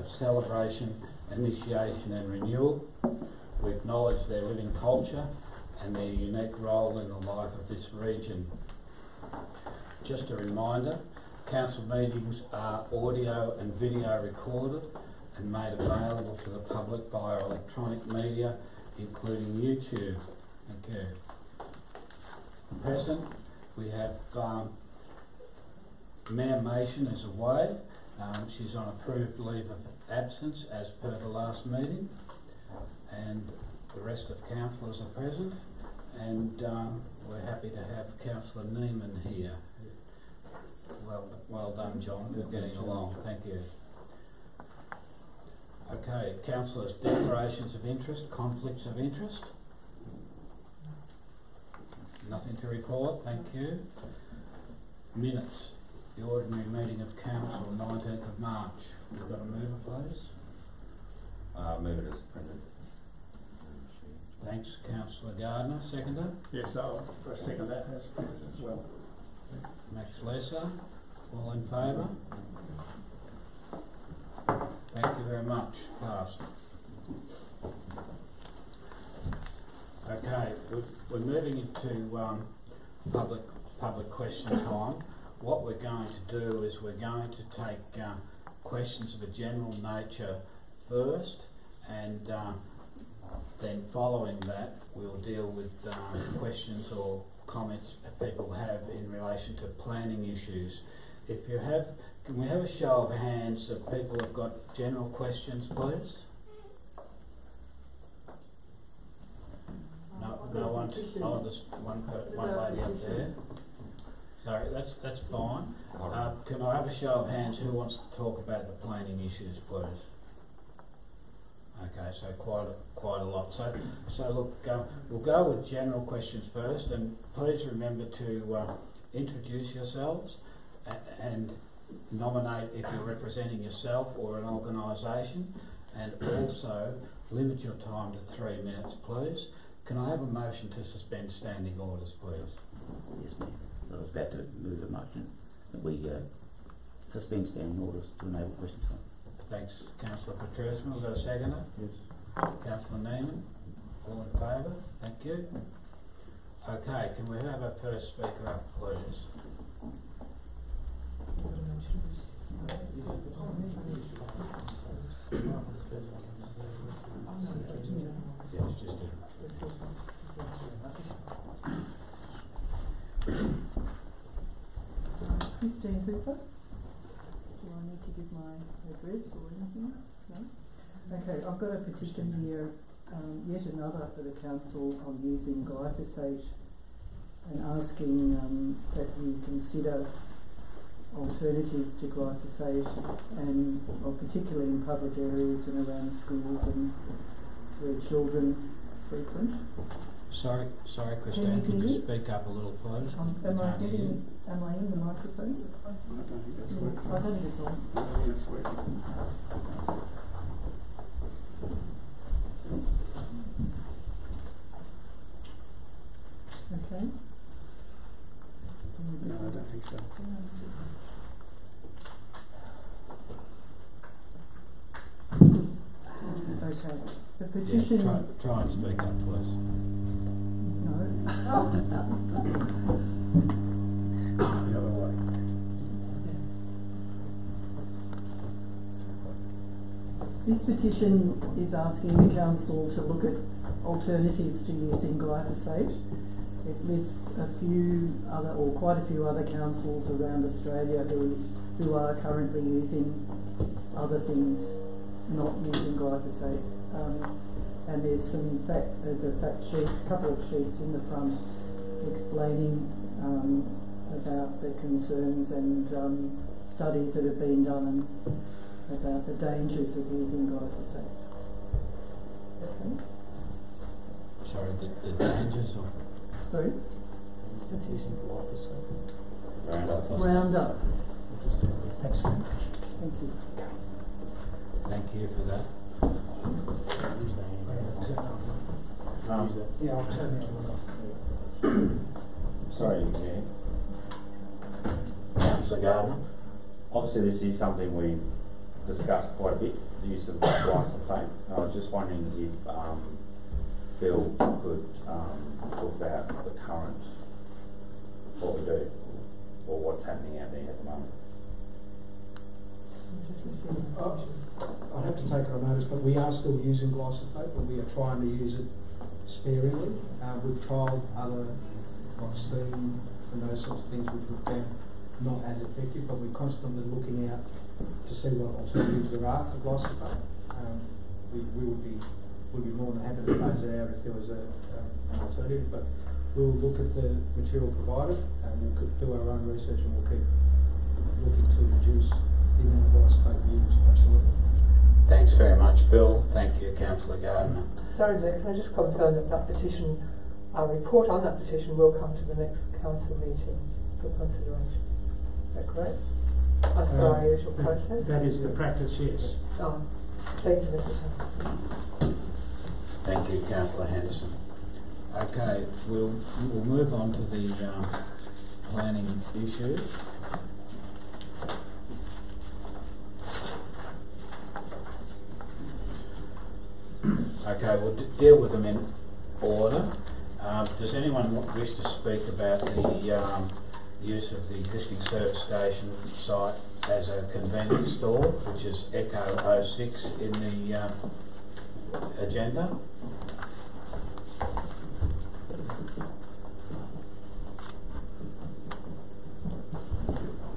of celebration, initiation and renewal. We acknowledge their living culture and their unique role in the life of this region. Just a reminder, council meetings are audio and video recorded and made available to the public via electronic media, including YouTube. Thank you. Present, we have Mayor Mason is away. She's on approved leave of absence as per the last meeting, and the rest of councillors are present, and we're happy to have Councillor Neiman here. Well done, John. Good getting along. Thank you. Okay, councillors, declarations of interest, conflicts of interest. Nothing to report. Thank you. Minutes. The ordinary meeting of council, 19th of March. We've got a mover, please. Move it as printed. Thanks, Councillor Gardner. Seconder? Yes, I'll second that as printed as well. Max Lesser. All in favour? Thank you very much. Passed. Okay, we're moving into public question time. What we're going to do is we're going to take questions of a general nature first, and then following that we'll deal with questions or comments people have in relation to planning issues. If you have, can we have a show of hands of people who've got general questions, please? No one. Oh, there's one lady up there. Sorry, that's fine. Can I have a show of hands who wants to talk about the planning issues, please? Okay, so quite a lot. So look, we'll go with general questions first, and please remember to introduce yourselves and nominate if you're representing yourself or an organisation, and also limit your time to 3 minutes, please. Can I have a motion to suspend standing orders, please? Yes, ma'am. I was about to move a motion that we suspend standing orders to enable question time. Thanks, Councillor Petrushman. We've got a seconder? Yes. Councillor Neiman? All in favour? Thank you. Okay, can we have our first speaker up, please? Yeah, it's just Christine Hooper. Do I need to give my address or anything? No? Okay, I've got a petition here, yet another for the council on using glyphosate, and asking that you consider alternatives to glyphosate, and particularly in public areas and around schools and where children frequent. Sorry, Christine, can you speak up a little, please? Am I in the microphone? I don't think that's working. I don't think it's on. I don't think it's working. Okay. No, I don't think so. Okay. The petition. Yeah, try and speak up, please. No. The other way. This petition is asking the council to look at alternatives to using glyphosate. It lists quite a few other councils around Australia who are currently using other things, not using glyphosate. And there's a fact sheet, a couple of sheets in the front explaining about the concerns and studies that have been done about the dangers of using glyphosate. Okay. Sorry, the dangers of... Sorry? It's using glyphosate. Roundup. Thanks very much. Thank you. Thank you for that. Yeah, I'll turn the other one off. Sorry, Chair. Councillor Gardner? Obviously, this is something we've discussed quite a bit the use of glyphosate. I was just wondering if Phil could talk about the current, what we do, or what's happening out there at the moment. I'd have to take it on notice, but we are still using glyphosate, but we are trying to use it sparingly. We've trialled other, like steam and those sorts of things, which we've found not as effective, but we're constantly looking out to see what alternatives there are to glyphosate. We would be more than happy to phase it out if there was an alternative, but we'll look at the material provided and we'll do our own research and we'll keep looking to reduce the amount of glyphosate we use. Absolutely. Thanks very much, Phil. Thank you, Councillor Gardner. Sorry, Mayor, can I just confirm that that petition, our report on that petition will come to the next council meeting for consideration. Is that correct? As per our usual process? That is the practice, yes. Oh, thank you, Mr. Chairman. Thank you, Councillor Henderson. Okay, we'll move on to the planning issues. Okay, we'll deal with them in order. Does anyone wish to speak about the use of the existing service station site as a convenience store, which is Echo 06 in the agenda?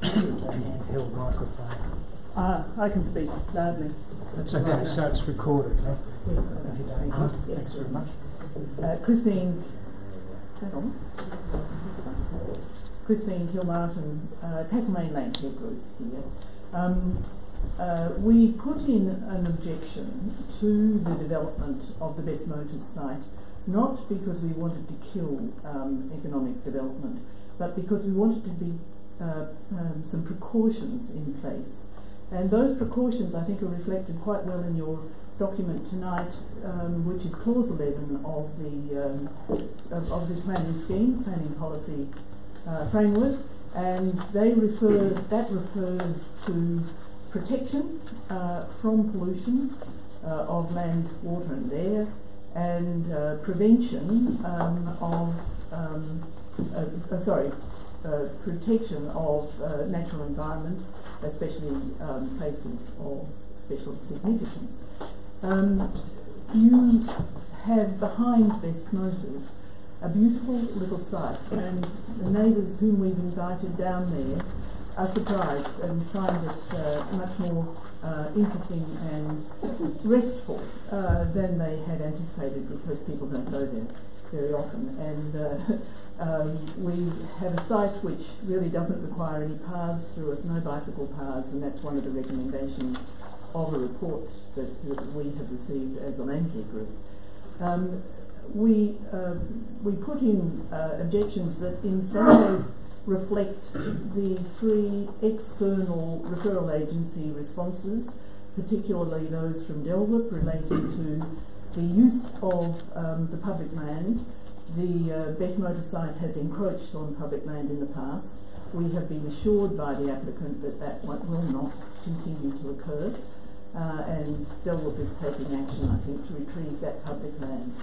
Handheld microphone. I can speak loudly. That's okay, so it's recorded. Huh? Yes. Thanks very much. Christine Kilmartin, Castlemaine Lane Care Group here. We put in an objection to the development of the Best Motors site, not because we wanted to kill economic development, but because we wanted to be some precautions in place. And those precautions, I think, are reflected quite well in your document tonight, which is clause 11 of the planning scheme, planning policy framework, and that refers to protection from pollution of land, water, and air, and prevention protection of natural environment, especially places of special significance. You have behind Best Motors a beautiful little site, and the neighbours whom we've invited down there are surprised and find it much more interesting and restful than they had anticipated, because people don't go there very often. And we have a site which really doesn't require any paths through it, no bicycle paths, and that's one of the recommendations of a report that we have received as a land care group. We put in objections that in some ways reflect the 3 external referral agency responses, particularly those from Delwip relating to the use of the public land. The Best Motor site has encroached on public land in the past. We have been assured by the applicant that that will not continue to occur, and Delwip is taking action, I think, to retrieve that public land.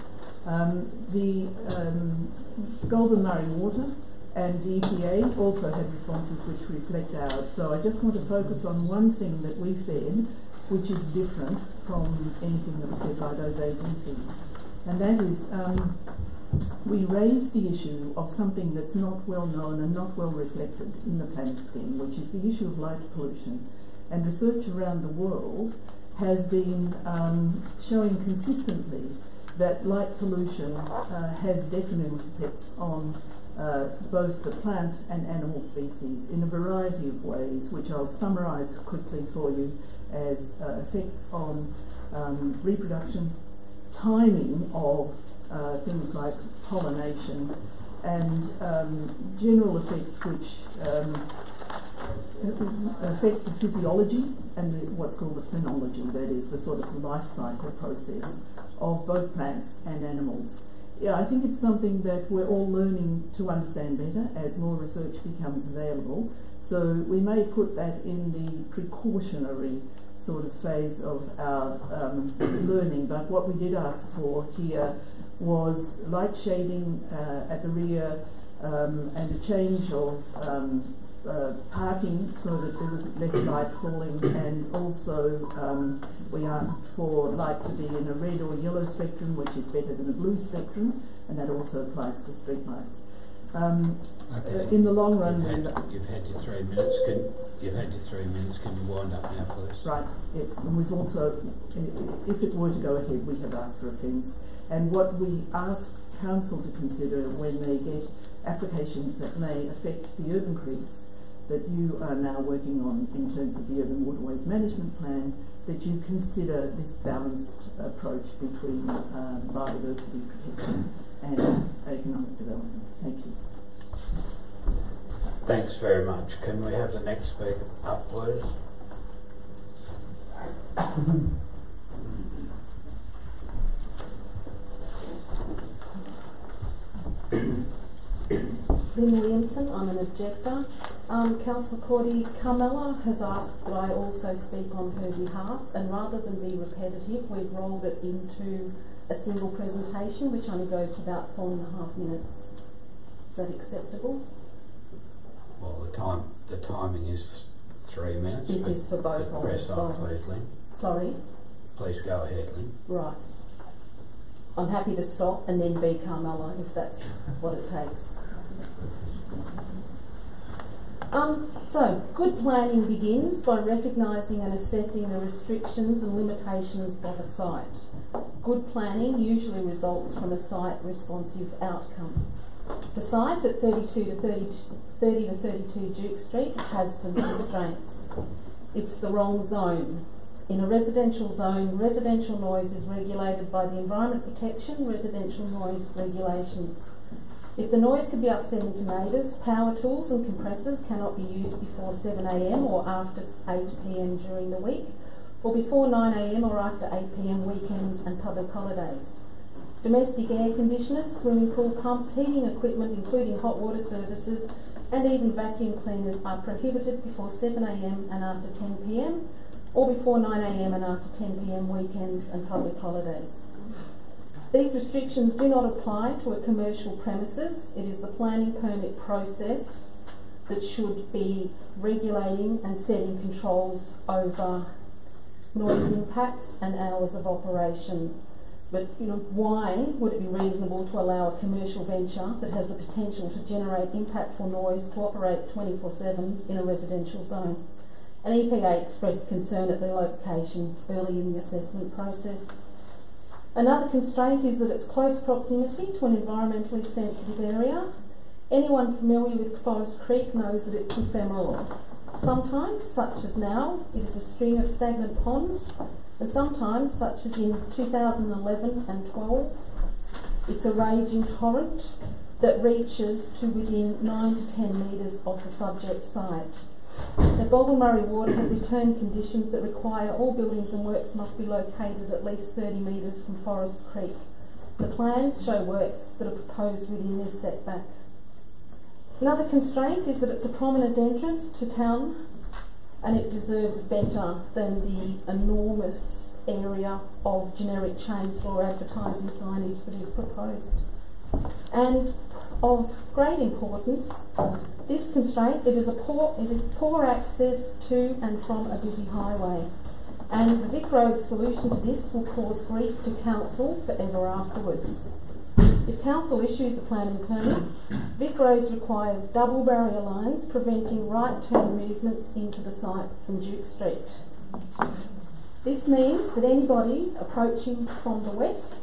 The Goulburn Murray Water and the EPA also have responses which reflect ours. So I just want to focus on one thing that we've said, which is different from anything that was said by those agencies. And that is, we raised the issue of something that's not well known and not well reflected in the planning scheme, which is the issue of light pollution. And research around the world has been showing consistently that light pollution has detrimental effects on both the plant and animal species in a variety of ways, which I'll summarise quickly for you as effects on reproduction, timing of things like pollination, and general effects which affect the physiology and what's called the phenology, that is the sort of life cycle process of both plants and animals. Yeah, I think it's something that we're all learning to understand better as more research becomes available. So we may put that in the precautionary sort of phase of our learning. But what we did ask for here was light shading at the rear and a change of parking so that there was less light falling, and also we asked for light to be in a red or yellow spectrum, which is better than a blue spectrum, and that also applies to street lights. Okay. In the long run, you've had your 3 minutes. Can you wind up now, please? right, yes, and we've also, if it were to go ahead, we have asked for a fence. And what we ask council to consider when they get applications that may affect the urban creeks that you are now working on in terms of the urban waterways management plan, that you consider this balanced approach between biodiversity protection and economic development. Thank you. Thanks very much. Can we have the next speaker up, please? Lynn Williamson, I'm an objector. Councillor Cordy, Carmela has asked that I also speak on her behalf, and rather than be repetitive, we've rolled it into a single presentation which only goes to about 4.5 minutes. Is that acceptable? Well, the timing is 3 minutes. This is for both of Press us. on, please, Lynn. Sorry? Please go ahead, Lynn. Right. I'm happy to stop and then be Carmela if that's what it takes. So, good planning begins by recognising and assessing the restrictions and limitations of a site. Good planning usually results from a site-responsive outcome. The site at 30 to 32 Duke Street has some constraints. It's the wrong zone. In a residential zone, residential noise is regulated by the Environment Protection Residential Noise Regulations. If the noise could be upsetting to neighbours, power tools and compressors cannot be used before 7 a.m. or after 8 p.m. during the week, or before 9 a.m. or after 8 p.m. weekends and public holidays. Domestic air conditioners, swimming pool pumps, heating equipment including hot water services and even vacuum cleaners are prohibited before 7 a.m. and after 10 p.m. or before 9 a.m. and after 10 p.m. weekends and public holidays. These restrictions do not apply to a commercial premises. It is the planning permit process that should be regulating and setting controls over noise impacts and hours of operation. But why would it be reasonable to allow a commercial venture that has the potential to generate impactful noise to operate 24/7 in a residential zone? An EPA expressed concern at the location early in the assessment process. Another constraint is that its close proximity to an environmentally sensitive area. Anyone familiar with Forest Creek knows that it's ephemeral. Sometimes, such as now, it is a string of stagnant ponds, and sometimes, such as in 2011 and 12, it's a raging torrent that reaches to within 9 to 10 metres of the subject site. The Goulburn Water have returned conditions that require all buildings and works must be located at least 30 metres from Forest Creek. The plans show works that are proposed within this setback. Another constraint is that it's a prominent entrance to town and it deserves better than the enormous area of generic chain store advertising signage that is proposed. And of great importance, this constraint, it is poor access to and from a busy highway, and the Vic Road solution to this will cause grief to council forever afterwards. If council issues a planning permit, Vic Roads requires double barrier lines preventing right turn movements into the site from Duke Street. This means that anybody approaching from the west,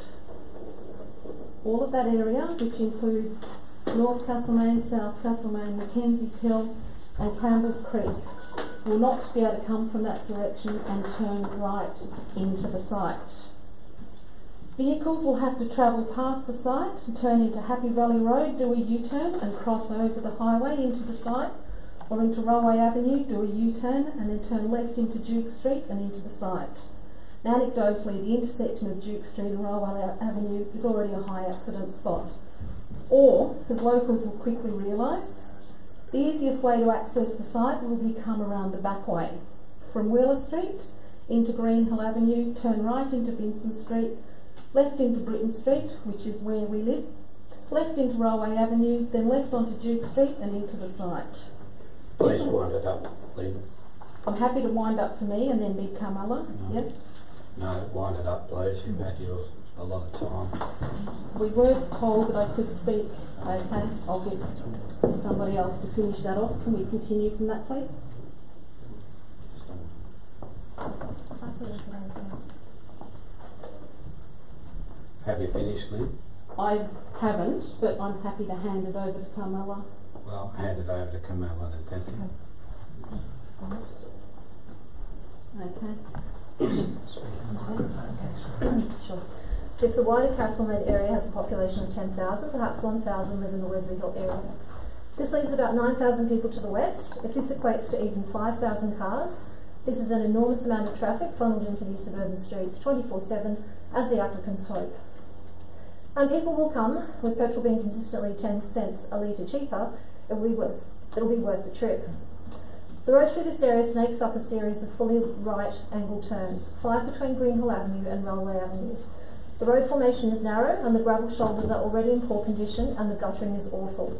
all of that area, which includes North Castlemaine, South Castlemaine, Mackenzie's Hill and Crambles Creek, will not be able to come from that direction and turn right into the site. Vehicles will have to travel past the site and turn into Happy Valley Road, do a U-turn and cross over the highway into the site, or into Railway Avenue, do a U-turn and then turn left into Duke Street and into the site. Now, anecdotally, the intersection of Duke Street and Railway Avenue is already a high accident spot. Or, as locals will quickly realise, the easiest way to access the site will be come around the back way. From Wheeler Street, into Greenhill Avenue, turn right into Vincent Street, left into Britton Street, which is where we live, left into Railway Avenue, then left onto Duke Street and into the site. Please wind it up, Lynn. I'm happy to wind up for me and then be Carmela. No. Yes? No, wind it up, please. You've had a lot of time. We were told that I could speak. Okay, I'll get somebody else to finish that off. Can we continue from that, please? Have you finished, Lynn? I haven't, but I'm happy to hand it over to Carmela. Well, hand it over to Carmela then, thank you. Okay. Sure. So if the wider Castlemead area has a population of 10,000, perhaps 1,000 live in the Wesley Hill area. This leaves about 9,000 people to the west. If this equates to even 5,000 cars, this is an enormous amount of traffic funneled into these suburban streets 24/7, as the applicants hope. And people will come, with petrol being consistently 10 cents a litre cheaper, it'll be worth the trip. The road through this area snakes up a series of fully right angle turns, 5 between Greenhill Avenue and Railway Avenue. The road formation is narrow and the gravel shoulders are already in poor condition and the guttering is awful.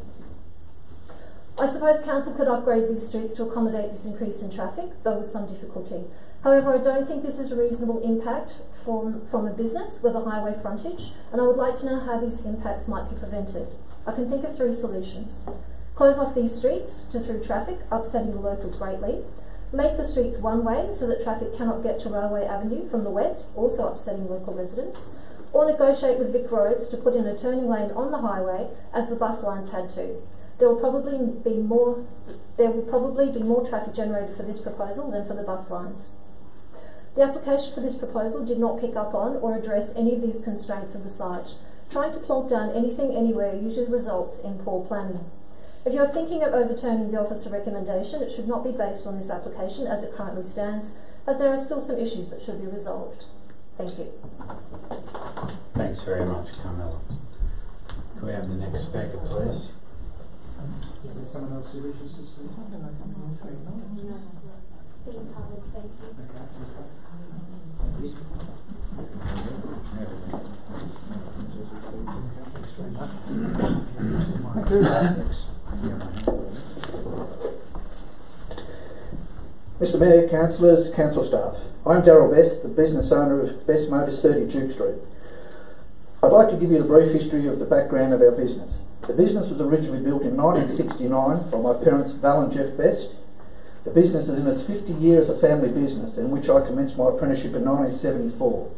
I suppose council could upgrade these streets to accommodate this increase in traffic, though with some difficulty. However, I don't think this is a reasonable impact from a business with a highway frontage, and I would like to know how these impacts might be prevented. I can think of 3 solutions. Close off these streets to through traffic, upsetting the locals greatly. Make the streets one way so that traffic cannot get to Railway Avenue from the west, also upsetting local residents. Or negotiate with Vic Roads to put in a turning lane on the highway as the bus lines had to. There will probably be more traffic generated for this proposal than for the bus lines. The application for this proposal did not pick up on or address any of these constraints of the site. Trying to plonk down anything anywhere usually results in poor planning. If you are thinking of overturning the officer recommendation, it should not be based on this application as it currently stands, as there are still some issues that should be resolved. Thank you. Thanks very much, Carmela. Can we have the next speaker, please? Someone else who wishes to speak? Mr Mayor, Councillors, Council Staff, I'm Darryl Best, the business owner of Best Motors 30 Duke Street. I'd like to give you the brief history of the background of our business. The business was originally built in 1969 by my parents Val and Jeff Best. The business is in its 50th year as a family business, in which I commenced my apprenticeship in 1974.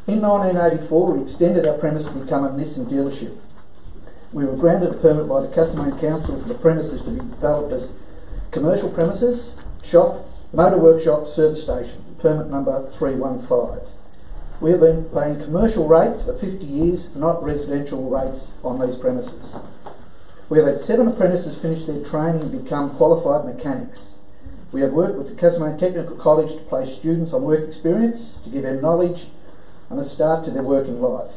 In 1984 we extended our premise to become a Nissan dealership. We were granted a permit by the Castlemead Council for the premises to be developed as commercial premises, shop, motor workshop, service station, permit number 315. We have been paying commercial rates for 50 years, not residential rates on these premises. We have had 7 apprentices finish their training and become qualified mechanics. We have worked with the Castlemead Technical College to place students on work experience, to give them knowledge and a start to their working life.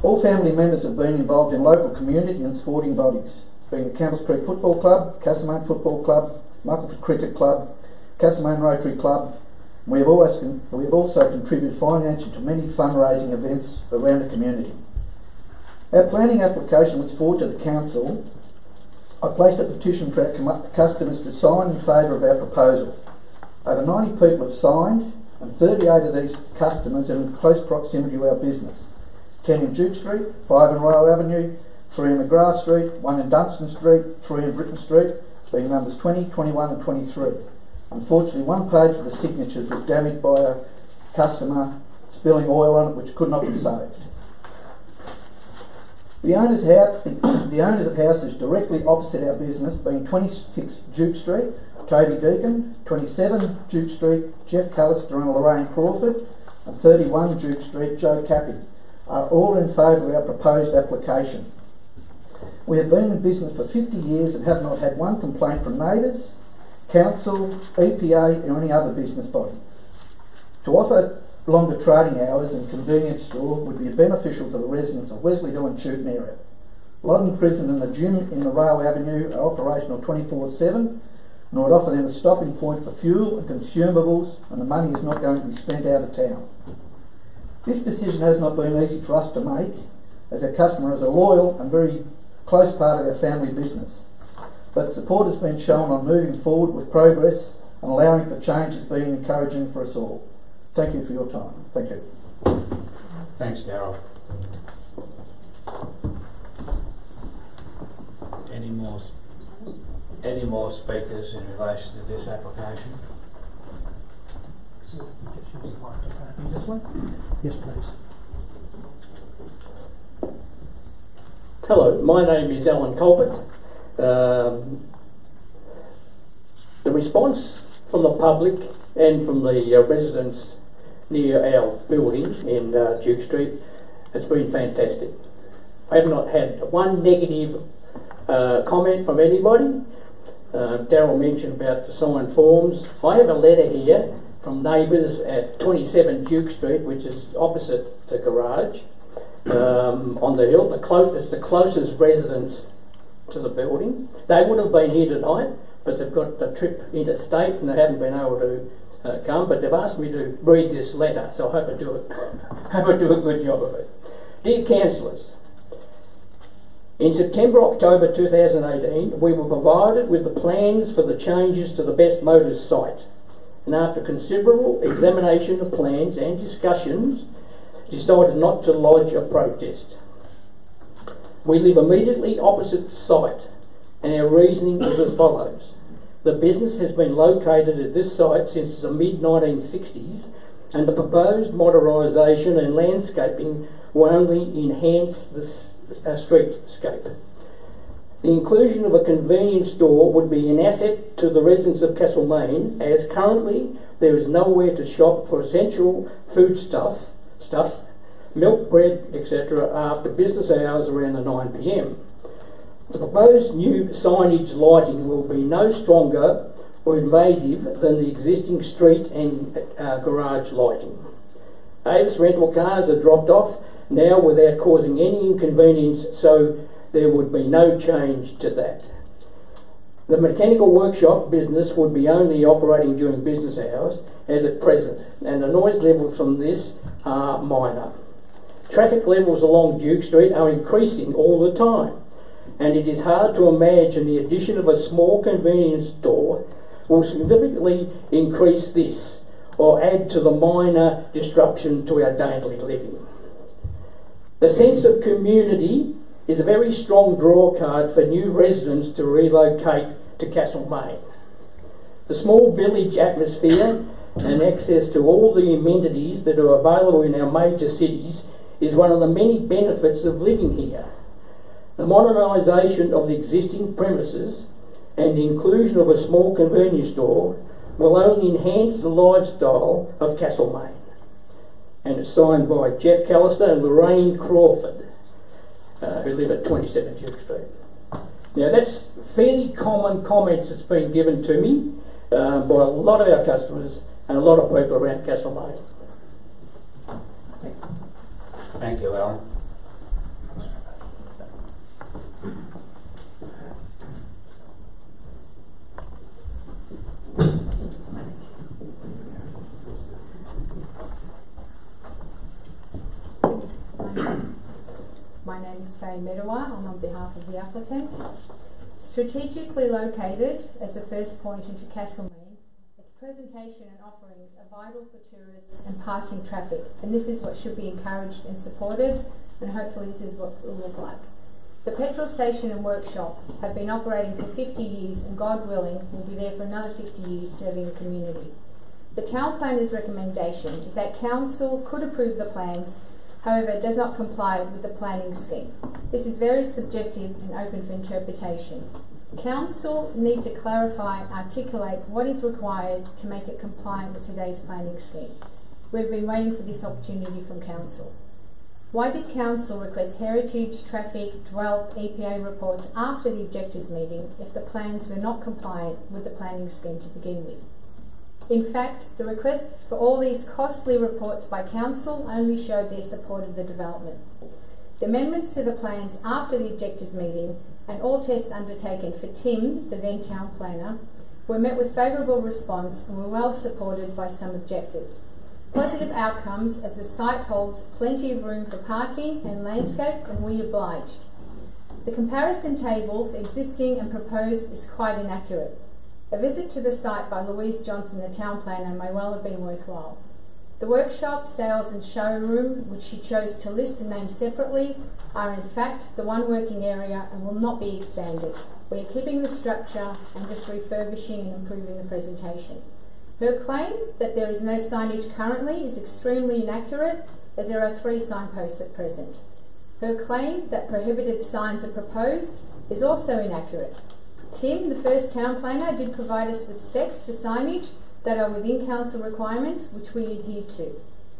All family members have been involved in local community and sporting bodies, being the Campbells Creek Football Club, Castlemead Football Club, Muckleford Cricket Club, Castlemead Rotary Club. We have also contributed financially to many fundraising events around the community. Our planning application was forwarded to the council. I placed a petition for our customers to sign in favour of our proposal. Over 90 people have signed, and 38 of these customers are in close proximity to our business. 10 in Duke Street, 5 in Royal Avenue, 3 in McGrath Street, 1 in Dunstan Street, 3 in Britton Street, being numbers 20, 21 and 23. Unfortunately, one page of the signatures was damaged by a customer spilling oil on it, which could not be saved. The owner's of houses directly opposite our business, being 26 Duke Street, Toby Deacon, 27 Duke Street, Jeff Callister and Lorraine Crawford, and 31 Duke Street, Joe Cappy, are all in favour of our proposed application. We have been in business for 50 years and have not had one complaint from neighbours, council, EPA or any other business body. To offer longer trading hours and convenience store would be beneficial to the residents of Wesley Hill and Chewton area. Loddon Prison and the gym in the Railway Avenue are operational 24/7, and would offer them a stopping point for fuel and consumables, and the money is not going to be spent out of town. This decision has not been easy for us to make, as our customer is a loyal and very close part of our family business. But support has been shown on moving forward with progress, and allowing for change has been encouraging for us all. Thank you for your time. Thank you. Thanks, Darryl. Any more speakers in relation to this application? This one? Yes, please. Hello, my name is Alan Colbert. The response from the public and from the residents near our building in Duke Street has been fantastic. I have not had one negative comment from anybody. Darryl mentioned about the signed forms. I have a letter here from neighbours at 27 Duke Street, which is opposite the garage on the hill. It's the closest residence to the building. They would have been here tonight, but they've got a trip interstate and they haven't been able to come. But they've asked me to read this letter, so I hope I do it. Hope I do a good job of it. Dear councillors, in September-October 2018, we were provided with the plans for the changes to the Best Motors site, and after considerable examination of plans and discussions, decided not to lodge a protest. We live immediately opposite the site, and our reasoning is as follows. The business has been located at this site since the mid-1960s, and the proposed modernisation and landscaping will only enhance the streetscape. The inclusion of a convenience store would be an asset to the residents of Castlemaine, as currently there is nowhere to shop for essential foodstuffs, milk, bread, etc. after business hours around the 9 p.m. The proposed new signage lighting will be no stronger or invasive than the existing street and garage lighting. Avis rental cars are dropped off now without causing any inconvenience, so there would be no change to that. The mechanical workshop business would be only operating during business hours as at present, and the noise levels from this are minor. Traffic levels along Duke Street are increasing all the time, and it is hard to imagine the addition of a small convenience store will significantly increase this or add to the minor disruption to our daily living. The sense of community is a very strong draw card for new residents to relocate to Castlemaine. The small village atmosphere and access to all the amenities that are available in our major cities is one of the many benefits of living here. The modernisation of the existing premises and the inclusion of a small convenience store will only enhance the lifestyle of Castlemaine. And it's signed by Jeff Callister and Lorraine Crawford, who live at 27 Duke Street. Now that's fairly common comments that's been given to me by a lot of our customers and a lot of people around Castlemaine. Thank you, Alan. My name is Faye Medawa. I'm on behalf of the applicant. Strategically located as the first point into Castlemaine, its presentation and offerings are vital for tourists and passing traffic, and this is what should be encouraged and supported, and hopefully this is what it will look like. The petrol station and workshop have been operating for 50 years, and God willing will be there for another 50 years serving the community. The town planner's recommendation is that council could approve the plans, however it does not comply with the planning scheme. This is very subjective and open for interpretation. Council need to clarify and articulate what is required to make it compliant with today's planning scheme. We've been waiting for this opportunity from council. Why did council request heritage, traffic, dwell, EPA reports after the objectors meeting if the plans were not compliant with the planning scheme to begin with? In fact, the request for all these costly reports by council only showed their support of the development. The amendments to the plans after the objectors meeting and all tests undertaken for Tim, the then town planner, were met with favourable response and were well supported by some objectors. Positive outcomes as the site holds plenty of room for parking and landscape, and we obliged. The comparison table for existing and proposed is quite inaccurate. A visit to the site by Louise Johnson, the town planner, may well have been worthwhile. The workshop, sales and showroom, which she chose to list and name separately, are in fact the one working area and will not be expanded. We are keeping the structure and just refurbishing and improving the presentation. Her claim that there is no signage currently is extremely inaccurate, as there are 3 signposts at present. Her claim that prohibited signs are proposed is also inaccurate. Tim, the first town planner, did provide us with specs for signage that are within council requirements, which we adhere to.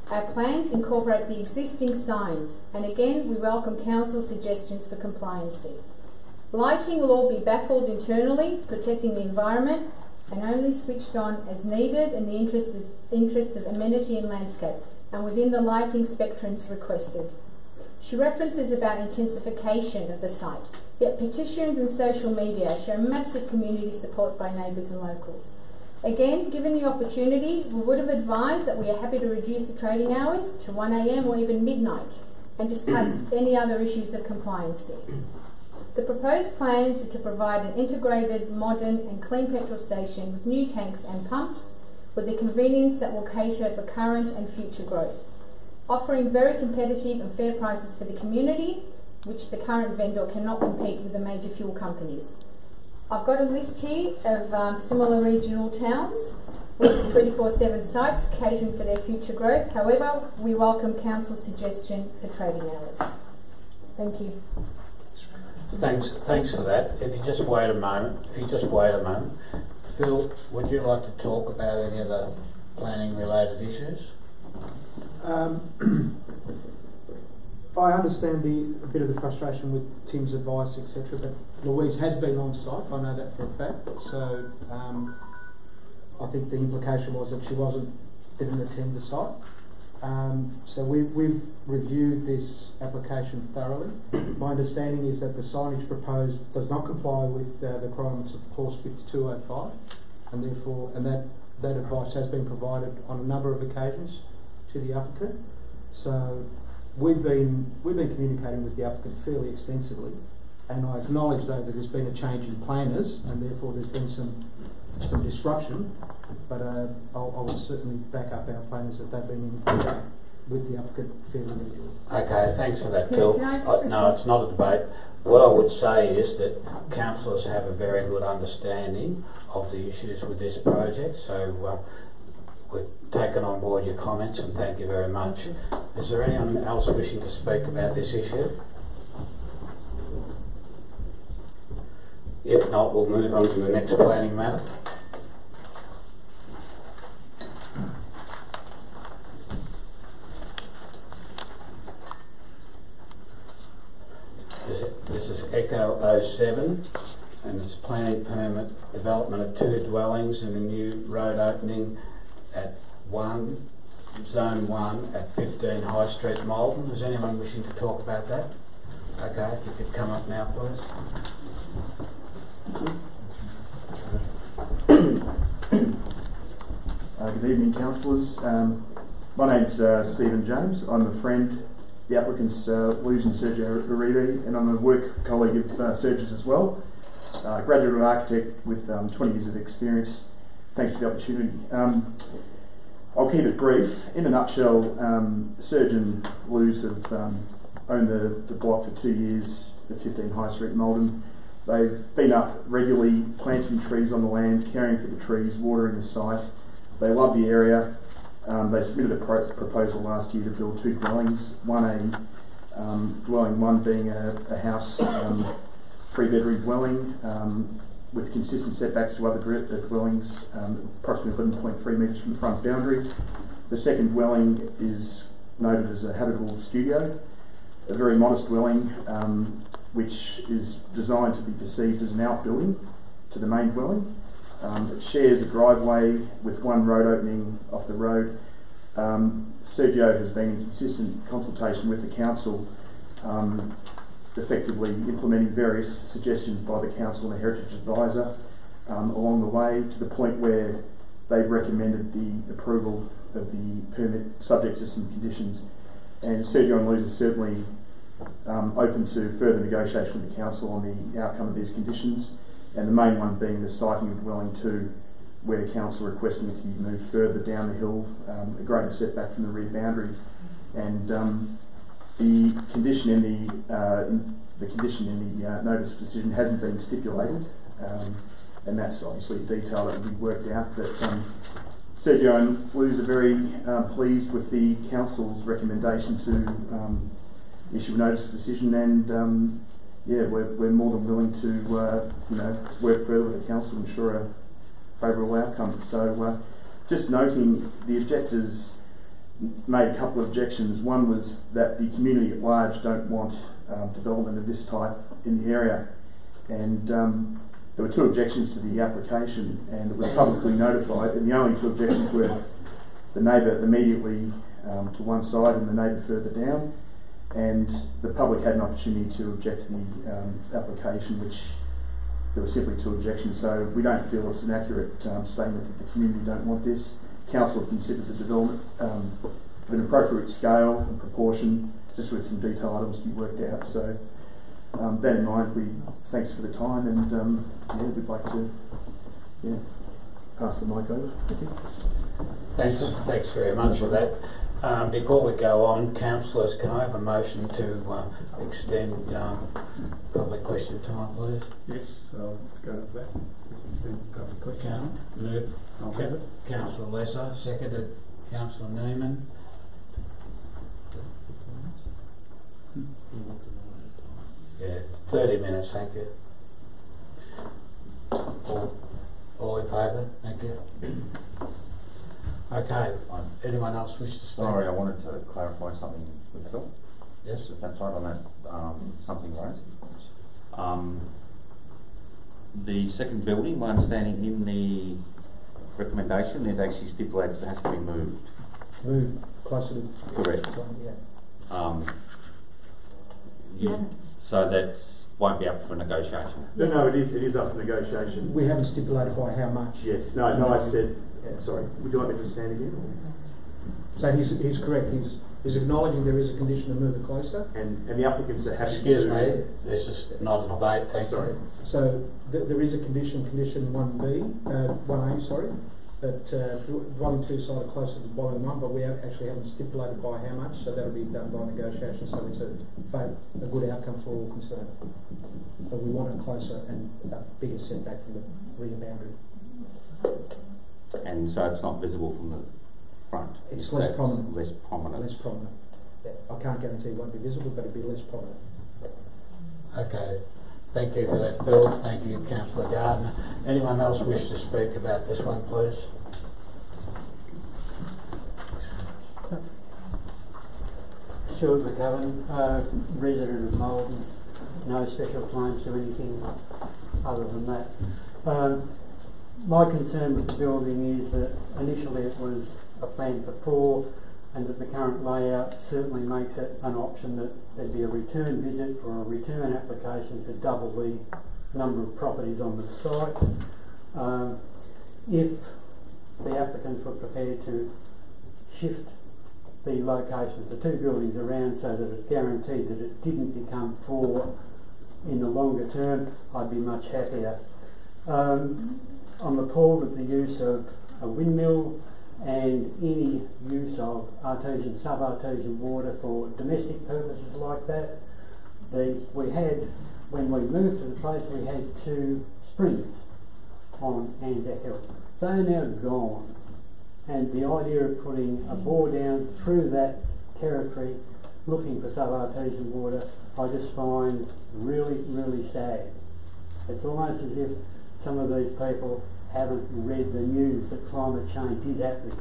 Our plans incorporate the existing signs, and again we welcome council suggestions for compliancy. Lighting will all be baffled internally, protecting the environment, and only switched on as needed in the interests of amenity and landscape, and within the lighting spectrums requested. She references about intensification of the site, yet petitions and social media show massive community support by neighbours and locals. Again, given the opportunity, we would have advised that we are happy to reduce the trading hours to 1 AM or even midnight and discuss any other issues of compliancy. The proposed plans are to provide an integrated, modern and clean petrol station with new tanks and pumps with the convenience that will cater for current and future growth, offering very competitive and fair prices for the community, which the current vendor cannot compete with the major fuel companies. I've got a list here of similar regional towns with 24/7 sites catering for their future growth. However, we welcome council suggestion for trading hours. Thank you. Thanks for that. If you just wait a moment, Phil, would you like to talk about any of the planning related issues? I understand a bit of the frustration with Tim's advice, etc. But Louise has been on site. I know that for a fact. So I think the implication was that she didn't attend the site. So we've reviewed this application thoroughly. My understanding is that the signage proposed does not comply with the requirements of Clause 5205, and therefore, that advice has been provided on a number of occasions to the applicant. So we've been communicating with the applicant fairly extensively, and I acknowledge though that there's been a change in planners, and therefore there's been some disruption. But I will certainly back up our planners that they've been in contact with the applicant fairly regularly. Okay, thanks for that, Phil. No, it's not a debate. What I would say is that councillors have a very good understanding of the issues with this project, so we've taken on board your comments and thank you very much. Is there anyone else wishing to speak about this issue? If not, we'll move on to the next planning matter. This is Echo 07, and it's planning permit development of 2 dwellings and a new road opening at Zone 1 at 15 High Street, Malden. Is anyone wishing to talk about that? Okay, if you could come up now, please. Good evening, councillors. My name's Stephen James. I'm a friend. The applicant's Luz and Sergio Uribe, and I'm a work colleague of Sergio's as well. Graduate architect with 20 years of experience. Thanks for the opportunity. I'll keep it brief. In a nutshell, Sergio and Luz have owned the block for 2 years at 15 High Street, Malden. They've been up regularly, planting trees on the land, caring for the trees, watering the site. They love the area. They submitted a proposal last year to build 2 dwellings. Dwelling 1 being a house, 3-bedroom dwelling with consistent setbacks to other dwellings, approximately 11.3 metres from the front boundary. The second dwelling is noted as a habitable studio, a very modest dwelling which is designed to be perceived as an outbuilding to the main dwelling. It shares a driveway with 1 road opening off the road. Sergio has been in consistent consultation with the council, effectively implementing various suggestions by the council and the heritage advisor. along the way, to the point where they've recommended the approval of the permit subject to some conditions. And Sergio and Louise are certainly open to further negotiation with the council on the outcome of these conditions, and the main one being the siting of dwelling 2, where the council requesting it to be moved further down the hill, a greater setback from the rear boundary. And the condition in the notice of decision hasn't been stipulated, and that's obviously a detail that will be worked out. But Sergio and Louise are very pleased with the council's recommendation to issue a notice of decision, and yeah, we're more than willing to work further with the council to ensure a favourable outcome. So just noting, the objectors made a couple of objections. One was that the community at large don't want development of this type in the area, and there were 2 objections to the application, and it was publicly notified, and the only 2 objections were the neighbour immediately to one side and the neighbour further down, and the public had an opportunity to object to the application, which there were simply 2 objections. So we don't feel it's an accurate statement that the community don't want this. Council have considered the development of an appropriate scale and proportion, just with some detail items to be worked out. So that in mind, thanks for the time, and yeah, we'd like to pass the mic over. Thanks very much for that. Before we go on, councillors, can I have a motion to extend public question time, please? Yes, I'll go with that. Extend public question. Move. I'll have it. Councillor Lesser, seconded. Councillor Newman. Yeah, 30 minutes, thank you. All in favour? Thank you. Okay, anyone else wish to speak? Sorry, I wanted to clarify something with Phil. Yes? If that's right, on that something raised. The second building, my understanding in the recommendation, it actually stipulates it has to be moved. Move closer to... Correct. Yeah. So that won't be up for negotiation? No, it is up for negotiation. We haven't stipulated by how much. Yes, no, I said, sorry, would you like me to stand again? So he's correct, he's acknowledging there is a condition to move it closer. And the applicants are happy Excuse me, this is not a debate, thank you. So there is a condition 1B, 1A, sorry, that dwelling 2 side are closer to dwelling 1, but we actually haven't stipulated by how much, so that'll be done by negotiation, so it's a good outcome for all concerned. But we want it closer and a bigger setback from the rear boundary. And so it's not visible from the front? It's less prominent. Less prominent. Less prominent. Yeah. I can't guarantee it won't be visible, but it'll be less prominent. Okay, thank you for that, Phil. Thank you, Councillor Gardner. Anyone else wish to speak about this one, please? Stuart McCubbin, resident of Malden. No special claims to anything other than that. My concern with the building is that initially it was a plan for 4, and that the current layout certainly makes it an option that there'd be a return visit or a return application to double the number of properties on the site. If the applicants were prepared to shift the location of the 2 buildings around so that it guaranteed that it didn't become 4 in the longer term, I'd be much happier. I'm appalled at the use of a windmill and any use of artesian, sub-artesian water for domestic purposes like that. When we moved to the place, we had 2 springs on Anzac Hill. They are now gone, and the idea of putting a bore down through that territory looking for sub-artesian water, I just find really, really sad. It's almost as if some of these people haven't read the news that climate change is happening.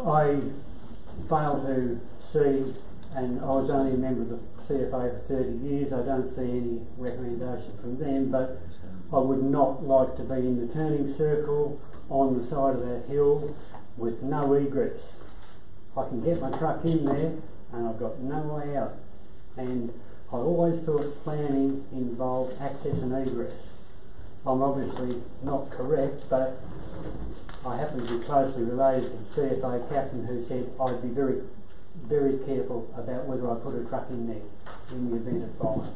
I fail to see, and I was only a member of the CFA for 30 years, I don't see any recommendation from them, but I would not like to be in the turning circle on the side of that hill with no egress. I can get my truck in there and I've got no way out. And I always thought planning involved access and egress. I'm obviously not correct, but I happen to be closely related to the CFA captain who said I'd be very, very careful about whether I put a truck in there in the event of fire.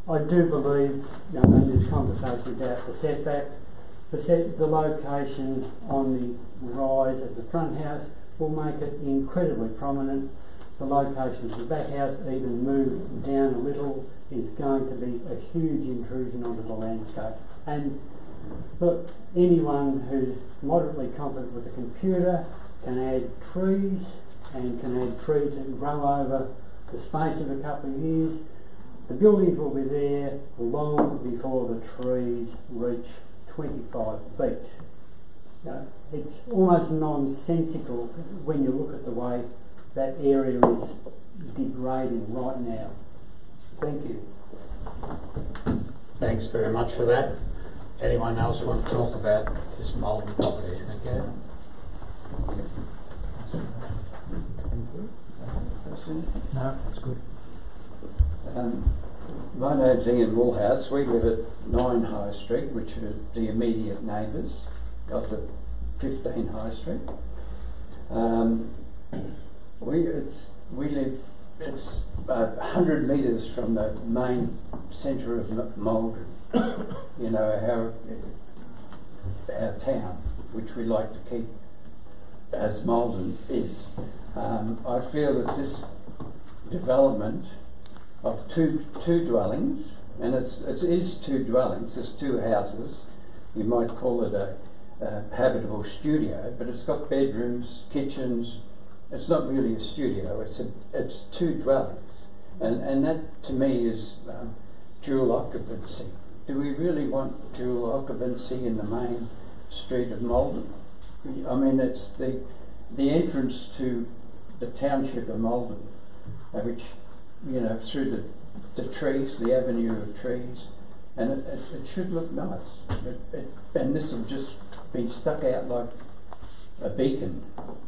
I do believe, in this conversation about the setback, the location on the rise of the front house will make it incredibly prominent. The location of the back house, even moved down a little, is going to be a huge intrusion onto the landscape. And look, anyone who's moderately competent with a computer can add trees, and can add trees that grow over the space of a couple of years. The buildings will be there long before the trees reach 25 feet. It's almost nonsensical when you look at the way that area is degrading right now. Thank you. Thanks very much for that. Anyone else want to talk about this Malden property? Thank you. No, it's good. My name's Ian Woolhouse. We live at 9 High Street, which are the immediate neighbours of the 15 High Street. We live, it's 100 metres from the main centre of Malden. Our town, which we like to keep as Malden is. I feel that this development of two dwellings, and it is 2 dwellings, there's 2 houses, you might call it a habitable studio, but it's got bedrooms, kitchens. It's not really a studio, it's 2 dwellings, and that to me is dual occupancy. Do we really want dual occupancy in the main street of Malden? I mean, it's the entrance to the township of Malden, which, through the trees, the avenue of trees, and it should look nice. And this will just be stuck out like a beacon,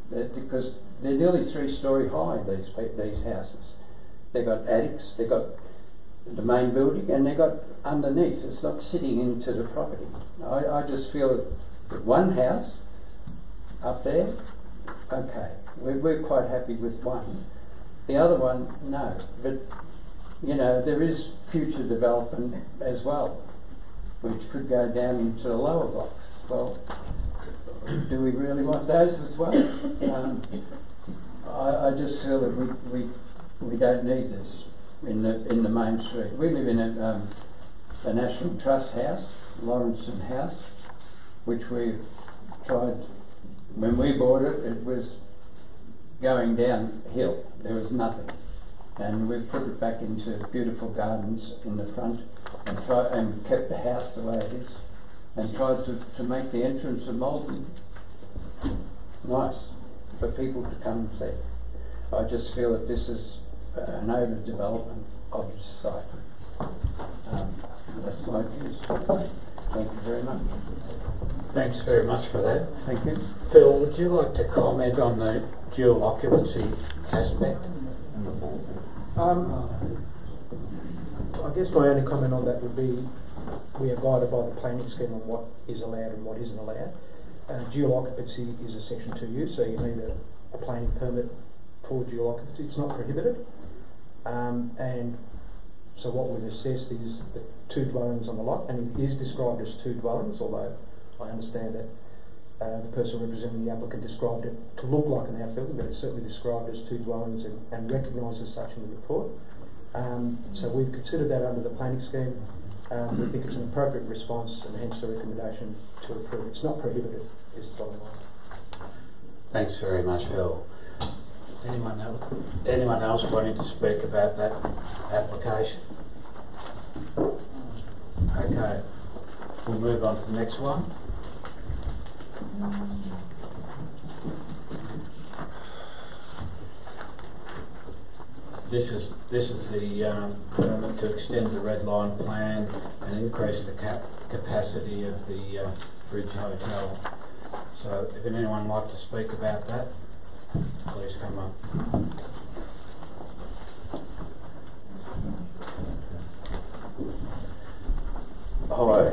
because they're nearly 3-storey high, these houses. They've got attics, they've got the main building, and they've got underneath. It's not sitting into the property. I just feel that one house up there, okay, we're quite happy with one. The other one, no. But, there is future development as well, which could go down into the lower blocks. Well, do we really want those as well? I just feel that we don't need this in the main street. We live in a National Trust house, Lawrenson House, which we tried, when we bought it, it was going downhill. There was nothing. And we put it back into beautiful gardens in the front and kept the house the way it is, and tried to make the entrance of Malden nice for people to come and see. I just feel that this is an overdevelopment of the site. That's my views. Thank you very much. Thanks very much for that. Thank you. Phil, would you like to comment on the dual occupancy aspect? I guess my only comment on that would be we are guided by the planning scheme on what is allowed and what isn't allowed. Dual occupancy is a Section 2 use, so you need a planning permit for dual occupancy. It's not prohibited. And so what we've assessed is the 2 dwellings on the lot, and it is described as 2 dwellings, although I understand that the person representing the applicant described it to look like an outbuilding, but it's certainly described as 2 dwellings and recognised as such in the report. So we've considered that under the planning scheme. We think it's an appropriate response, and hence the recommendation to approve. It's not prohibited, is the bottom line. Thanks very much, Phil. Anyone else wanting to speak about that application? Okay, we'll move on to the next one. This is the permit to extend the red line plan and increase the capacity of the Bridge Hotel. So, if anyone would like to speak about that, please come up. Hi.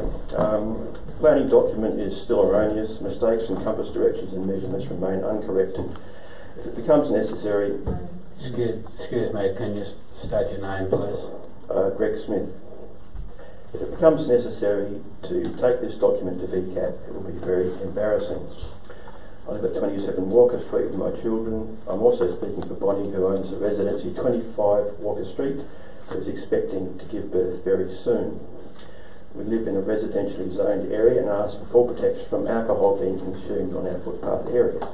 Planning document is still erroneous. Mistakes in compass directions and measurements remain uncorrected. If it becomes necessary... Excuse me, can you state your name, please? Greg Smith. If it becomes necessary to take this document to VCAT, it will be very embarrassing. I live at 27 Walker Street with my children. I'm also speaking for Bonnie, who owns the residency 25 Walker Street, who is expecting to give birth very soon. We live in a residentially zoned area and ask for full protection from alcohol being consumed on our footpath area.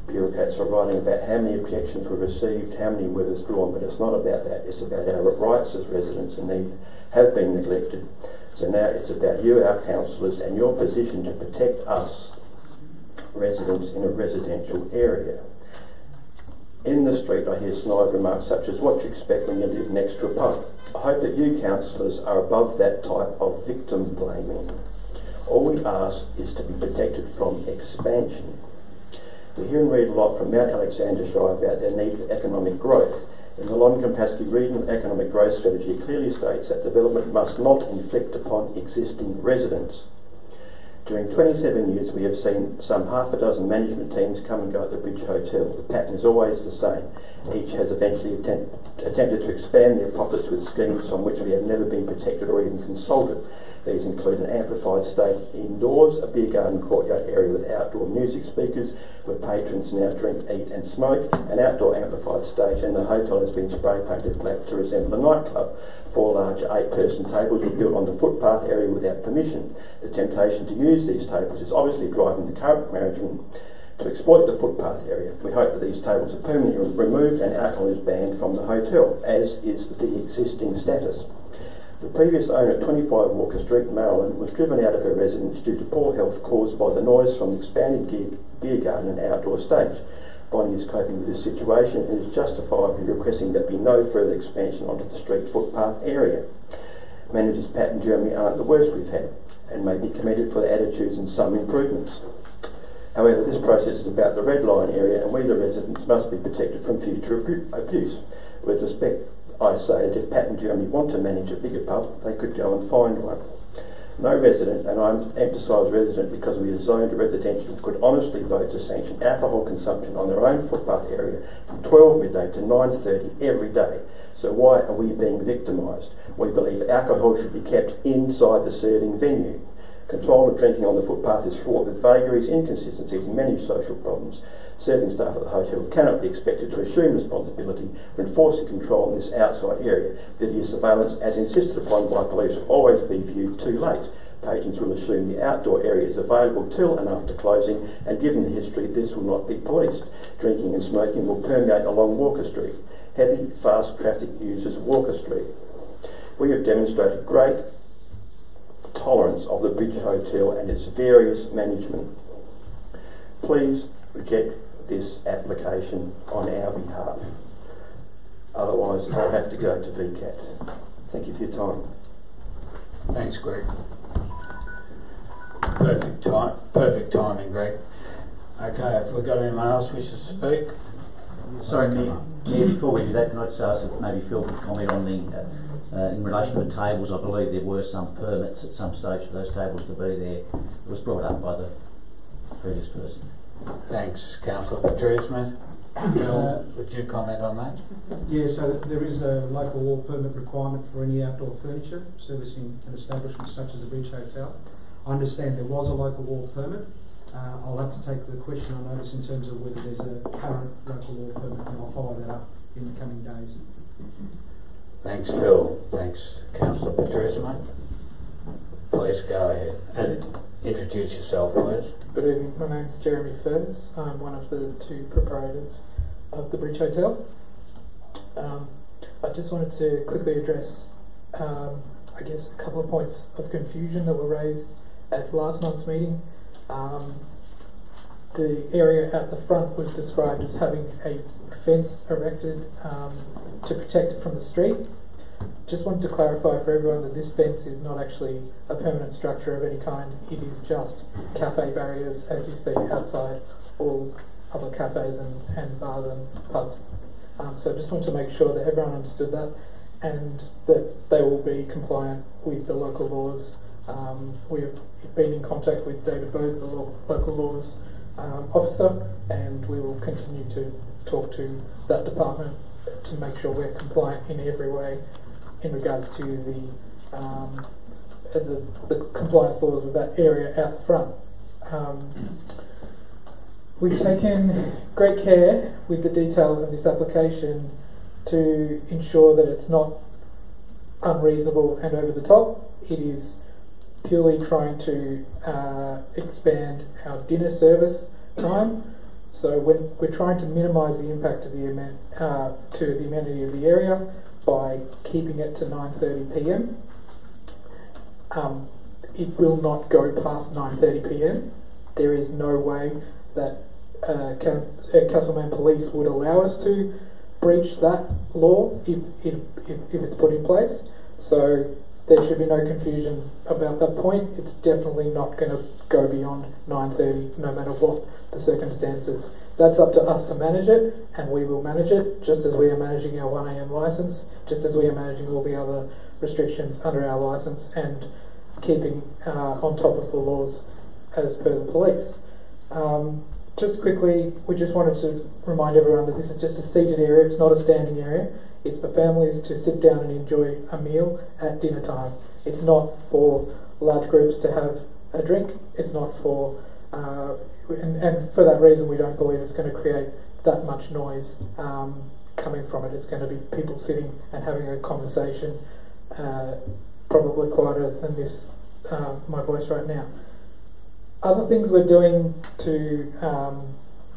Bureaucrats are writing about how many objections were received, how many were withdrawn, but it's not about that. It's about our rights as residents and have been neglected. So now it's about you, our councillors, and your position to protect us residents in a residential area. In the street I hear snide remarks such as, what do you expect when you live next to a pub? I hope that you councillors are above that type of victim blaming. All we ask is to be protected from expansion. We hear and read a lot from Mount Alexander Shire about their need for economic growth. In the Long-Campaspe Regional Economic Growth Strategy, it clearly states that development must not inflict upon existing residents. During 27 years, we have seen some half a dozen management teams come and go at the Bridge Hotel. The pattern is always the same. Each has eventually attempted to expand their profits with schemes on which we have never been protected or even consulted. These include an amplified stage indoors, a beer garden courtyard area with outdoor music speakers where patrons now drink, eat and smoke, an outdoor amplified stage, and the hotel has been spray painted black to resemble a nightclub. 4 larger 8-person tables were built on the footpath area without permission. The temptation to use these tables is obviously driving the current management to exploit the footpath area. We hope that these tables are permanently removed and alcohol is banned from the hotel, as is the existing status. The previous owner at 25 Walker Street, Maryland, was driven out of her residence due to poor health caused by the noise from the expanded beer garden and outdoor stage. Bonnie is coping with this situation and is justifiably requesting that be no further expansion onto the street footpath area. Managers Pat and Jeremy aren't the worst we've had and may be commended for their attitudes and some improvements. However, this process is about the red line area and we the residents must be protected from future abuse. With respect, I say that if Pat and Jeremy want to manage a bigger pub, they could go and find one. No resident, and I emphasise resident because we are zoned residential, could honestly vote to sanction alcohol consumption on their own footpath area from 12 midday to 9:30 every day. So why are we being victimised? We believe alcohol should be kept inside the serving venue. Control of drinking on the footpath is fraught with vagaries, inconsistencies and many social problems. Serving staff at the hotel cannot be expected to assume responsibility for enforcing control in this outside area. Video surveillance, as insisted upon by police, will always be viewed too late. Patrons will assume the outdoor area is available till and after closing, and given the history, this will not be policed. Drinking and smoking will permeate along Walker Street. Heavy, fast traffic uses Walker Street. We have demonstrated great tolerance of the Bridge Hotel and its various management. Please reject this application on our behalf. Otherwise, I'll have to go to VCAT. Thank you for your time. Thanks, Greg. Perfect timing, Greg. Okay, have we got anyone else wishes to speak? Sorry, Mayor, before we do that, can I just ask if maybe Phil could comment on the, in relation to the tables? I believe there were some permits at some stage for those tables to be there. It was brought up by the previous person. Thanks, Councillor Patrice. Phil, would you comment on that? Yeah, so there is a local law permit requirement for any outdoor furniture servicing an establishment such as the Bridge Hotel. I understand there was a local law permit. I'll have to take the question on notice in terms of whether there's a current local law permit, and I'll follow that up in the coming days. Thanks, Phil. Thanks, Councillor Patrice. Please go ahead and introduce yourself, please. Good evening, my name's Jeremy Furs. I'm one of the 2 proprietors of the Bridge Hotel. I just wanted to quickly address, I guess, a couple of points of confusion that were raised at last month's meeting. The area at the front was described as having a fence erected to protect it from the street. Just wanted to clarify for everyone that this fence is not actually a permanent structure of any kind. It is just cafe barriers, as you see outside all other cafes and bars and pubs. So I just wanted to make sure that everyone understood that and that they will be compliant with the local laws We've been in contact with David Booth, the local laws officer, and we will continue to talk to that department to make sure we're compliant in every way in regards to the compliance laws with that area out the front. We've taken great care with the detail of this application to ensure that it's not unreasonable and over the top. It is purely trying to expand our dinner service time. So we're trying to minimise the impact to the amenity of the area by keeping it to 9:30 p.m. It will not go past 9:30 p.m. There is no way that Castlemaine Police would allow us to breach that law if it's put in place. So there should be no confusion about that point. It's definitely not going to go beyond 9:30, no matter what the circumstances. That's up to us to manage it, and we will manage it, just as we are managing our 1am licence, just as we are managing all the other restrictions under our licence, and keeping on top of the laws as per the police. Just quickly, we just wanted to remind everyone that this is just a seated area, it's not a standing area. It's for families to sit down and enjoy a meal at dinner time. It's not for large groups to have a drink. It's not for, and for that reason we don't believe it's going to create that much noise coming from it. It's going to be people sitting and having a conversation, probably quieter than this, my voice right now. Other things we're doing to,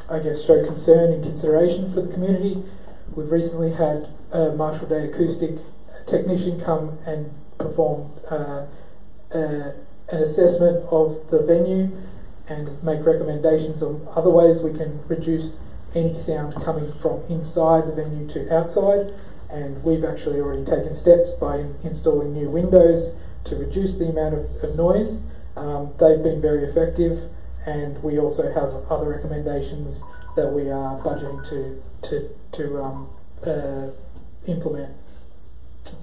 I guess, show concern and consideration for the community. We've recently had a Marshall Day acoustic technician come and perform an assessment of the venue and make recommendations on other ways we can reduce any sound coming from inside the venue to outside. And we've actually already taken steps by installing new windows to reduce the amount of noise. They've been very effective, and we also have other recommendations that we are budgeting to implement.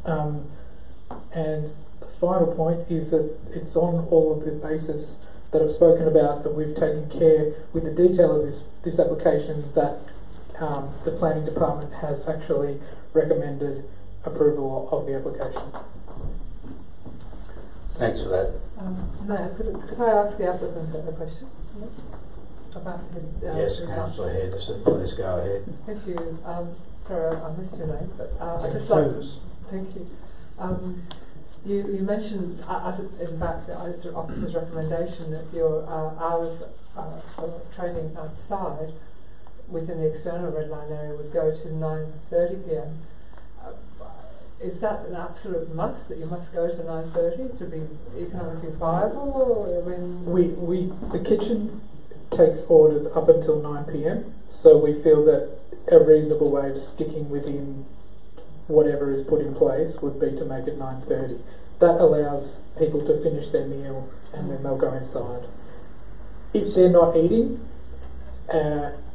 And the final point is that it's on all of the basis that I've spoken about that we've taken care with the detail of this application that the planning department has actually recommended approval of the application. Thanks for that. Mayor, could I ask the applicant a question? About yes, Councillor Head, please go ahead. Thank you. Sorry, I missed your name, but I just thank you. You mentioned, in fact, as the officer's recommendation, that your hours for training outside within the external red line area would go to 9:30 p.m. Is that an absolute must, that you must go to 9:30 to be economically viable? Or, I mean, the kitchen takes orders up until 9 p.m. So we feel that a reasonable way of sticking within whatever is put in place would be to make it 9:30. That allows people to finish their meal and then they'll go inside. If they're not eating,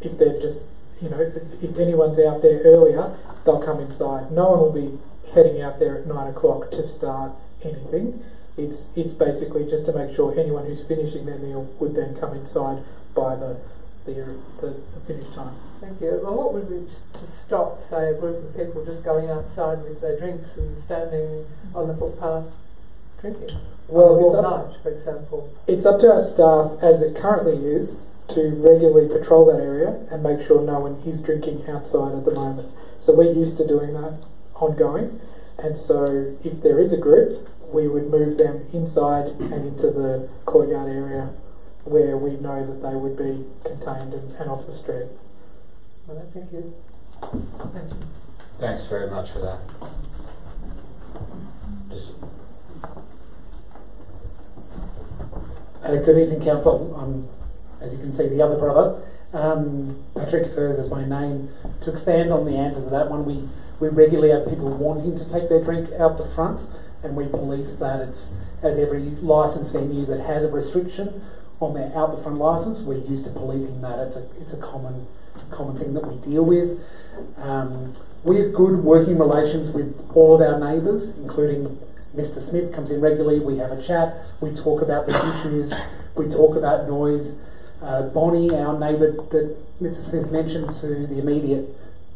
if they're just, if anyone's out there earlier, they'll come inside. No one will be heading out there at 9 o'clock to start anything. It's basically just to make sure anyone who's finishing their meal would then come inside by the finish time. Thank you. Well, what would be to stop, say, a group of people just going outside with their drinks and standing on the footpath drinking? Well, all night, for example. It's up to our staff, as it currently is, to regularly patrol that area and make sure no one is drinking outside at the moment. So we're used to doing that ongoing, and so if there is a group, we would move them inside and into the courtyard area where we know that they would be contained and off the street. All right, thank you. Thank you. Thanks very much for that. Good evening, Council. I'm, as you can see, the other brother. Patrick Furs is my name. To expand on the answer to that one, we regularly have people wanting to take their drink out the front, and we police that. It's, as every licensed venue that has a restriction on their out the front license, we're used to policing that. It's a common thing that we deal with. We have good working relations with all of our neighbours, including Mr. Smith comes in regularly, we have a chat, we talk about the issues, we talk about noise. Bonnie, our neighbour that Mr. Smith mentioned to the immediate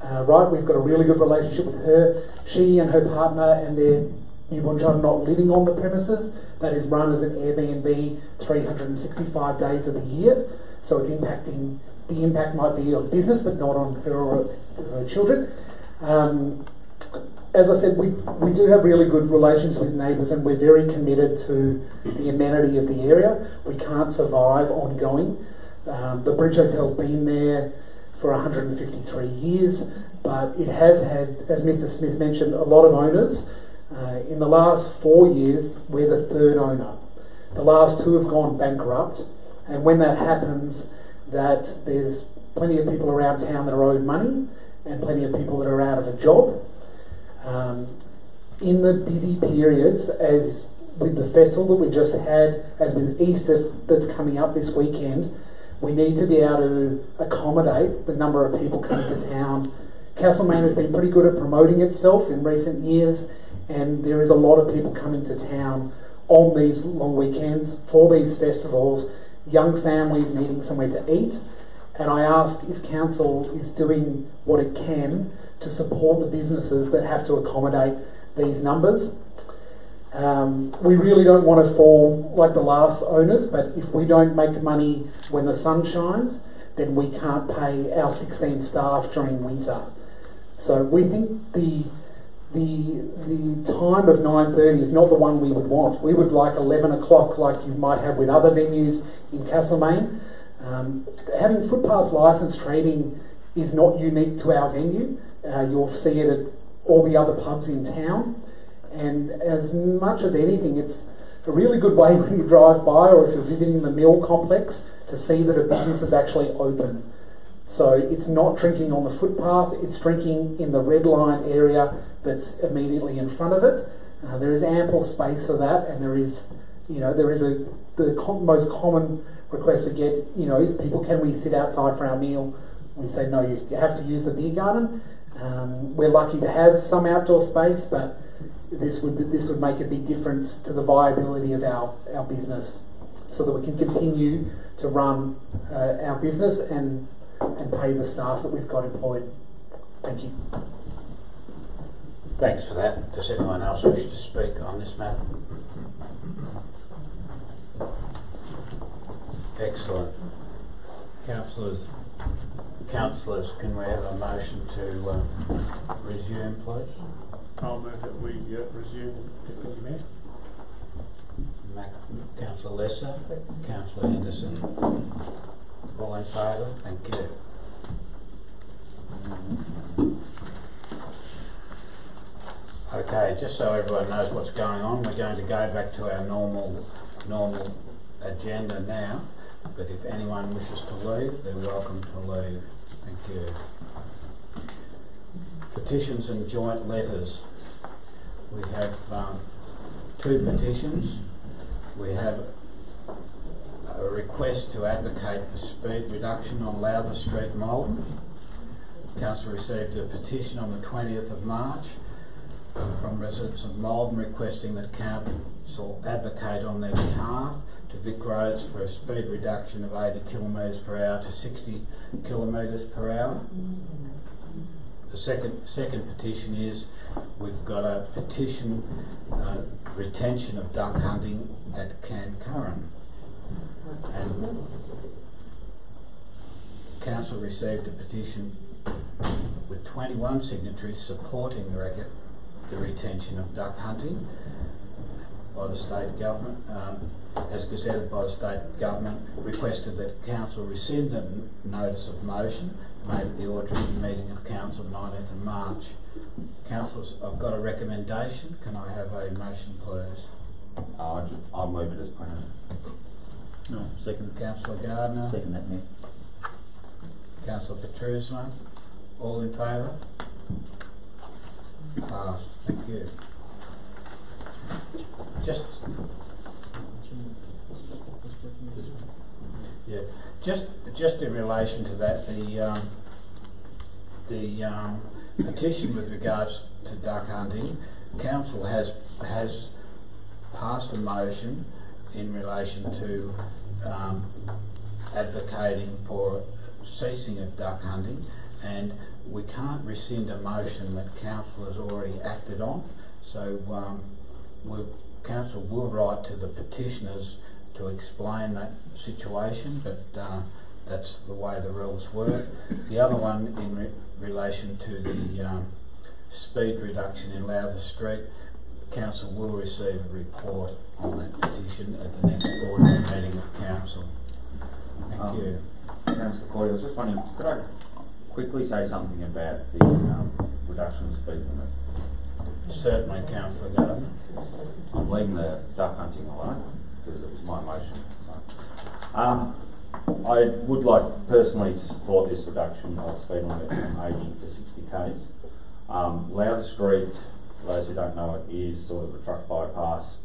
right, we've got a really good relationship with her. She and her partner and their newborn child are not living on the premises. That is run as an Airbnb 365 days of the year. So it's impacting, the impact might be on business but not on her or her children. As I said, we do have really good relations with neighbours, and we're very committed to the amenity of the area. We can't survive ongoing. The Bridge Hotel's been there for 153 years, but it has had, as Mr. Smith mentioned, a lot of owners. In the last 4 years, we're the third owner. The last two have gone bankrupt, and when that happens, that there's plenty of people around town that are owed money and plenty of people that are out of a job. In the busy periods, as with the festival that we just had, as with Easter that's coming up this weekend, we need to be able to accommodate the number of people coming to town. Castlemaine has been pretty good at promoting itself in recent years, and there is a lot of people coming to town on these long weekends for these festivals, young families needing somewhere to eat. And I ask if council is doing what it can to support the businesses that have to accommodate these numbers. We really don't want to fall like the last owners, but if we don't make money when the sun shines, then we can't pay our 16 staff during winter. So we think the time of 9:30 is not the one we would want. We would like 11 o'clock like you might have with other venues in Castlemaine. Having footpath licence trading is not unique to our venue. You'll see it at all the other pubs in town. And as much as anything, it's a really good way when you drive by or if you're visiting the mill complex to see that a business is actually open. So it's not drinking on the footpath, it's drinking in the red line area that's immediately in front of it. There is ample space for that, and there is most common request we get, is people, can we sit outside for our meal? We say, no, you have to use the beer garden. We're lucky to have some outdoor space, but this would make a big difference to the viability of our business, so that we can continue to run our business and pay the staff that we've got employed. Thank you. Thanks for that. Does anyone else wish to speak on this matter? Excellent. Councillors, can we have a motion to resume, please? I'll move that we resume Deputy Mayor. Councillor Lesser, Councillor Henderson. All in favour? Thank you. Okay, just so everyone knows what's going on, we're going to go back to our normal agenda now. But if anyone wishes to leave, they're welcome to leave. Thank you. Petitions and joint letters. We have 2 petitions. We have a request to advocate for speed reduction on Lowther Street, Malden. Council received a petition on the 20th of March from residents of Malden requesting that council advocate on their behalf to Vic Roads for a speed reduction of 80 kilometres per hour to 60 kilometres per hour. The second petition is we've got a petition retention of duck hunting at Cancurran, and council received a petition with 21 signatories supporting the retention of duck hunting by the state government, as gazetted by the state government, requested that council rescind the notice of motion made at the ordinary meeting of council 19th of March. Councillors, I've got a recommendation. Can I have a motion, please? I'll move it as printed. No, second. Councillor Gardner. Second that, Mayor. Councillor Petrusma. All in favour? Passed. Thank you. Just in relation to that, the petition with regards to duck hunting, council has passed a motion in relation to advocating for ceasing of duck hunting, and we can't rescind a motion that council has already acted on. So council will write to the petitioners to explain that situation, but that's the way the rules work. The other one in relation to the speed reduction in Lowther Street, council will receive a report on that petition at the next ordinary meeting of council. Thank you. Councillor Coy, I was just wondering, could I quickly say something about the reduction of speed limit? Certainly, Councillor Gardner. I'm leaving the duck hunting alone because it was my motion. So. I would like personally to support this reduction of speed limit from 80 to 60 k's. Lowther Street, for those who don't know it, is sort of a truck bypass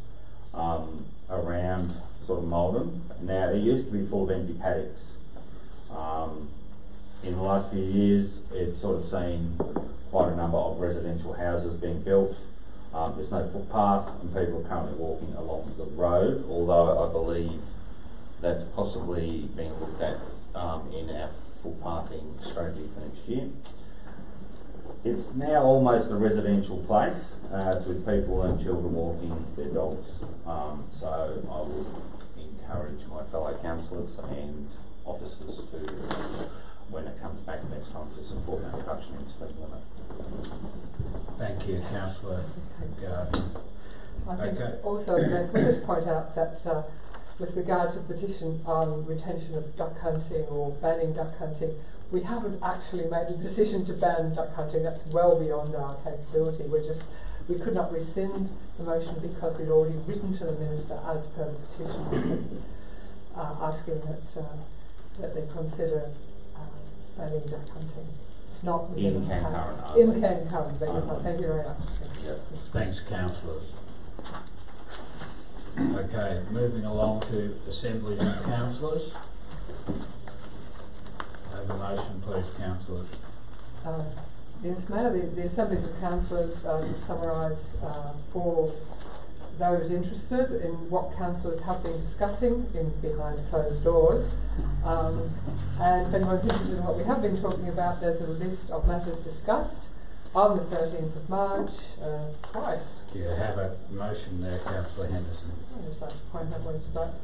around sort of Malden. Now, it used to be full of empty paddocks. In the last few years, it's sort of seen quite a number of residential houses being built. There's no footpath, and people are currently walking along the road, although I believe that's possibly being looked at in our footpathing strategy for next year. It's now almost a residential place with people and children walking their dogs. So I would encourage my fellow councillors and officers to, when it comes back next time, to support that reduction in speed limit. Thank you, Councillor Gardner. I think also can we just point out that with regard to petition on retention of duck hunting or banning duck hunting, we haven't actually made a decision to ban duck hunting. That's well beyond our capability. We could not rescind the motion because we'd already written to the Minister as per the petition asking that they consider banning duck hunting. It's not in Cancarron. In Cancarron, thank you very much. Thanks, councillors. Okay, moving along to assemblies of councillors. Have a motion, please, councillors. Yes, Mayor, the assemblies of councillors to summarise for those interested in what councillors have been discussing behind closed doors. And if anyone's interested in what we have been talking about, there's a list of matters discussed on the 13th of March, twice. Do you have a motion there, Councillor Henderson? I'd just like to point out what it's about.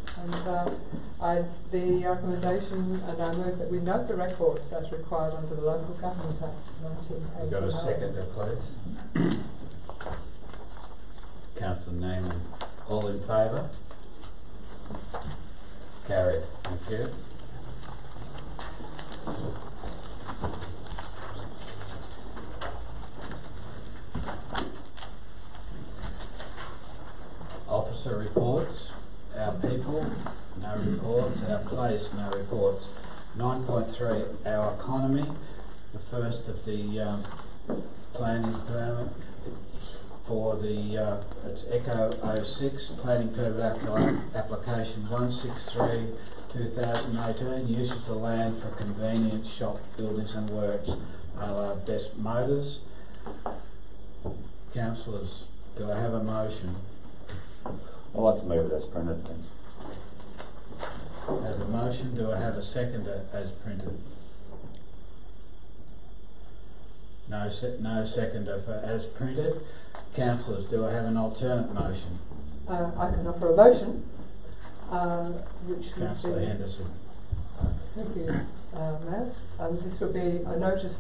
And the recommendation, and I move that we note the records as required under the Local Government Act 1989. You've got a seconder, please. Councillor Neiman. All in favour? Carried. Thank you. Officer reports. Our people, no reports. Our place, no reports. 9.3, our economy. The first of the planning permit for the it's Echo 06 planning permit application 163 2018, use of the land for convenience shop buildings and works, a la Best Motors. Councillors, do I have a motion? I'd like to move it as printed, please. As a motion, do I have a seconder as printed? No seconder for as printed. Councillors, do I have an alternate motion? I can offer a motion, which Councillor Henderson. Thank you, Mayor. This would be a notice,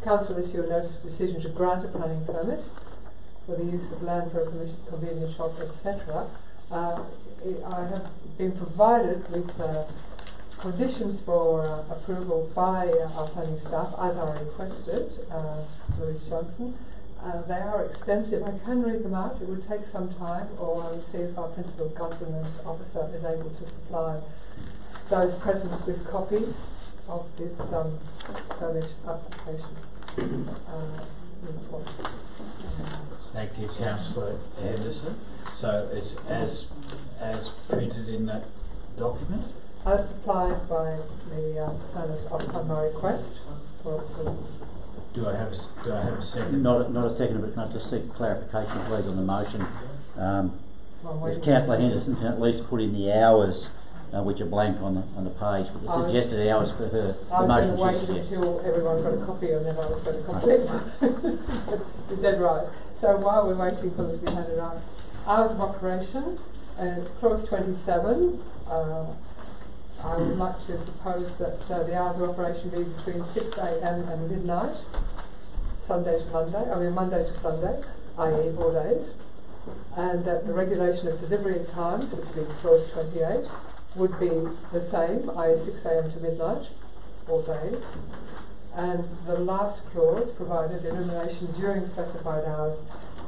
Council issue a notice of decision to grant a planning permit for the use of land for a convenience shop, etc. I have been provided with conditions for approval by our planning staff, as I requested, Louise Johnson. They are extensive. I can read them out. It would take some time, or I will see if our principal governance officer is able to supply those present with copies of this permit application. Thank you, Councillor Henderson. So it's as printed in that document? As supplied by the owners upon my request for approval. Do I have a second? Not a second, but can I just seek clarification, please, on the motion? if Councillor Henderson can at least put in the hours which are blank on the page, but the suggested hours for her. I was going to wait suggests. until everyone got a copy and then I was going to complete one. You're dead right. So while we're waiting for them to be handed out, hours of operation, clause 27, I would like to propose that the hours of operation be between 6 a.m. and midnight, Sunday to Monday, Monday to Sunday, i.e. 4 days, and that the regulation of delivery times, which would be clause 28, would be the same, i.e. 6 a.m. to midnight, 4 days. And the last clause provided illumination during specified hours,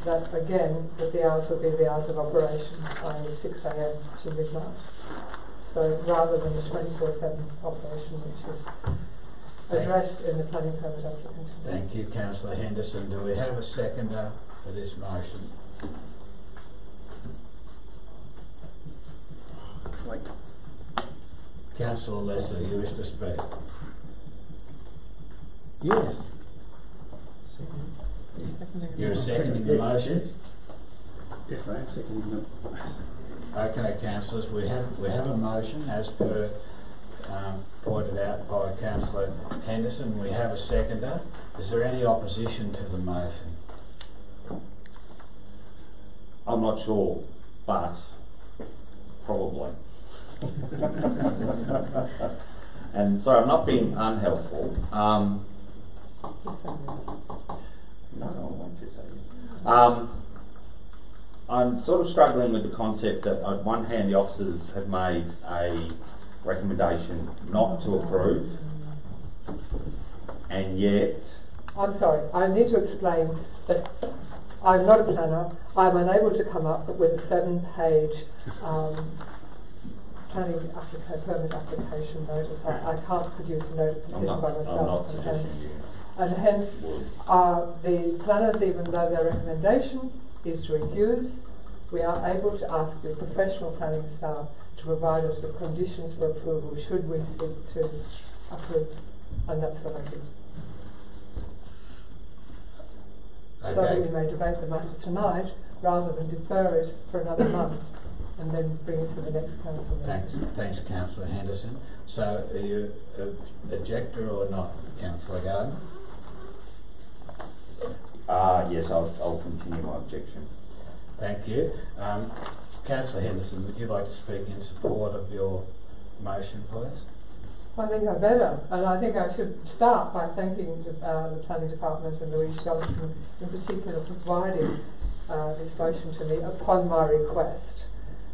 that again, that the hours would be the hours of operation, i.e. 6 a.m. to midnight. So rather than the 24/7 operation, which is addressed in the planning permit application. Thank you, Councillor Henderson. Do we have a seconder for this motion? Wait. Councillor Leslie, you wish to speak? Yes. You're seconding the motion? Yes, I am seconding them. Okay, councillors, we have a motion as per pointed out by Councillor Henderson. We have a seconder. Is there any opposition to the motion? I'm not sure, but probably. And sorry, I'm not being unhelpful. No, I want to say yes. I'm sort of struggling with the concept that on one hand the officers have made a recommendation not to approve, and yet... I'm sorry, I need to explain that I'm not a planner. I'm unable to come up with a 7-page planning permit application notice. I can't produce a notice by myself. I'm not suggesting you. And hence, the planners, even though their recommendation is to refuse, we are able to ask the professional planning staff to provide us with conditions for approval should we seek to approve, and that's what I did. Okay. So that we may debate the matter tonight rather than defer it for another month and then bring it to the next council meeting. Thanks, Councillor Henderson. So, are you an objector or not, Councillor Garden? Yes, I'll continue my objection. Thank you. Councillor Henderson, would you like to speak in support of your motion, please? I think I better, and I think I should start by thanking the Planning Department and Louise Johnson in particular for providing this motion to me upon my request,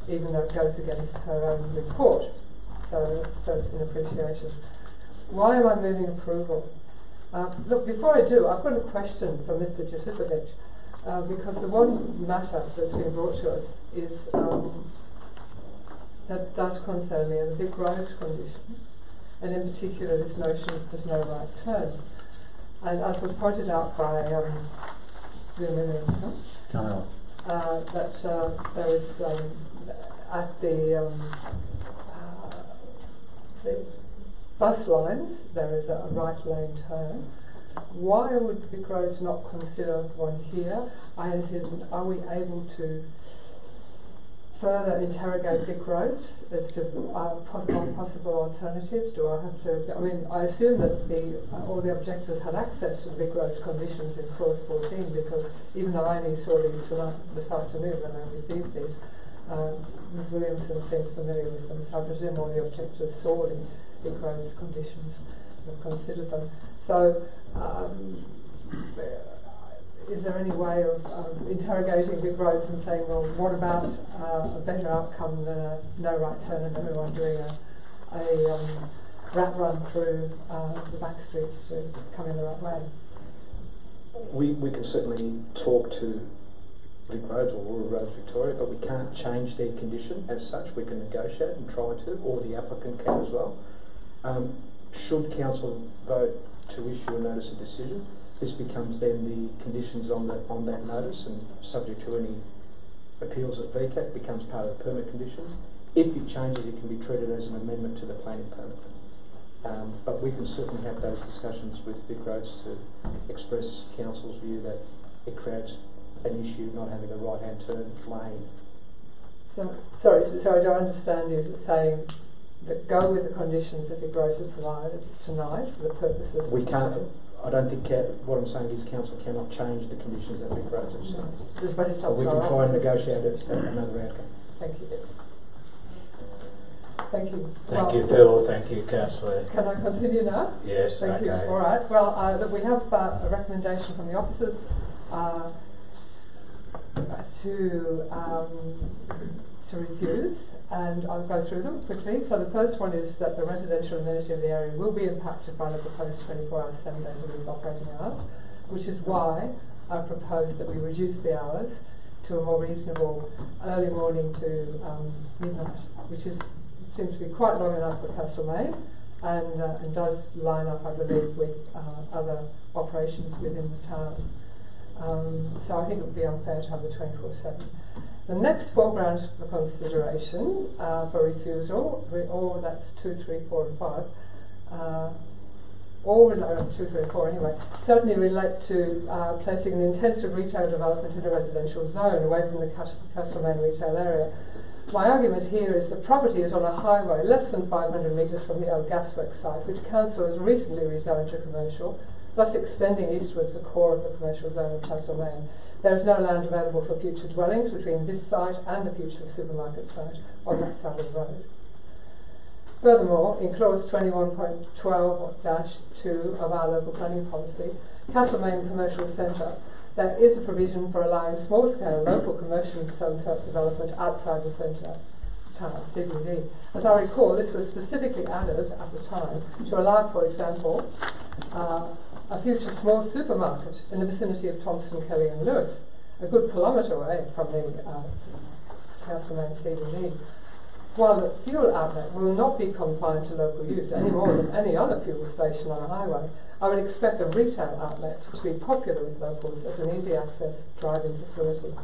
even though it goes against her own report. So first in appreciation. Why am I moving approval? Look, before I do, I've got a question for Mr. Josipovic, because the one matter that's been brought to us is that does concern me, and the big road conditions, and in particular this notion that there's no right turn. And as was pointed out by that there is at the bus lines there is a right lane turn. Why would Vic Roads not consider one here? Are we able to further interrogate Vic Roads as to possible alternatives? Do I have to? I mean, I assume that all the objectors had access to the Vic Roads conditions in clause 14, because even though I only saw these this afternoon when I received these, Ms. Williamson seemed familiar with them, so I presume all the objectors saw the Vic Roads conditions and have considered them. So, is there any way of interrogating Vic Roads and saying, well, what about a better outcome than a no right turn and everyone doing a rat run through the back streets to come in the right way? We can certainly talk to Vic Roads or Rural Roads Victoria, but we can't change their condition as such. We can negotiate and try to, or the applicant can as well. Should council vote to issue a notice of decision, this becomes then the conditions on that notice, and subject to any appeals at VCAT, becomes part of the permit conditions. If it changes, it can be treated as an amendment to the planning permit. But we can certainly have those discussions with Vic Roads to express council's view that it creates an issue not having a right-hand turn lane Sorry, do I understand you as saying that go with the conditions that the Gross has provided tonight for the purposes We can't, I don't think, what I'm saying is council cannot change the conditions that Vic Rose has set. But it's up we to can our try and officers. negotiate another outcome. Thank you. Thank you. Thank you, Phil. Thank you, Councillor. Can I continue now? Yes, Thank you. okay. All right. Well, we have a recommendation from the officers to refuse, and I'll go through them quickly. So the first one is that the residential amenity of the area will be impacted by the proposed 24 hours, 7 days a week operating hours, which is why I propose that we reduce the hours to a more reasonable early morning to midnight, which seems to be quite long enough for Castlemaine, and does line up, I believe, with other operations within the town. So I think it would be unfair to have the 24/7. The next 4 grounds for consideration for refusal, all that's 2, 3, 4 and 5, all 2, 3 and 4 anyway, certainly relate to placing an intensive retail development in a residential zone away from the Castlemaine retail area. My argument here is the property is on a highway less than 500 metres from the old gasworks site, which council has recently rezoned to commercial, thus extending eastwards the core of the commercial zone of Castlemaine. There is no land available for future dwellings between this site and the future supermarket site on that side of the road. Furthermore, in clause 21.12-2 of our local planning policy, Castlemaine Commercial Centre, there is a provision for allowing small-scale local commercial centre development outside the centre town, CBD. As I recall, this was specifically added at the time to allow, for example, a future small supermarket in the vicinity of Thompson, Kelly and Lewis, a good kilometre away from the Castlemaine CBD. While the fuel outlet will not be confined to local use any more than any other fuel station on a highway, I would expect the retail outlet to be popular with locals as an easy access driving facility.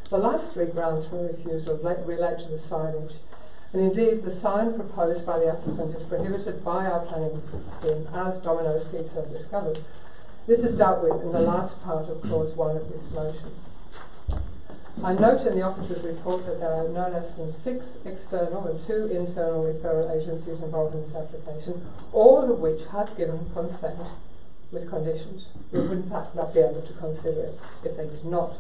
The last 3 grounds for refusal relate to the signage, and indeed the sign proposed by the applicant is prohibited by our planning scheme as Domino's Pizza discovered. This is dealt with in the last part of clause 1 of this motion. I note in the officer's report that there are no less than 6 external and 2 internal referral agencies involved in this application, all of which have given consent with conditions. We would in fact not be able to consider it if they did not.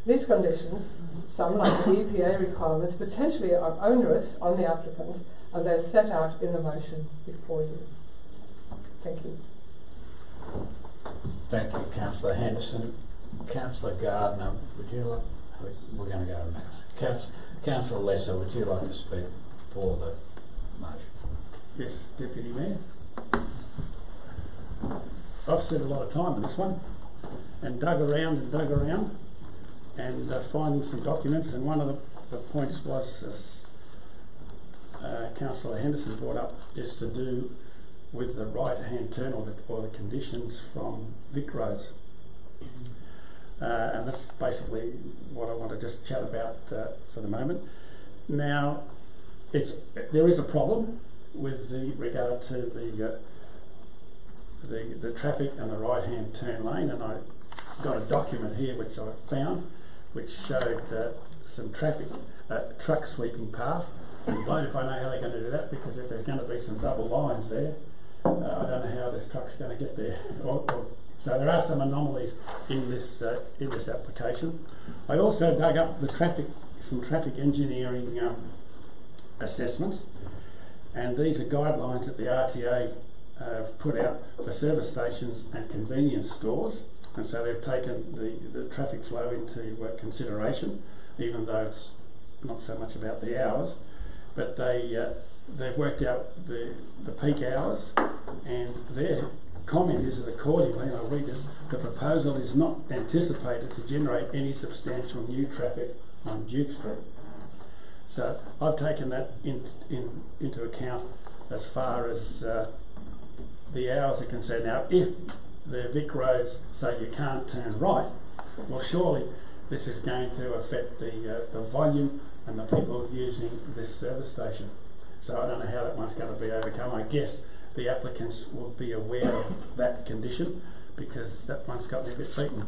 These conditions, some like the EPA requirements, potentially are onerous on the applicant, and they're set out in the motion before you. Thank you. Thank you, Councillor Henderson. Councillor Gardner, would you like... We're going to go to Max. Councillor Lesser, would you like to speak for the motion? Yes, Deputy Mayor. I've spent a lot of time on this one and dug around and finding some documents, and one of the points was, as Councillor Henderson brought up, is to do with the right-hand turn or the conditions from Vic Roads. And that's basically what I want to just chat about for the moment. Now, there is a problem with regard to the traffic and the right-hand turn lane, and I got a document here which I found, which showed some truck sweeping path. I'm blown if I know how they're going to do that, because if there's going to be some double lines there, I don't know how this truck's going to get there. So there are some anomalies in this application. I also dug up some traffic engineering assessments, and these are guidelines that the RTA have put out for service stations and convenience stores, and so they've taken the traffic flow into consideration, even though it's not so much about the hours, but they've worked out the peak hours, and their comment is that accordingly, and I'll read this, the proposal is not anticipated to generate any substantial new traffic on Duke Street. So I've taken that into account as far as the hours are concerned. Now, if the Vic Roads say you can't turn right, well, surely this is going to affect the volume and the people using this service station. So I don't know how that one's going to be overcome. I guess the applicants will be aware of that condition, because that one's got me a bit beaten.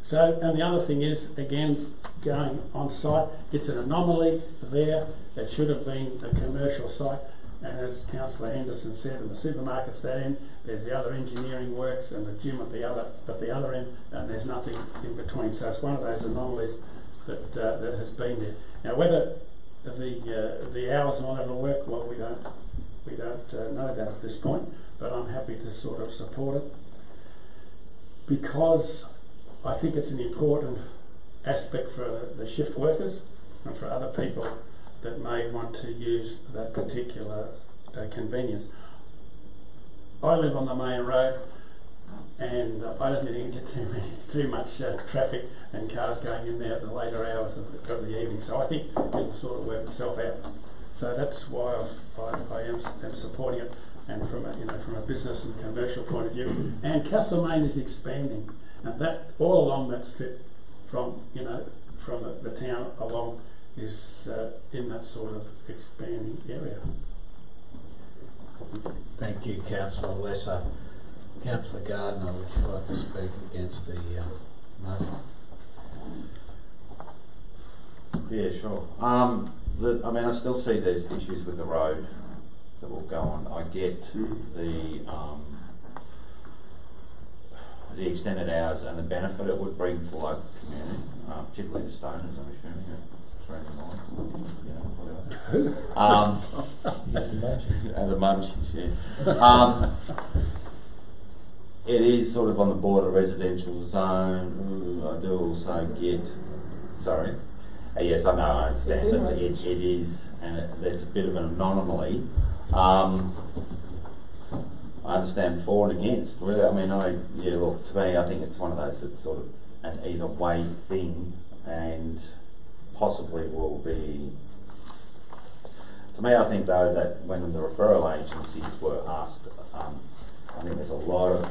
So, and the other thing is, again, going on site, it's an anomaly there. It should have been a commercial site, and as Councillor Henderson said, and the supermarket's that end, there's the other engineering works and the gym at the other end, and there's nothing in between. So it's one of those anomalies that that has been there. Now, whether the hours and all that will work, well, we don't know that at this point, but I'm happy to sort of support it, because I think it's an important aspect for the shift workers and for other people that may want to use that particular convenience. I live on the main road, and I don't think you can get too much traffic and cars going in there at the later hours of the evening. So I think it'll sort of work itself out. So that's why I am supporting it, and from a business and commercial point of view. And Castlemaine is expanding, and that all along that strip from the town along is in that sort of expanding area. Thank you, Councillor Lesser. Councillor Gardner, would you like to speak against the motion? Yeah, sure. I still see there's issues with the road that will go on. I get the extended hours and the benefit it would bring to the local community, particularly the stoners, I'm assuming. And the munchies, yeah. It is sort of on the border residential zone. I do also get, sorry. Yes, I know, I understand that it is, and it's a bit of an anomaly. I understand for and against. Really, to me, I think it's one of those that's sort of an either way thing, and possibly will be. To me, I think though that when the referral agencies were asked, I think there's a lot of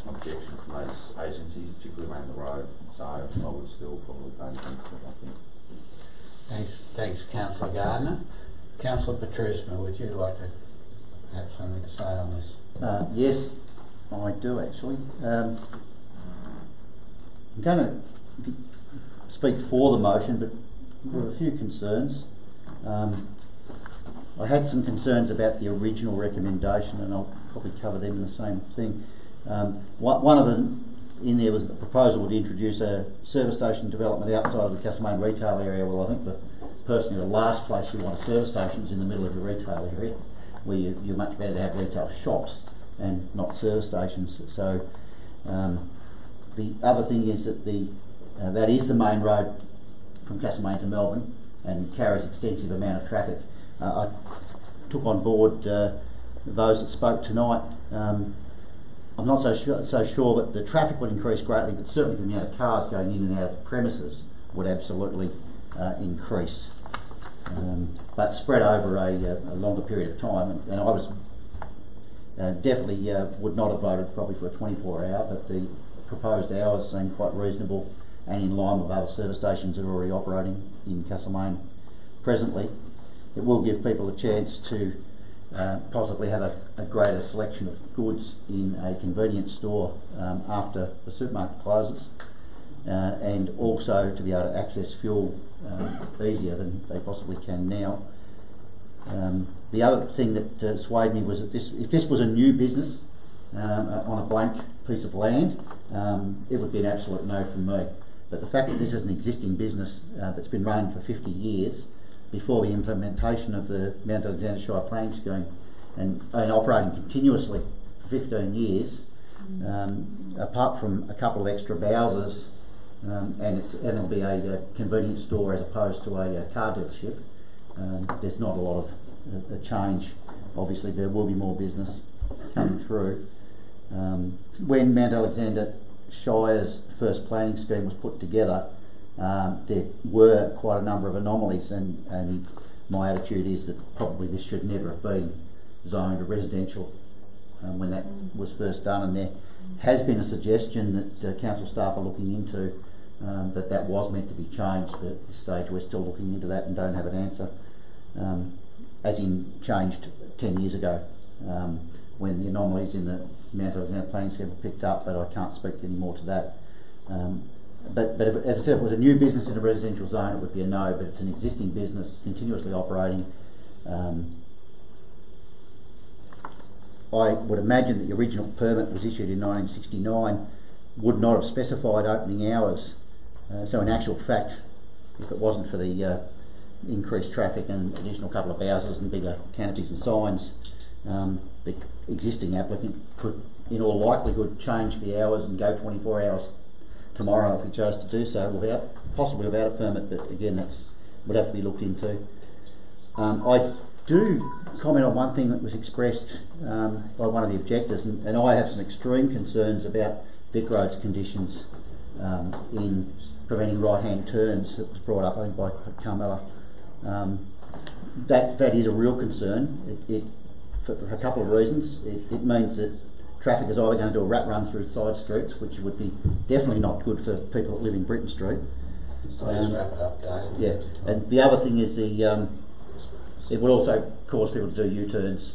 objection from those agencies, particularly around the road. So I would still probably vote against it, I think. Thanks, Councillor Gardner. Councillor Petruska, would you like to have something to say on this? Yes, I do actually. I'm going to speak for the motion, but with a few concerns. I had some concerns about the original recommendation, and I'll probably cover them in the same thing. One of them in there was the proposal to introduce a service station development outside of the Castlemaine retail area. Well, I think personally the last place you want a service station is in the middle of your retail area, where you're much better to have retail shops and not service stations. So the other thing is that that is the main road from Castlemaine to Melbourne and carries extensive amount of traffic. I took on board those that spoke tonight. I'm not so sure that the traffic would increase greatly, but certainly the amount of cars going in and out of the premises would absolutely increase. But spread over a longer period of time, and I was definitely would not have voted probably for a 24-hour, but the proposed hours seem quite reasonable and in line with other service stations that are already operating in Castlemaine presently. It will give people a chance to possibly have a greater selection of goods in a convenience store after the supermarket closes, and also to be able to access fuel easier than they possibly can now. The other thing that swayed me was that if this was a new business on a blank piece of land, it would be an absolute no from me. But the fact that this is an existing business that's been running for 50 years, before the implementation of the Mount Alexander Shire planning scheme, and operating continuously for 15 years, apart from a couple of extra Bowsers, and it'll be a convenience store as opposed to a car dealership. There's not a lot of change. Obviously there will be more business coming through. When Mount Alexander Shire's first planning scheme was put together, there were quite a number of anomalies, and my attitude is that probably this should never have been zoned a residential when that was first done, and there has been a suggestion that council staff are looking into that was meant to be changed, but at this stage we're still looking into that and don't have an answer, as in changed 10 years ago when the anomalies in the Mount Alexander planning scheme were picked up, but I can't speak any more to that. But as I said, if it was a new business in a residential zone, it would be a no, but it's an existing business continuously operating. I would imagine that the original permit was issued in 1969 would not have specified opening hours. So in actual fact, if it wasn't for the increased traffic and additional couple of houses and bigger canopies and signs, the existing applicant could in all likelihood change the hours and go 24 hours tomorrow if he chose to do so, possibly without a permit, but again would have to be looked into. I do comment on one thing that was expressed by one of the objectors, and I have some extreme concerns about Vic Road's conditions in preventing right-hand turns that was brought up, I think, by Carmella. That is a real concern. For a couple of reasons. It means that traffic is either going to do a rat run through side streets, which would be definitely not good for people that live in Britton Street. Please wrap it up, Dave. Yeah, and the other thing is it would also cause people to do U-turns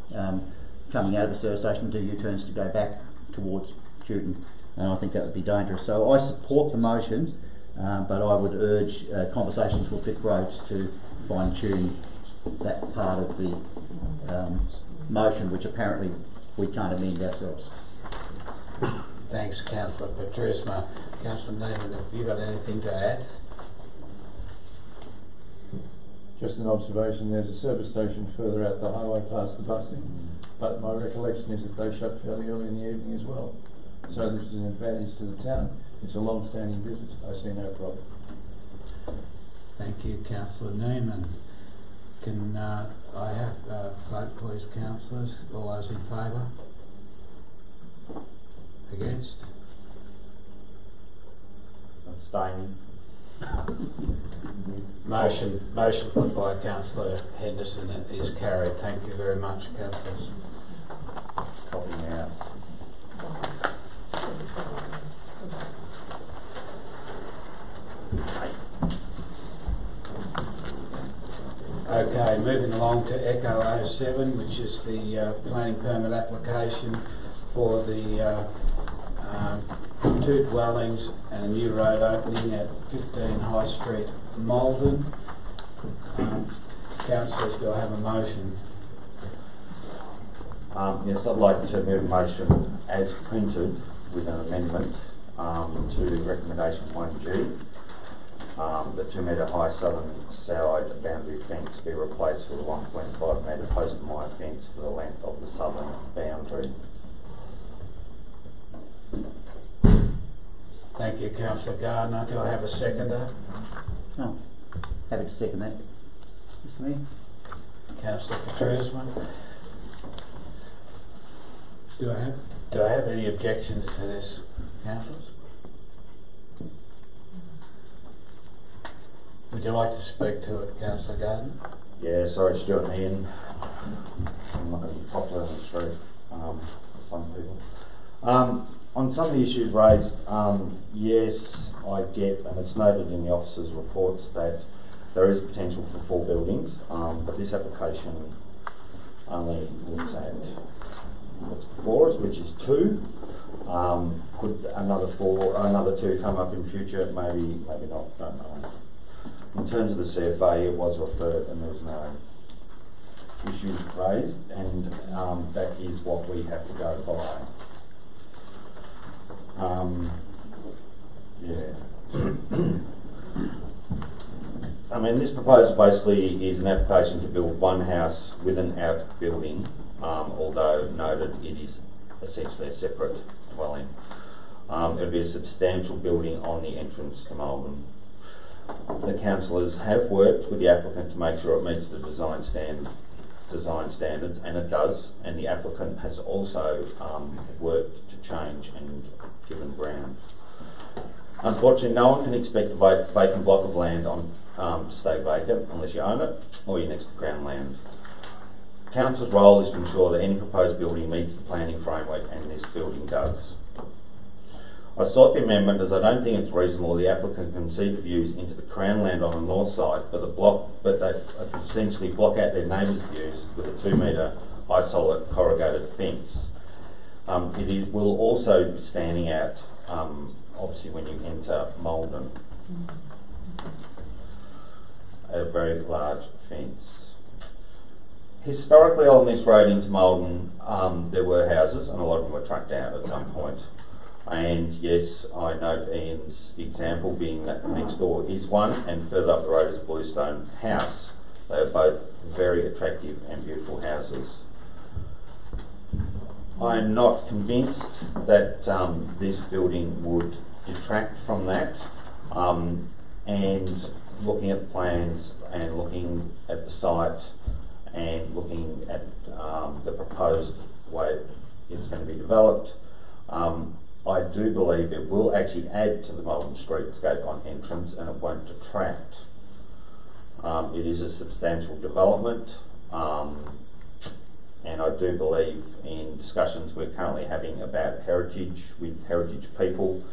coming out of the service station, do U-turns to go back towards Chewton, and I think that would be dangerous. So I support the motion, but I would urge conversations with Vic Roads to fine-tune that part of the motion, which apparently we can't amend ourselves. Thanks, Councillor Petrisma. Councillor Neiman, have you got anything to add? Just an observation, there's a service station further out the highway past the busing, but my recollection is that they shut fairly early in the evening as well. So this is an advantage to the town. It's a long-standing business. I see no problem. Thank you, Councillor Neiman. Can I have a vote, please, councillors? All those in favour? Against? Abstaining. Motion put by Councillor Henderson is carried. Thank you very much, councillors. Copying out. Okay, moving along to Echo 07, which is the planning permit application for the 2 dwellings and a new road opening at 15 High Street, Malden. Councillors, do I have a motion? Yes, I'd like to move a motion as printed with an amendment to recommendation 1G. The 2 metre high southern side boundary fence be replaced with a 1.5 metre post and wire fence for the length of the southern boundary. Thank you, Councillor Gardner. Do I have a seconder? Oh, happy to second that. Mr. Mayor. Councillor Petrisma. Do I have any objections to this, councillors? Would you like to speak to it, Councillor Gardner? Yeah, sorry, Stuart and Ian. I'm not going to be popular on the street for some people. On some of the issues raised, yes, I get, and it's noted in the officers' reports, that there is potential for 4 buildings, but this application only looks at what's before us, which is 2. Could another 2 come up in future? Maybe not, don't know. In terms of the CFA, it was referred and there was no issues raised, and that is what we have to go by. I mean, this proposal basically is an application to build 1 house with an outbuilding, although noted it is essentially a separate dwelling. It will be a substantial building on the entrance to Malden. The councillors have worked with the applicant to make sure it meets the design standards, and it does, and the applicant has also worked to change and given ground. Unfortunately, no one can expect a vacant block of land to stay vacant unless you own it or you're next to ground land. Council's role is to ensure that any proposed building meets the planning framework, and this building does. I sought the amendment as I don't think it's reasonable the applicant can see the views into the Crown land on the north side, but they essentially block out their neighbours' views with a 2 metre high solid corrugated fence. Will also be standing out obviously when you enter Malden, a very large fence. Historically on this road into Malden, there were houses and a lot of them were trucked out at some point. And yes, I note Ian's example being that next door is one and further up the road is Bluestone House. They are both very attractive and beautiful houses. I am not convinced that this building would detract from that, and looking at plans and looking at the site and looking at the proposed way it's going to be developed, I do believe it will actually add to the Malden streetscape on entrance and it won't detract. It is a substantial development, and I do believe in discussions we're currently having about heritage with heritage people.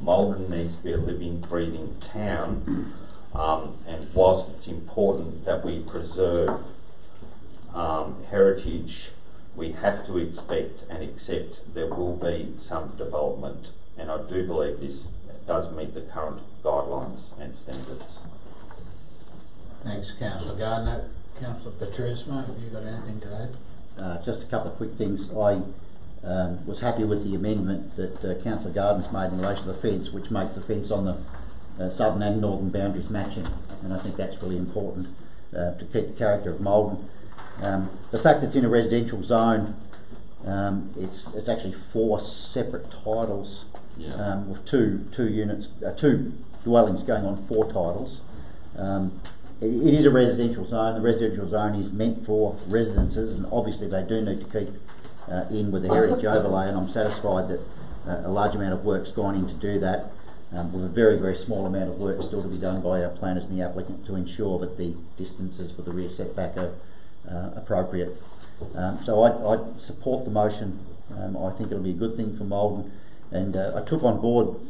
Malden needs to be a living, breathing town, and whilst it's important that we preserve heritage, we have to expect and accept there will be some development, and I do believe this does meet the current guidelines and standards. Thanks, Councillor Gardner. Councillor Petrismo, have you got anything to add? Just a couple of quick things. I was happy with the amendment that Councillor Gardner's made in relation to the fence, which makes the fence on the southern and northern boundaries matching, and I think that's really important to keep the character of Malden. The fact that it's in a residential zone, it's actually 4 separate titles, with two dwellings going on 4 titles. It is a residential zone. The residential zone is meant for residences, and obviously they do need to keep in with the heritage overlay, and I'm satisfied that a large amount of work's gone in to do that, with a very, very small amount of work still to be done by our planners and the applicant to ensure that the distances for the rear setback are appropriate. So I support the motion. I think it'll be a good thing for Malden, and I took on board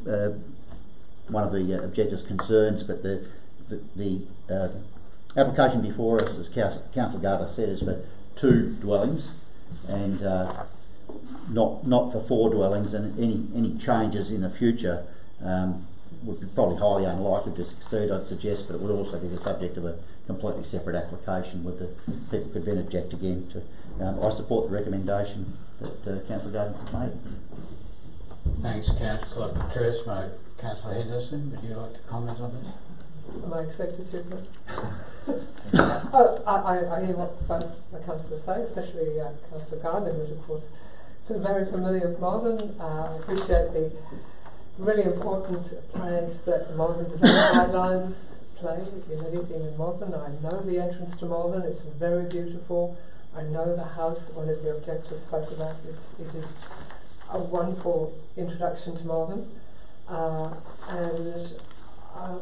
one of the objectors' concerns, but the application before us, as Councillor Gardner said, is for 2 dwellings and not for 4 dwellings, and any changes in the future would be probably highly unlikely to succeed, I'd suggest, but it would also be the subject of a completely separate application where the people could then object again to. I support the recommendation that Councillor Gardner made. Thanks, Councillor Petrismo. Councillor Henderson, would you like to comment on this? Am I expected to? I hear what both the councillors say, especially Councillor Gardner, who's of course very familiar with Malden. I appreciate the really important place that Malden Design Guidelines play in anything in Malden. I know the entrance to Malden, it's very beautiful. I know the house that one of the objectors spoke about. It is a wonderful introduction to Malden.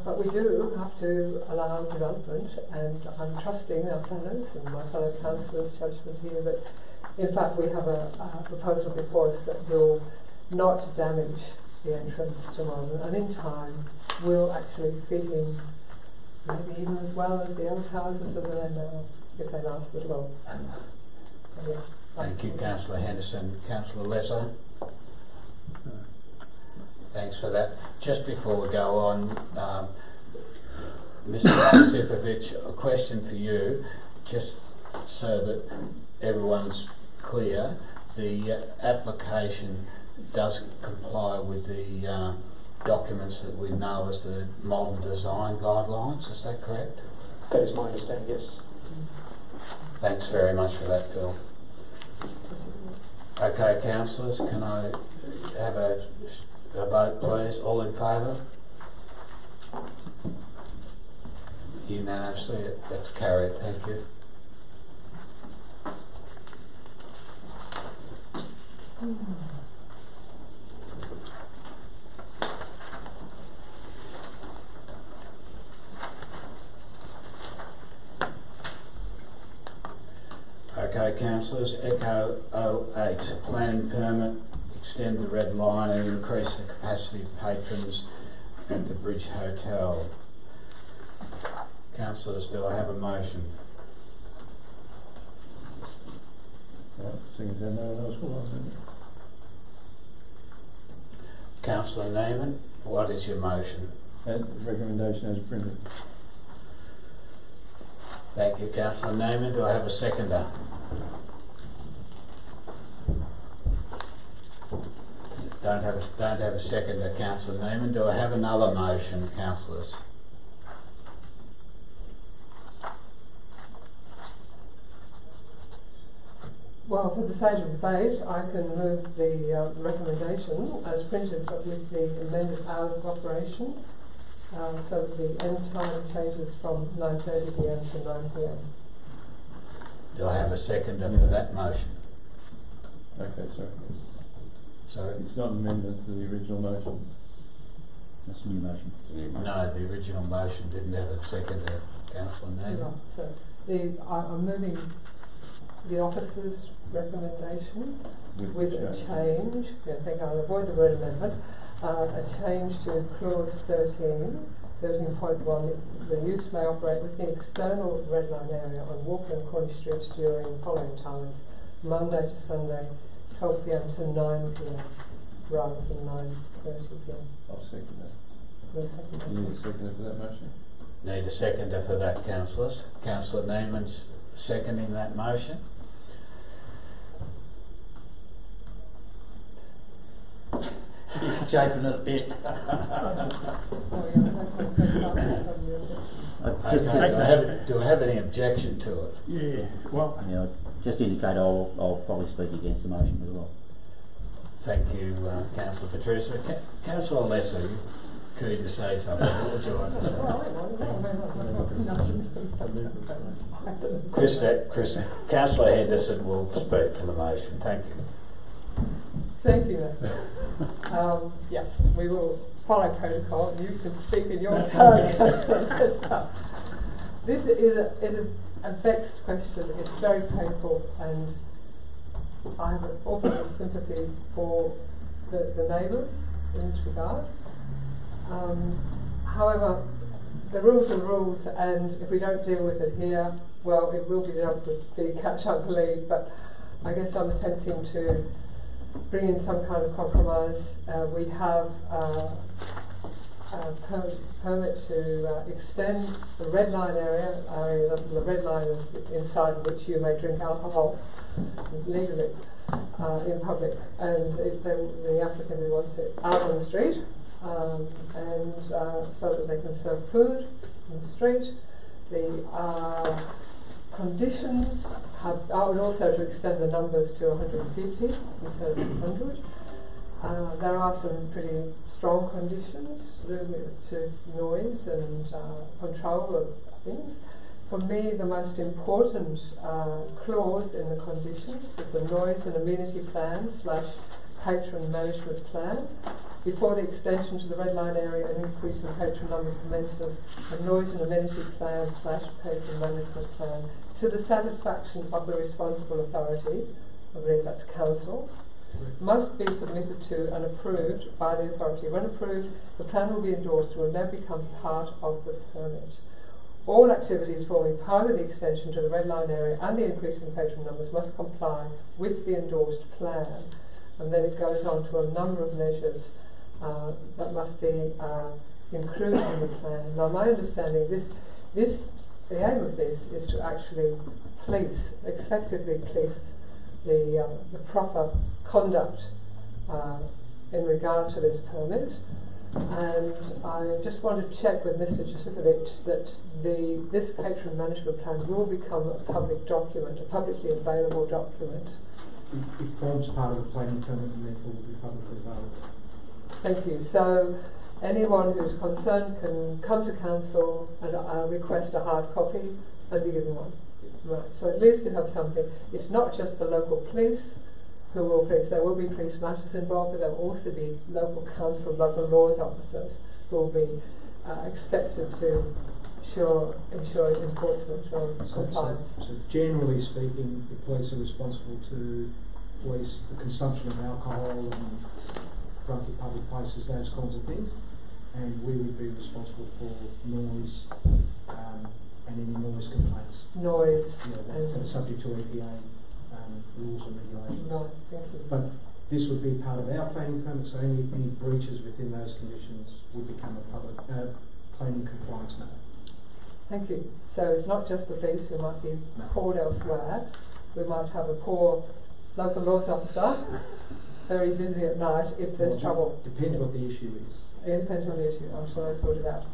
But we do have to allow development, and I'm trusting our planners and my fellow councillors' judgment here that in fact we have a proposal before us that will not damage the entrance to Malden, and in time will actually fit in maybe even as well as the old houses that are there now, if they last as long. So, yeah, thank you, Councillor Henderson. Councillor Lesser? Thanks for that. Just before we go on, Mr. Josipovic, a question for you, just so that everyone's clear. The application does comply with the documents that we know as the Malden Design Guidelines, is that correct? That is my understanding, yes. Thanks very much for that, Phil. Okay, councillors, can I have a vote, please? All in favour? Unanimously, that's carried. Thank you. Okay, councillors, Echo 08, planning permit, extend the red line and increase the capacity of patrons at the Bridge Hotel. Councillors, do I have a motion? Councillor Neiman? What is your motion? Recommendation as printed. Thank you, Councillor Neiman. Do I have a seconder? Don't have a seconder, Councillor Neiman. Do I have another motion, councillors? Well, for the sake of debate, I can move the recommendation as printed, but with the amended hours of operation, so that the end time changes from 9:30 p.m. to 9 p.m. Do I have a seconder for that motion? Okay, sorry. Sorry? It's not an amendment to the original motion. That's a new motion. No, the original motion didn't have a seconder, Councillor Neiman. Right, so I'm moving the officer's recommendation with a change. I think I'll avoid the word amendment. A change to clause 13.1. The use may operate within the external red line area on Walker and Cornish Streets during the following times: Monday to Sunday, 12 p.m. to 9 p.m. rather than 9:30 p.m. I'll second that. We'll second that. You need a seconder for that motion? Need a seconder for that, councillors. Councillor Neiman's seconding that motion. He's chafing it a bit. Do I have any objection to it? Yeah, well, Yeah, just indicate I'll probably speak against the motion as well. Thank you, Councillor Patricia. Councillor Lesser, you keen to say something? What would you like to say? Chris, Councillor Henderson will speak for the motion. Thank you. Thank you. Yes, we will follow protocol. You can speak in your turn. This is a vexed question. It's very painful, and I have an awful lot of sympathy for the neighbours in this regard. However, the rules are the rules, and if we don't deal with it here, well, it will be dealt with the catch, I believe. But I guess I'm attempting to bring in some kind of compromise. We have a permit to extend the red line area. The red line is inside which you may drink alcohol legally in public, and the applicant wants it out on the street, and so that they can serve food in the street. The conditions I would also to extend the numbers to 150 instead of 100. There are some pretty strong conditions to noise and control of things. For me, the most important clause in the conditions is the noise and amenity plan / patron management plan. Before the extension to the red line area and increase in patron numbers commences, a noise and amenity plan / patron management plan to the satisfaction of the responsible authority, I believe that's council, must be submitted to and approved by the authority. When approved, the plan will be endorsed and will then become part of the permit. All activities forming part of the extension to the red line area and the increase in patron numbers must comply with the endorsed plan. And then it goes on to a number of measures that must be included in the plan. Now, my understanding, the aim of this is to actually effectively police the proper conduct in regard to this permit. And I just want to check with Mr. Josipovic that this patron management plan will become a public document, a publicly available document. It forms part of the planning permit and therefore will be publicly available. Thank you. So anyone who's concerned can come to council and request a hard copy and be given one. Right. So at least you have something. It's not just the local police who will police. There will be police matters involved, but there will also be local council, local laws officers who will be expected to ensure enforcement or compliance. So generally speaking, the police are responsible to police the consumption of alcohol and drunk in public places, those kinds of things, and we would be responsible for noise and any noise complaints. Noise. Yeah, that are subject to EPA rules and regulations. No, thank you. But this would be part of our planning permit, so any breaches within those conditions would become a public planning compliance matter. Thank you. So it's not just the police who might be called elsewhere. We might have a poor local laws officer very busy at night if there's trouble. Depends what the issue is. It depends on the issue. I'm sure I sort it out.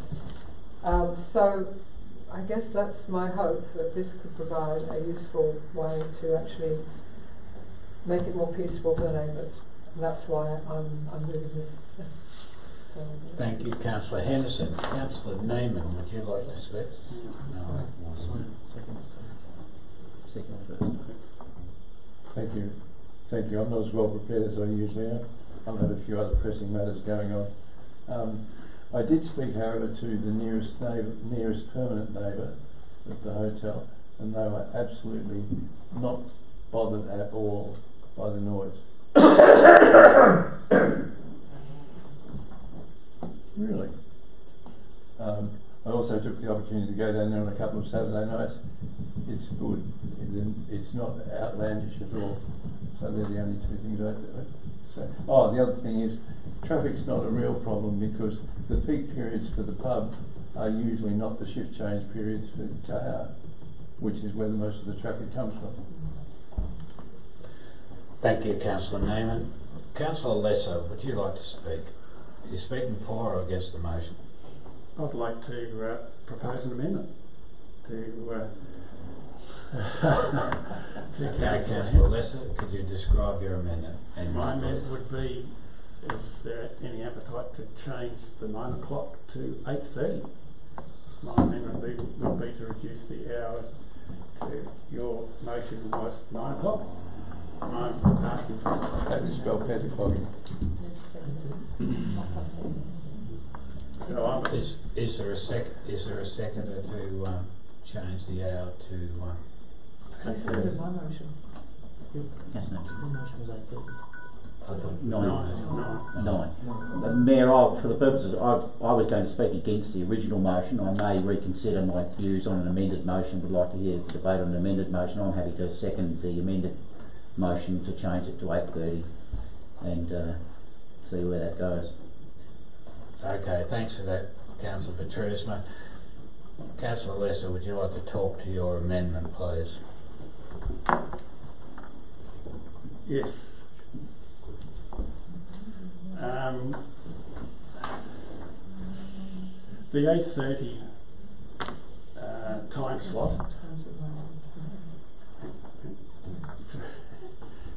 So I guess that's my hope, that this could provide a useful way to actually make it more peaceful for the neighbours. And that's why I'm moving this. Thank you, Councillor Henderson. Councillor Neiman, would you like to speak? No. Second first. Thank you. Thank you. I'm not as well prepared as I usually am. I've had a few other pressing matters going on. I did speak, however, to the nearest permanent neighbour of the hotel, and they were absolutely not bothered at all by the noise. Really. I also took the opportunity to go down there on a couple of Saturday nights. It's good. It's not outlandish at all. So they're the only two things I do. So, the other thing is, traffic's not a real problem because the peak periods for the pub are usually not the shift change periods for KR, which is where most of the traffic comes from. Thank you, Councillor Neiman. Councillor Lesser, would you like to speak? Are you speaking for or against the motion? I'd like to propose an amendment to Councillor Lesser, could you describe your amendment? My amendment would be, is there any appetite to change the 9 o'clock to 8:30? My amendment would be to reduce the hours to, your motion was 9 o'clock. I'm asking for that is spelled pettifogging. So is there a seconder to change the hour to 8:30? My motion. Yes, no. My motion was 8:30. I thought nine. Mayor, for the purposes, I was going to speak against the original motion. I may reconsider my views on an amended motion. Would like to hear the debate on an amended motion. I'm happy to second the amended motion to change it to 8:30 and see where that goes. Okay, thanks for that, Councillor Petruisma. Councillor Lesser, would you like to talk to your amendment, please? Yes. The 8:30 time slot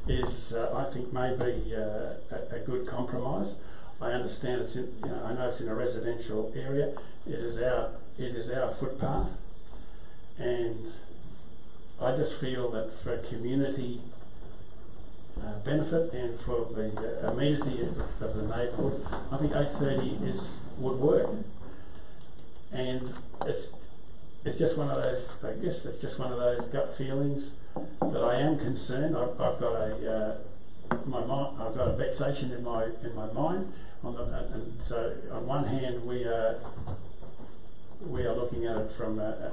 is, I think, maybe a good compromise. I understand it's in, I know it's in a residential area. It is our footpath, and I just feel that for community benefit and for the amenity of the neighbourhood, I think 8:30 would work. And it's just one of those. I guess it's just one of those gut feelings that I am concerned. I've got a vexation in my mind. And so on one hand we are looking at it from a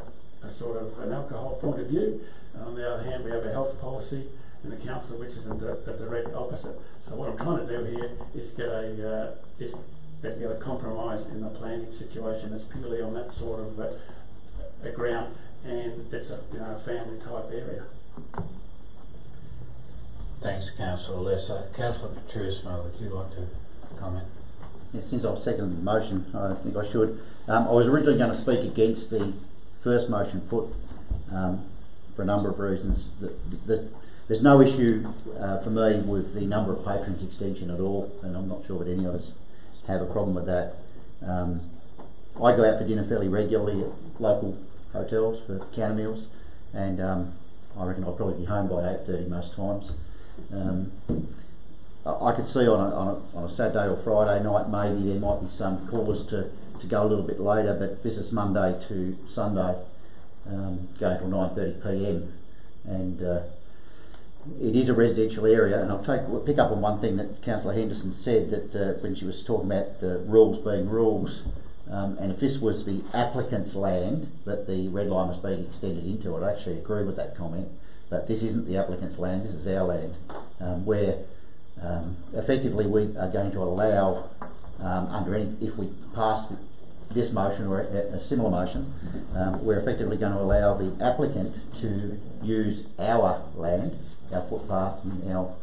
sort of an alcohol point of view, and on the other hand we have a health policy in the council which is a direct opposite. So what I'm trying to do here is get a compromise in the planning situation that's purely on that sort of a ground, and it's a family type area. Thanks, Councillor Lesser. Councillor Petruisma, would you like to comment? Yeah, since I've seconded the motion, I think I should. I was originally going to speak against the first motion put for a number of reasons. There's no issue for me with the number of patrons extension at all, and I'm not sure that any of us have a problem with that. I go out for dinner fairly regularly at local hotels for counter meals, and I reckon I'll probably be home by 8:30 most times. I could see on a Saturday or Friday night maybe there might be some cause to go a little bit later, but this is Monday to Sunday, going till 9:30 p.m. and it is a residential area. And I'll pick up on one thing that Councillor Henderson said, that when she was talking about the rules being rules, and if this was the applicant's land that the red line was being extended into, I'd actually agree with that comment. But this isn't the applicant's land, this is our land, where effectively we are going to allow, if we pass this motion or a similar motion, we're effectively going to allow the applicant to use our land, our footpath and our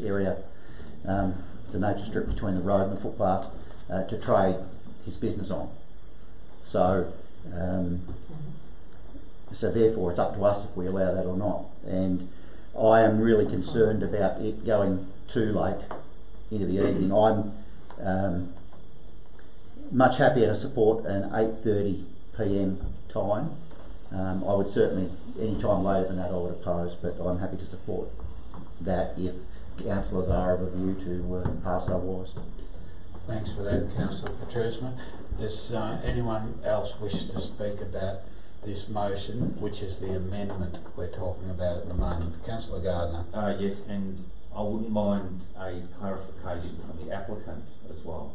area, the nature strip between the road and the footpath, to trade his business on. So therefore it's up to us if we allow that or not. And I am really concerned about it going too late into the evening. I'm much happier to support an 8:30 p.m. time. I would certainly, any time later than that I would oppose, but I'm happy to support that if councillors are of a view to pass otherwise. Thanks for that, Councillor Petrushman. Does anyone else wish to speak about this motion, which is the amendment we're talking about at the moment? Councillor Gardner. Yes, and I wouldn't mind a clarification from the applicant as well.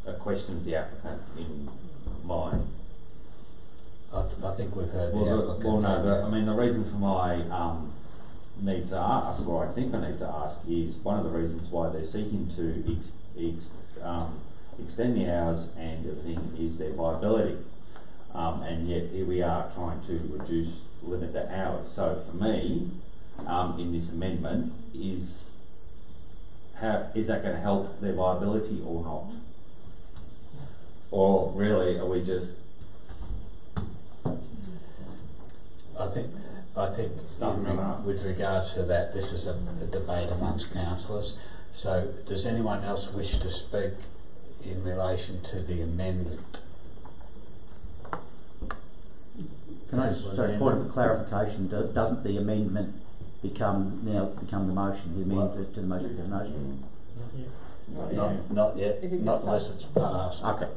A question of the applicant in mind. I think we've heard the applicant. Well, no, I mean, the reason for my need to ask, or I think I need to ask, is one of the reasons why they're seeking to extend the hours and everything is their viability. And yet here we are trying to limit the hours. So for me, in this amendment, is that going to help their viability or not? Or really, are we just? I think with regards to that, this is a debate amongst councillors. So does anyone else wish to speak in relation to the amendment? Can I just, sorry, point of clarification, doesn't the amendment become the motion, the amendment to the motion to the motion? Not yet, not unless it's passed. Okay,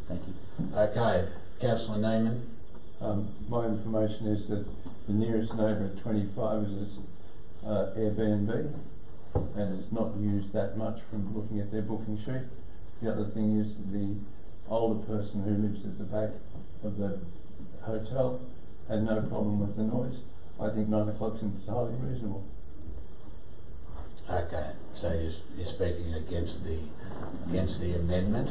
thank you. Okay, Councillor Neiman. My information is that the nearest neighbour at 25 is Airbnb, and it's not used that much from looking at their booking sheet. The other thing is the older person who lives at the back of the hotel had no problem with the noise. I think 9 o'clock is entirely reasonable. Okay, so you're speaking against the amendment.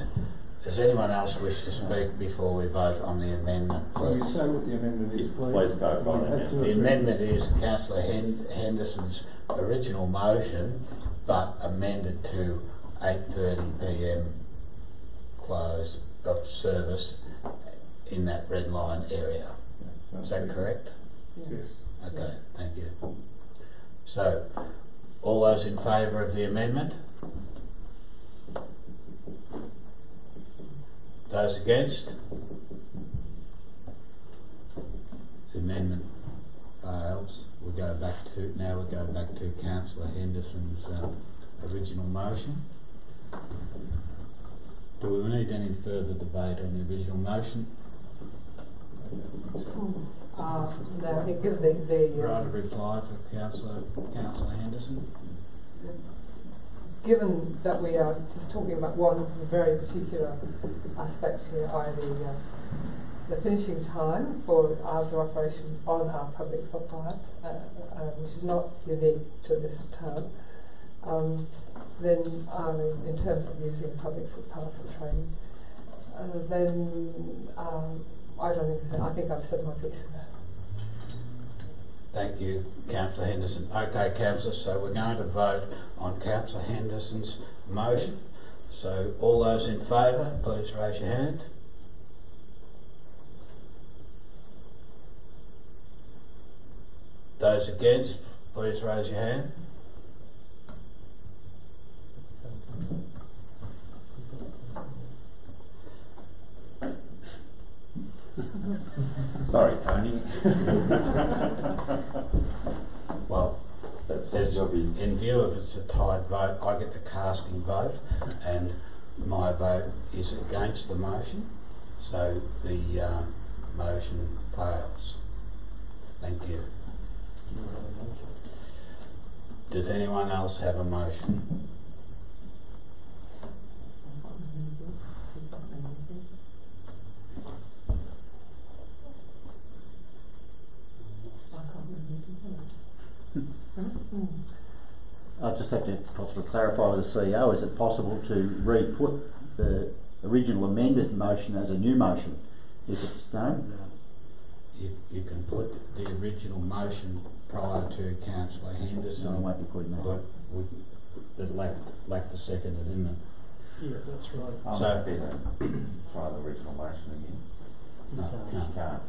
Does anyone else wish to speak before we vote on the amendment, please? Can you say what the amendment is, please? Please go for it. The amendment is Councillor Henderson's original motion, but amended to 8:30 p.m. close of service in that red line area. Is that correct? Yes. Okay, thank you. So, all those in favour of the amendment? Those against? The amendment fails. We'll go back to Councillor Henderson's original motion. Do we need any further debate on the original motion? No, I think given the Right, a reply for Councillor Henderson. Given that we are just talking about one very particular aspect here, i.e. the finishing time for hours of operation on our public footpath, which is not unique to this town, then in terms of using public footpath for training, then I think I've said my piece there. Thank you, Councillor Henderson. Okay, Councillor, so we're going to vote on Councillor Henderson's motion. So all those in favour, please raise your hand. Those against, please raise your hand. Sorry, Tony. Well, in view of it's a tied vote, I get the casting vote, and my vote is against the motion, so the motion fails. Thank you. Does anyone else have a motion? I'll just have to possibly clarify with the CEO, is it possible to re-put the original amended motion as a new motion? If it's no? You can put the original motion prior to Councillor Henderson. No, I won't be putting that. But it lacked the second, didn't it? Yeah, that's right. I'm So- happy to try the original motion again. No, can't. Can't.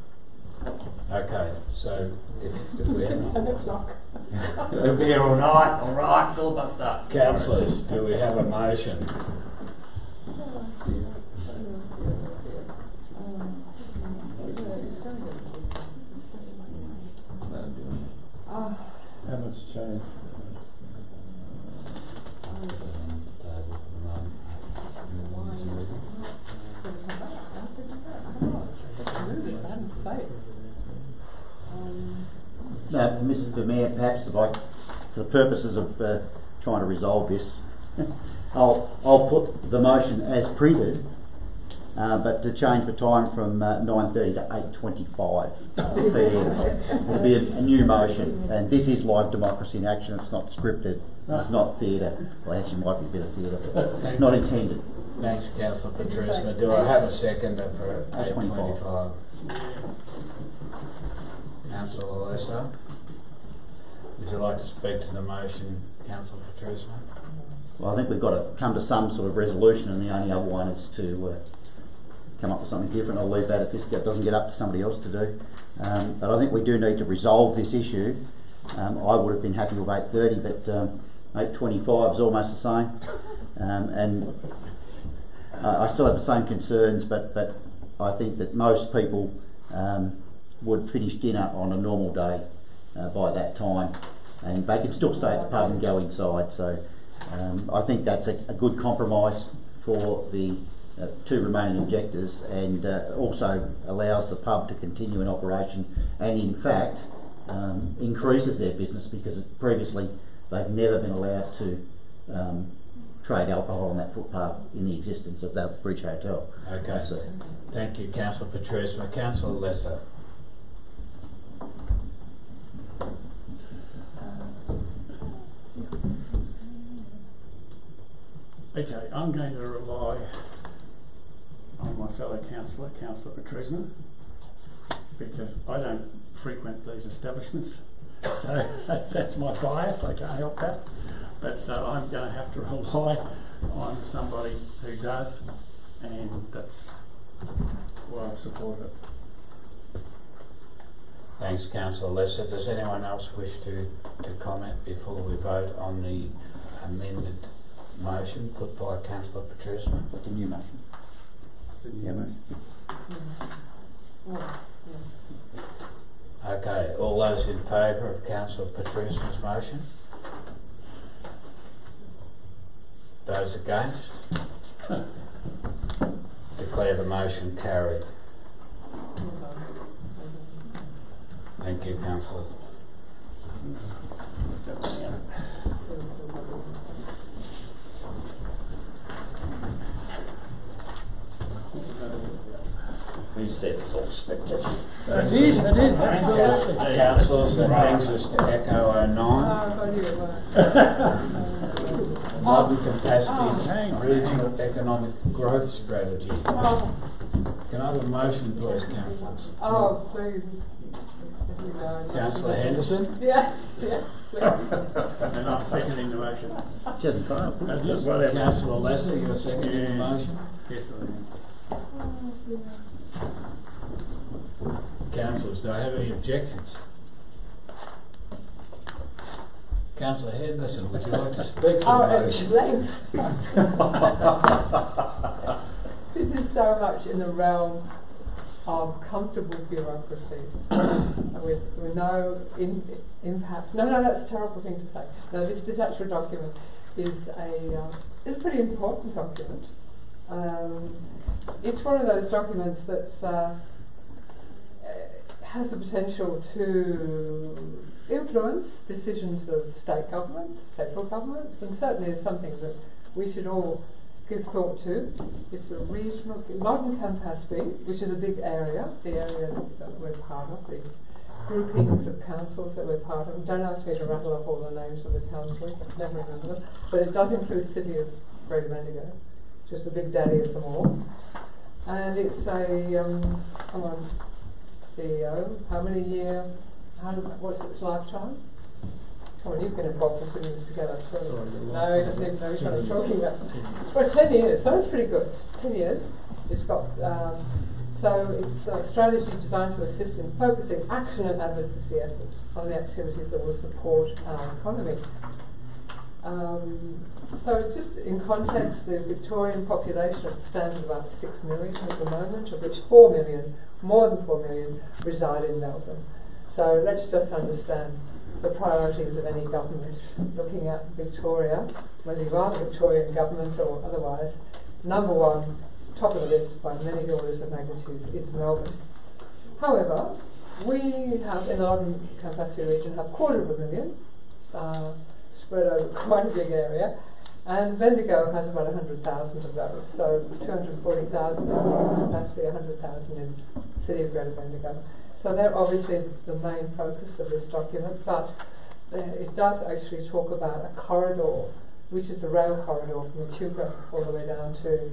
Okay, so if we have... It'll be here all night. All right, filibuster. Councillors, do we have a motion? How much change? No, Mr. Mayor, perhaps if I, for the purposes of trying to resolve this, I'll put the motion as printed, but to change the time from 9:30 to 8:25. It'll be a new motion, and this is live democracy in action. It's not scripted. It's not theatre. Well, actually, it might be a bit of theatre, but not intended. Thanks, Councillor Patrice. Do I have a seconder for 8:25? Councillor Lesser, would you like to speak to the motion, Councillor Patrice? Well, I think we've got to come to some sort of resolution, and the only other one is to come up with something different. I'll leave that if this doesn't get up to somebody else to do. But I think we do need to resolve this issue. I would have been happy with 8:30, but 8:25 is almost the same. And I still have the same concerns, but I think that most people would finish dinner on a normal day by that time, and they can still stay at the pub and go inside. So I think that's a good compromise for the two remaining objectors, and also allows the pub to continue in operation, and in fact increases their business, because previously they've never been allowed to trade alcohol on that footpath in the existence of that Bridge Hotel. Okay, so, thank you, Councillor Patrice. Councillor Lesser. Okay, I'm going to rely on my fellow councillor, Councillor Patrice, because I don't frequent these establishments, so that's my bias. I can't help that. But so I'm going to have to rely on somebody who does, and that's why I've supported it. Thanks, Councillor Lesser. Does anyone else wish to comment before we vote on the amended motion put by Councillor Patrice? The new motion. The new motion. Okay, all those in favour of Councillor Patrice's motion? Those against? Declare the motion carried. Thank you, councillors. Who said it's all scripted? It is, absolutely. Councillors, that brings us to Echo 09. Modern capacity regional economic growth strategy. Can I have a motion, please, councillors? Oh, please. Councillor Henderson? Yes, yes. And I'm seconding the motion. She hasn't filed. Whatever. Councillor Lesser, you're seconding the motion? Yes, I am. Councillors, do I have any objections? Councillor Henderson, would you like to speak to the motion? This is so much in the realm of comfortable bureaucracy with no impact. No, that's a terrible thing to say. No, this actual document is a pretty important document. It's one of those documents that has the potential to influence decisions of state governments, federal governments, and certainly is something that we should all give thought to. It's a regional, modern Campaspe, which is a big area, the area that we're part of, the groupings of councils that we're part of. Don't ask me to rattle up all the names of the councils, I never remember them. But it does include City of Greater Bendigo, just the big daddy of them all. And it's a, come on, CEO, what's its lifetime? Come on, you've been involved in putting this together. No, he doesn't even know what I'm talking about. For 10 years, so it's pretty good. 10 years. It's got, so it's a strategy designed to assist in focusing action and advocacy efforts on the activities that will support our economy. So just in context, the Victorian population stands at about 6 million at the moment, of which 4 million, more than 4 million, reside in Melbourne. So let's just understand the priorities of any government looking at Victoria, whether you are the Victorian government or otherwise. Number one, top of the list by many orders of magnitude, is Melbourne. However, we have, in the Northern Campaspe region, have 250,000 spread over quite a big area, and Bendigo has about 100,000 of those, so 240,000 in Campaspe, 100,000 in City of Greater Bendigo. So they're obviously the main focus of this document, but it does actually talk about a corridor, which is the rail corridor from Echuca all the way down to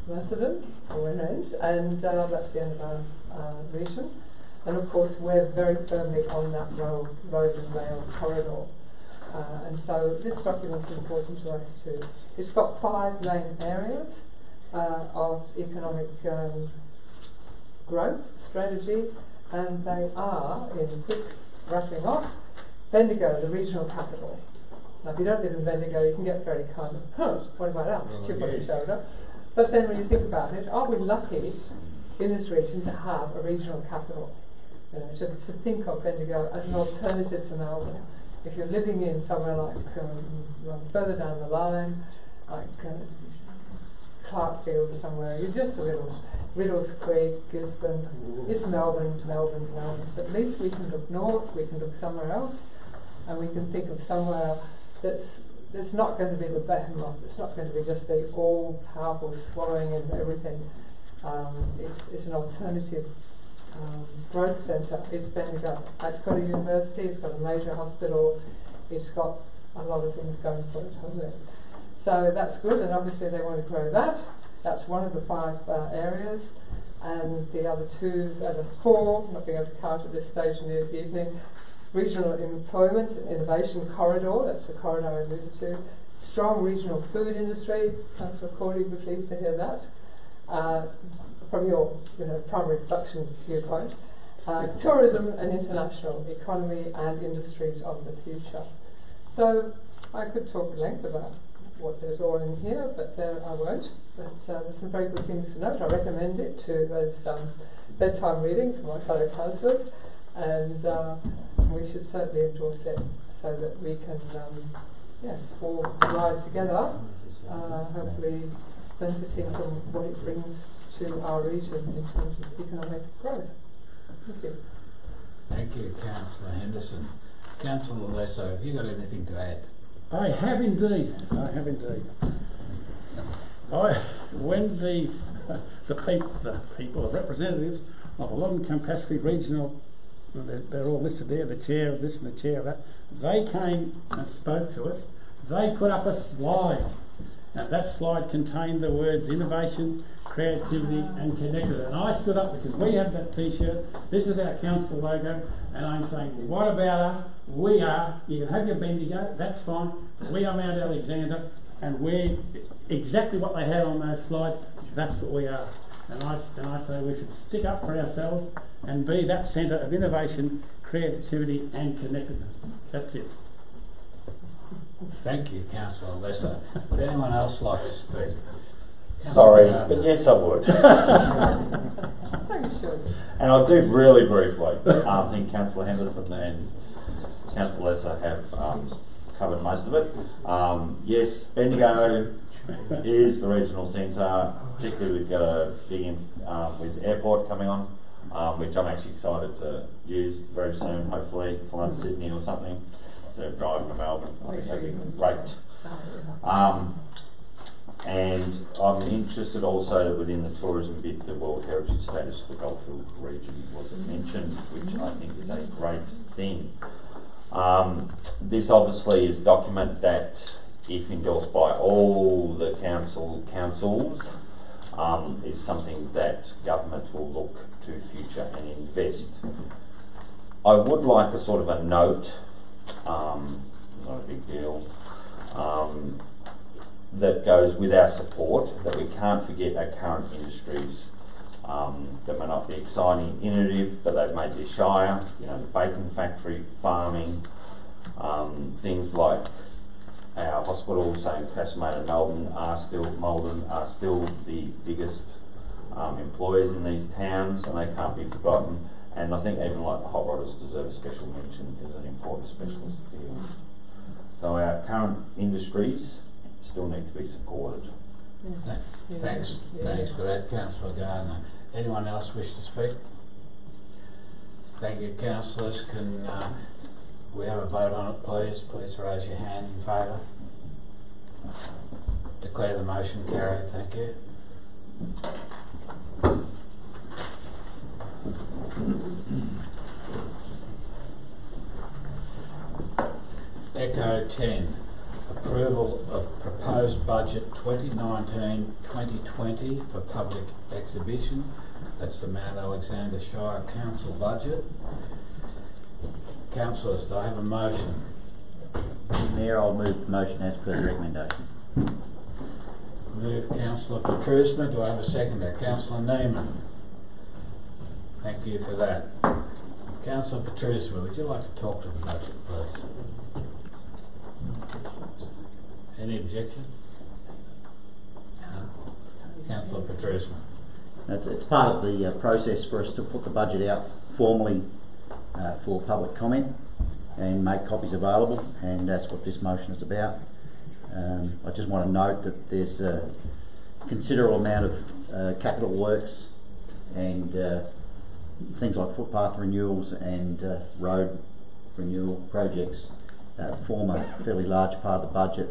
Macedon, or Rennes, and that's the end of our region. And of course, we're very firmly on that road and rail corridor. And so this document's important to us too. It's got 5 main areas of economic growth strategy, and they are, in quick rattling off, Bendigo, the regional capital. Now, if you don't live in Bendigo, you can get very kind of, what about us? Chip on your shoulder. But then when you think about it, are we lucky in this region to have a regional capital? You know, to think of Bendigo as an alternative to Melbourne. If you're living in somewhere like further down the line, like Clarkfield or somewhere, you're just a little Riddles Creek, Gisborne, it's Melbourne. But at least we can look north, we can look somewhere else, and we can think of somewhere that's not going to be the behemoth, it's not going to be just the all-powerful swallowing and everything. It's an alternative growth centre. It's Bendigo. It's got a university, it's got a major hospital, it's got a lot of things going for it, hasn't it? So that's good, and obviously they want to grow that. That's one of the 5 areas, and the other 2, the 4, not being able to count at this stage in the evening. Regional employment and innovation corridor, that's the corridor I alluded to. Strong regional food industry, Councillor Cordy would be pleased to hear that. From your primary production viewpoint. Tourism and international economy and industries of the future. So I could talk at length about what there's all in here, but I won't. But there's some very good things to note. I recommend it to as bedtime reading for my fellow councillors, and we should certainly endorse it so that we can, all ride together, hopefully benefiting from what it brings to our region in terms of economic growth. Thank you. Thank you, Councillor Henderson. Councillor Lesso, have you got anything to add? I have indeed. When the people, the representatives of the Northern Campaspe Regional, they're all listed there, the chair of this and the chair of that, they came and spoke to us. They put up a slide. Now that slide contained the words innovation, creativity and connected. And I stood up because we have that t-shirt, this is our council logo, and I'm saying, what about us? We are, you can have your Bendigo, that's fine, we are Mount Alexander, and we're exactly what they had on those slides, that's what we are. And I say we should stick up for ourselves and be that centre of innovation, creativity and connectedness. That's it. Thank you, Councillor Lesser. Would anyone else like to speak? Sorry, but yes I would. And I'll do really briefly. I think Councillor Henderson and Councillor Lesser have covered most of it. Yes, Bendigo is the regional centre, particularly we've got a big with airport coming on, which I'm actually excited to use very soon, hopefully flying to Sydney or something. So driving to Melbourne, I think that'd be great. And I'm interested also within the tourism bit, the World Heritage status for the Goldfield region wasn't mentioned, which I think is a great thing. This obviously is a document that, if endorsed by all the councils, is something that government will look to future and invest. I would like a sort of a note, not a big deal, that goes with our support, that we can't forget our current industries that may not be exciting, innovative, but they've made this Shire, you know, the bacon factory, farming, things like our hospitals, St. Casimir and Malden are still the biggest employers in these towns, and they can't be forgotten. And I think even like the hot rodders deserve a special mention as an important specialist field. So our current industries still need to be supported. Thanks for that, Councillor Gardner. Anyone else wish to speak? Thank you, councillors. Can we have a vote on it, please? Please raise your hand in favour. Declare the motion carried. Thank you. Echo 10. Approval of proposed budget 2019-2020 for public exhibition. That's the Mount Alexander Shire Council budget. Councillors, do I have a motion? Mayor, I'll move the motion as per the recommendation. Move Councillor Petrusma. Do I have a seconder? Councillor Neiman. Thank you for that. Councillor Petrusma, would you like to talk to the budget, please? Any objection? No. Councillor Petrusma. It's part of the process for us to put the budget out formally for public comment and make copies available, and that's what this motion is about. I just want to note that there's a considerable amount of capital works and things like footpath renewals and road renewal projects form a fairly large part of the budget,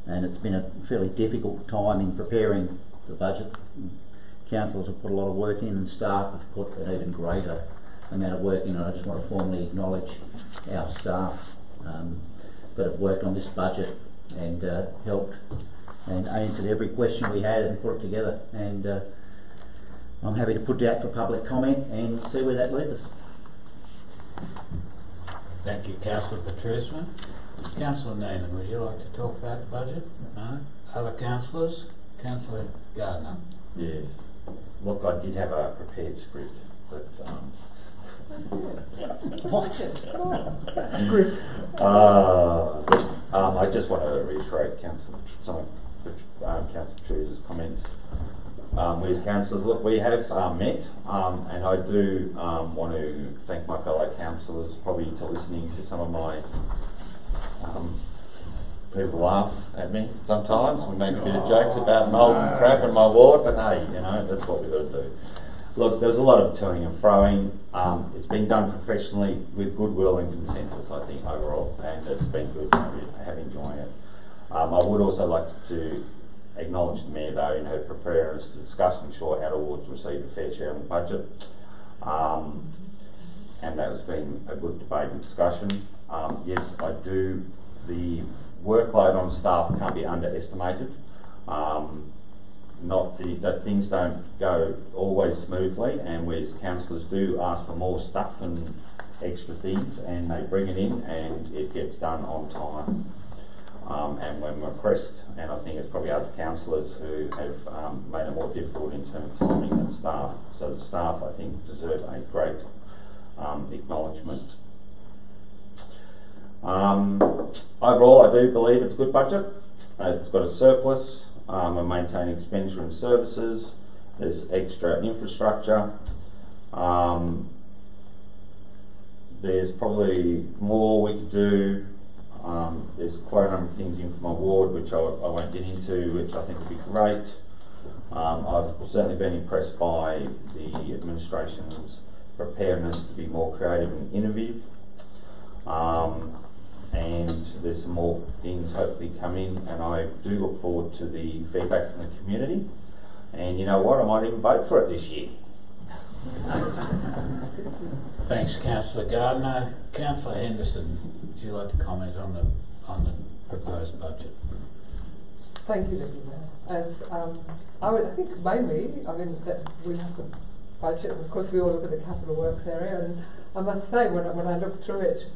and it's been a fairly difficult time in preparing the budget. Councillors have put a lot of work in, and staff have put an even greater amount of work in, and I just want to formally acknowledge our staff that have worked on this budget and helped and answered every question we had and put it together. And I'm happy to put it out for public comment and see where that leads us. Thank you, Councillor Petrusma. Councillor Neiman, would you like to talk about the budget? No? Other councillors? Councillor Gardner. Yes. Look, I did have a prepared script, but what? Script. I just want to reiterate Councillor Petrusa's comments. With councillors, look, we have met, and I do want to thank my fellow councillors, probably to listening to some of my people laugh at me sometimes. We make a bit of jokes about Malden crap in my ward, but hey, you know, that's what we've got to do. Look, there's a lot of toing and froing. It's been done professionally with goodwill and consensus, I think, overall, and it's been good. I have enjoyed it. I would also like to acknowledge the Mayor, though, in her preparedness to discuss and ensure our wards receive a fair share of the budget. And that has been a good debate and discussion. Yes, I do. The workload on staff can't be underestimated. Not that things don't go always smoothly, and we as councillors do ask for more stuff and extra things, and they bring it in and it gets done on time. And when we're pressed, and I think it's probably us councillors who have made it more difficult in terms of timing than staff. So the staff, I think, deserve a great acknowledgement. Overall, I do believe it's a good budget. It's got a surplus. We're maintaining expenditure and services. There's extra infrastructure. There's probably more we could do. There's quite a number of things in for my ward which I won't get into, which I think would be great. I've certainly been impressed by the administration's preparedness to be more creative and innovative. and there's some more things hopefully coming, and I do look forward to the feedback from the community. And you know what, I might even vote for it this year. Thanks, Councillor Gardner. Councillor Henderson, would you like to comment on the proposed budget? Thank you, Deputy Mayor. As I think mainly, I mean, that we have the budget, and of course we all look at the capital works area, and I must say when I looked through it,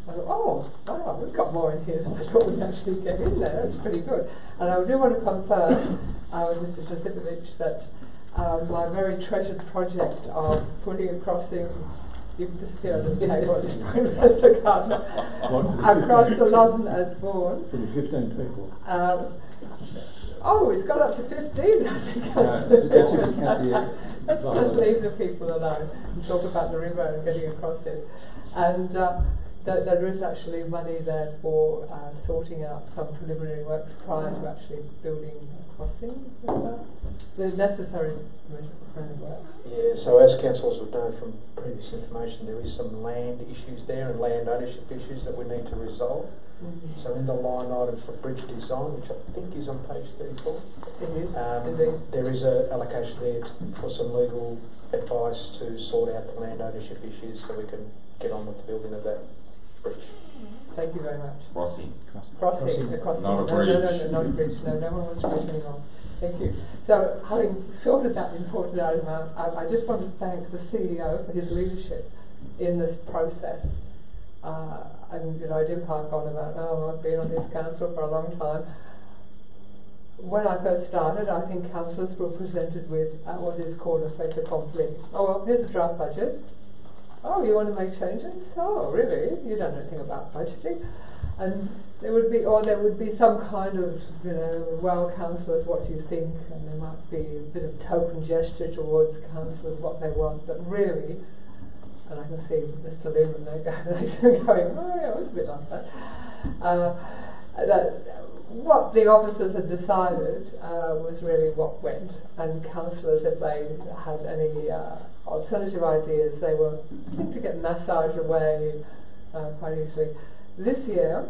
I thought, oh, wow, we've got more in here than I thought we'd actually get in there. That's pretty good. And I do want to confirm with Mr. Josipovic that my very treasured project of putting a crossing, you can disappear under the table at this point, Mr. Gardner, across the Loddon at Vaughan. For the 15 people. Oh, it's got up to 15, I think. Let's just leave the people alone and talk about the river and getting across it. And there is actually money there for sorting out some preliminary works prior to actually building a crossing. The necessary preliminary works. Yeah, so as councillors would know from previous information, there is some land issues there and land ownership issues that we need to resolve. So in the line item for bridge design, which I think is on page 34, it is, there is an allocation there for some legal advice to sort out the land ownership issues so we can get on with the building of that bridge. Thank you very much. Crossing. Crossing. The crossing. Not a bridge. No, not a bridge. No one wants a bridge anymore. Thank you. So, having sorted that important item out, I just want to thank the CEO for his leadership in this process. And I did hark on about, I've been on this council for a long time. When I first started, I think councillors were presented with what is called a fait accompli. Oh, well, here's a draft budget. Oh, you want to make changes? Oh, really? You don't know anything about budgeting? And there would be some kind of, well, councillors, what do you think? And there might be a bit of token gesture towards councillors, what they want, but really, and I can see Mr. Lehman there going, oh yeah, it was a bit like that. That what the officers had decided was really what went, and councillors, if they had any alternative ideas, they were, I think, to get massaged away quite easily. This year,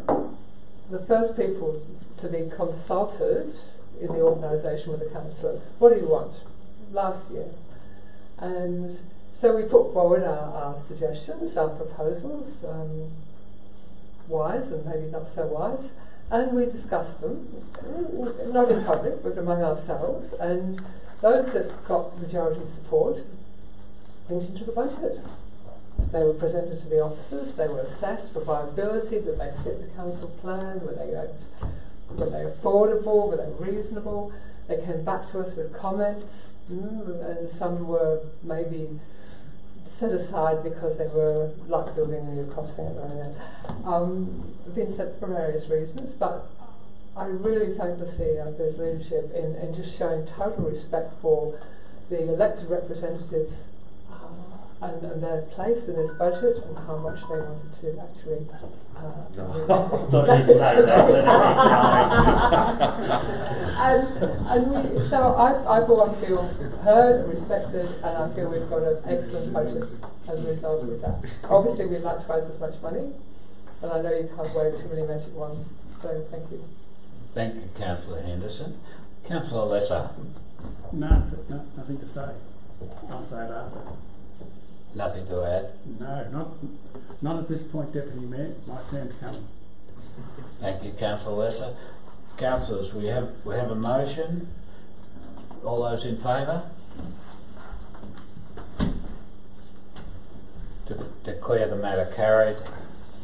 the first people to be consulted in the organisation were the councillors. What do you want? Last year. And so we put forward our suggestions, our proposals, wise and maybe not so wise, and we discussed them, not in public, but among ourselves, and those that got majority support went into the budget. They were presented to the officers, they were assessed for viability, did they fit the council plan, were they affordable, were they reasonable? They came back to us with comments, and some were maybe set aside because they were like building a new crossing at the moment. Been set for various reasons, but I really thank the CEO for his leadership in just showing total respect for the elected representatives and their place in this budget and how much they wanted to actually so I for one feel heard and respected, and I feel we've got an excellent budget as a result of that. Obviously we'd like twice as much money, and I know you can't wave too many magic wands, so thank you. Thank you, Councillor Henderson. Councillor Lesser. No, nothing to say. I'll say it after. Nothing to add? No, not at this point, Deputy Mayor. My turn's coming. Thank you, Councillor Lesser. Councillors, we have a motion. All those in favour? To declare the matter carried.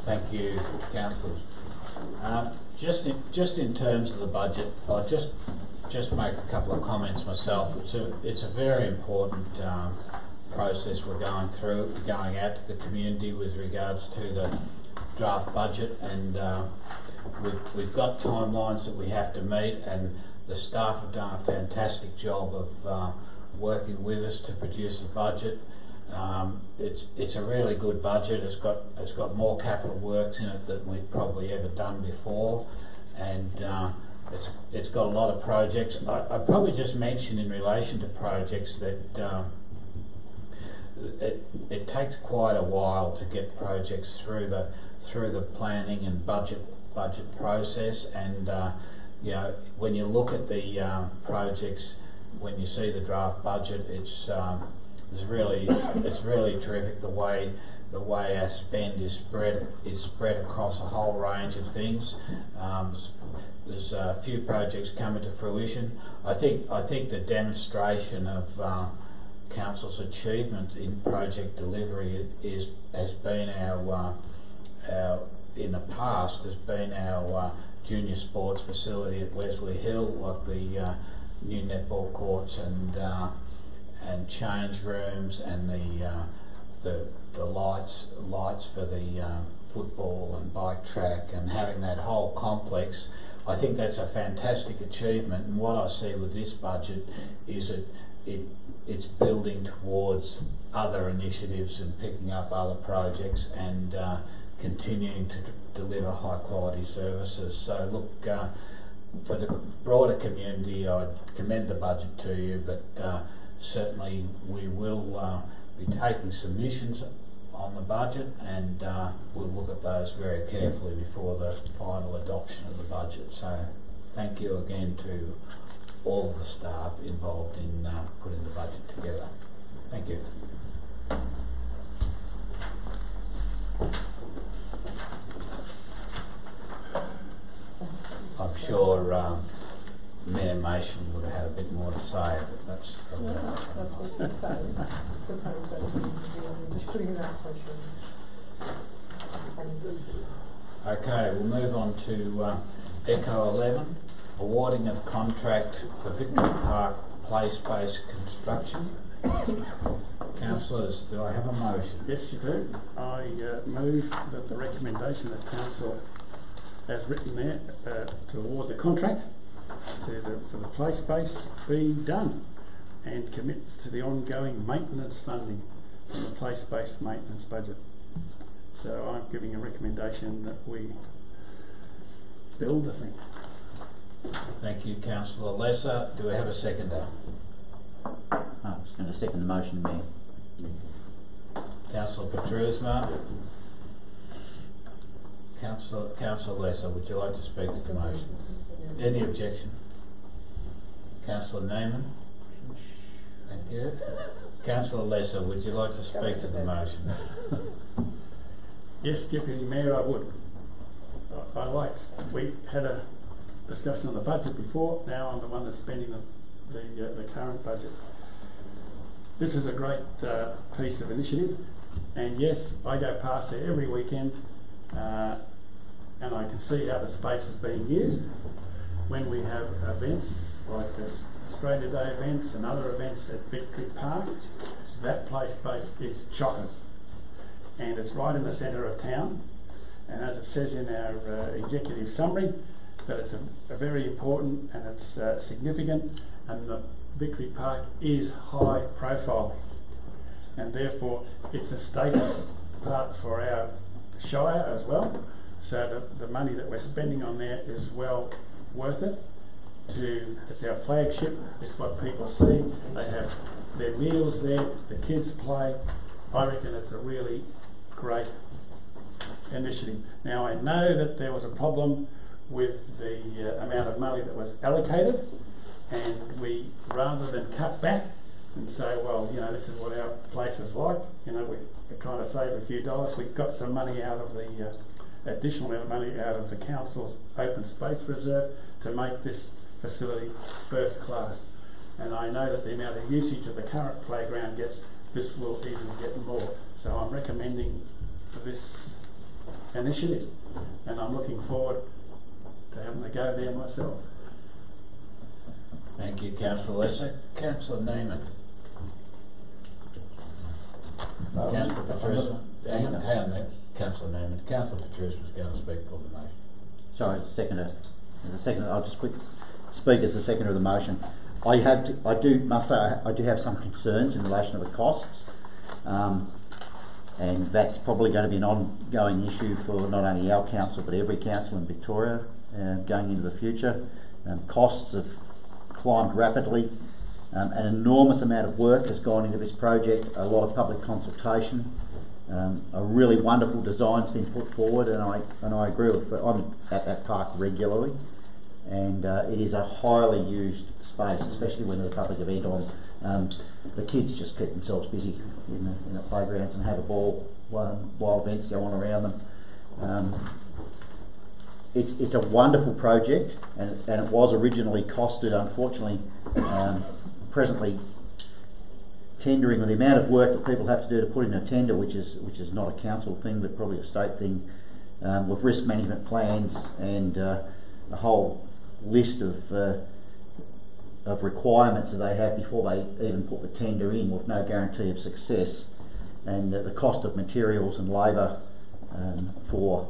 Thank you, councillors. Just in terms of the budget, I'll just make a couple of comments myself. It's a very important process we're going through, going out to the community with regards to the draft budget, and we've got timelines that we have to meet, and the staff have done a fantastic job of working with us to produce a budget. It's a really good budget. It's got more capital works in it than we've probably ever done before, and it's got a lot of projects. I probably just mention in relation to projects that it takes quite a while to get projects through the planning and budget process, and you know, when you look at the projects, when you see the draft budget, it's really terrific the way our spend is spread across a whole range of things. There's a few projects coming to fruition. I think the demonstration of council's achievement in project delivery has been our in the past has been our junior sports facility at Wesley Hill, like the new netball courts and change rooms and the lights for the football and bike track, and having that whole complex. I think that's a fantastic achievement, and what I see with this budget is it's building towards other initiatives and picking up other projects and continuing to deliver high quality services. So look, for the broader community, I'd commend the budget to you, but certainly we will be taking submissions on the budget, and we'll look at those very carefully before the final adoption of the budget. So thank you again to all of the staff involved in putting the budget together. Thank you. I'm sure Mayor Mason would have had a bit more to say, but that's probably okay, we'll move on to Echo 11, awarding of contract for Victory Park play space construction. Councillors, do I have a motion? Yes, you do. I move that the recommendation that Council has written there to award the contract for the play space be done, and commit to the ongoing maintenance funding from the play space maintenance budget. So I'm giving a recommendation that we build the thing. Thank you, Councillor Lesser. Do we have a seconder? I was going to second the motion, Mayor. Councillor Petrusma. Councillor Lesser, would you like to speak to the motion? Any objection? Councillor Neiman? Thank you. Councillor Lesser, would you like to speak to the motion? Yes, Deputy Mayor, I would. We had a discussion on the budget before. Now I'm the one that's spending the current budget. This is a great piece of initiative, and yes, I go past there every weekend and I can see how the space is being used. When we have events like this Australia Day events and other events at Victory Park, that play space is chockers, and it's right in the centre of town, and as it says in our executive summary, that it's a very important and it's significant, and the Victory Park is high profile, and therefore it's a status part for our Shire as well, so that the money that we're spending on there is well worth it. It's our flagship, it's what people see, they have their meals there, the kids play. I reckon it's a really great initiative. Now I know that there was a problem with the amount of money that was allocated, and we, rather than cut back and say, well, you know, this is what our place is like, you know, we're trying to save a few dollars, we got some money out of the additional amount of money out of the council's open space reserve to make this facility first class. And I know that the amount of usage of the current playground gets, this will even get more. So I'm recommending this initiative, and I'm looking forward to having a go there myself. Thank you, Councillor Lesser. Councillor Neiman. Councillor Petrusma. Hang on a minute, Councillor Neiman. Councillor Petrusma is going to speak for the motion. Sorry, I'll just quick speak as the seconder of the motion. I must say I do have some concerns in relation to the costs, and that's probably going to be an ongoing issue for not only our council but every council in Victoria going into the future. Costs have climbed rapidly An enormous amount of work has gone into this project, a lot of public consultation, a really wonderful design's been put forward, and I agree with it. I'm at that park regularly, and it is a highly used space, especially when there's a public event on. The kids just keep themselves busy in the playgrounds and have a ball while events go on around them. It's a wonderful project, and it was originally costed, unfortunately, presently tendering, with the amount of work that people have to do to put in a tender, which is not a council thing but probably a state thing, with risk management plans and a whole list of requirements that they have before they even put the tender in, with no guarantee of success, and the cost of materials and labour for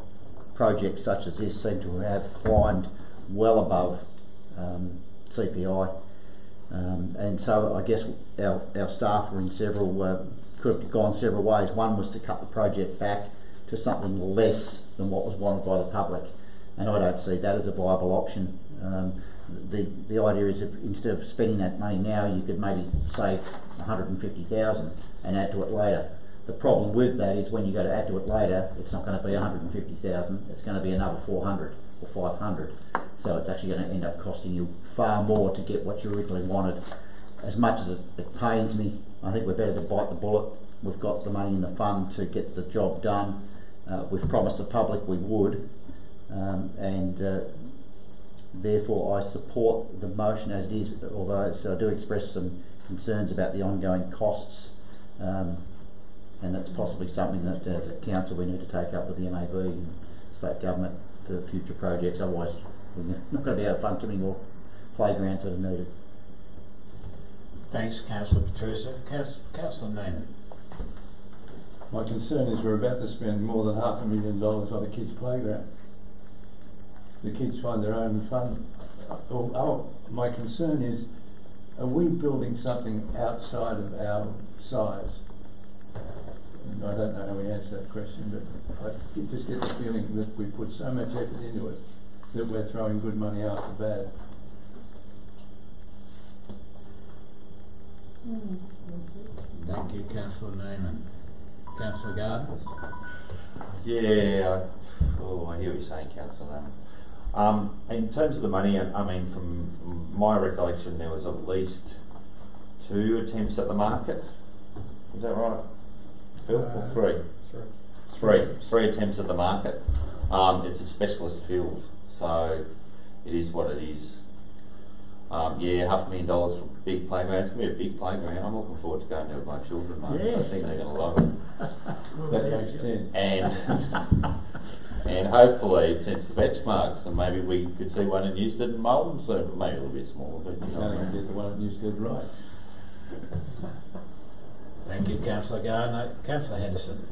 projects such as this seem to have climbed well above CPI. And so I guess our staff were in could have gone several ways. One was to cut the project back to something less than what was wanted by the public, and I don't see that as a viable option. The idea is, if instead of spending that money now, you could maybe save 150,000 and add to it later. The problem with that is when you go to add to it later, it's not going to be 150,000, it's going to be another 400 or 500. So it's actually going to end up costing you far more to get what you originally wanted. As much as it pains me, I think we're better to bite the bullet. We've got the money in the fund to get the job done. We've promised the public we would, and therefore I support the motion as it is, although I do express some concerns about the ongoing costs, and that's possibly something that as a council we need to take up with the NAB and state government for future projects. Otherwise we're not going to be able to fund too many more playgrounds that are needed. Thanks, Councillor Petrusa. Councillor Neiman. My concern is we're about to spend more than $500,000 on a kids' playground. The kids find their own fun. My concern is, are we building something outside of our size? And I don't know how we answer that question, but I just get the feeling that we put so much effort into it that we're throwing good money after bad. Thank you, Councillor Neiman. Councillor Gardner? Yeah, I hear what you're saying, Councillor Neiman. In terms of the money, I mean, from my recollection, there was at least 2 attempts at the market. Is that right, Phil? Or 3? Three attempts at the market. It's a specialist field, so it is what it is. Yeah, $500,000 for a big playground. It's going to be a big playground. I'm looking forward to going there with my children, mate. Yes. I think they're going to love it. That makes 10. And hopefully it sets the benchmarks, and maybe we could see one in Newstead and Malden soon, maybe a little bit smaller. But you know, get the one at Newstead right. Thank you, Councillor Gardner. Councillor Henderson.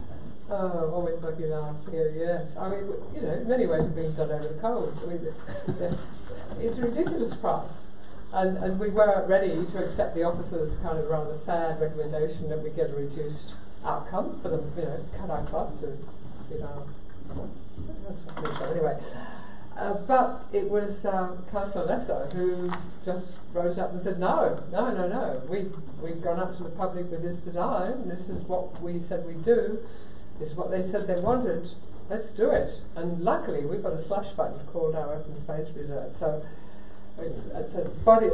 Oh, always lucky last year, yes. I mean, you know, in many ways we're being done over the coals. I mean, it's a ridiculous price. And we were ready to accept the officer's kind of rather sad recommendation that we get a reduced outcome for them, you know, cut our costs to, you know, anyway. But it was Councillor Lesser who just rose up and said, no. We've gone up to the public with this design, this is what we said we'd do, this is what they said they wanted, let's do it. And luckily we've got a slush fund called our Open Space Reserve, so it's a body,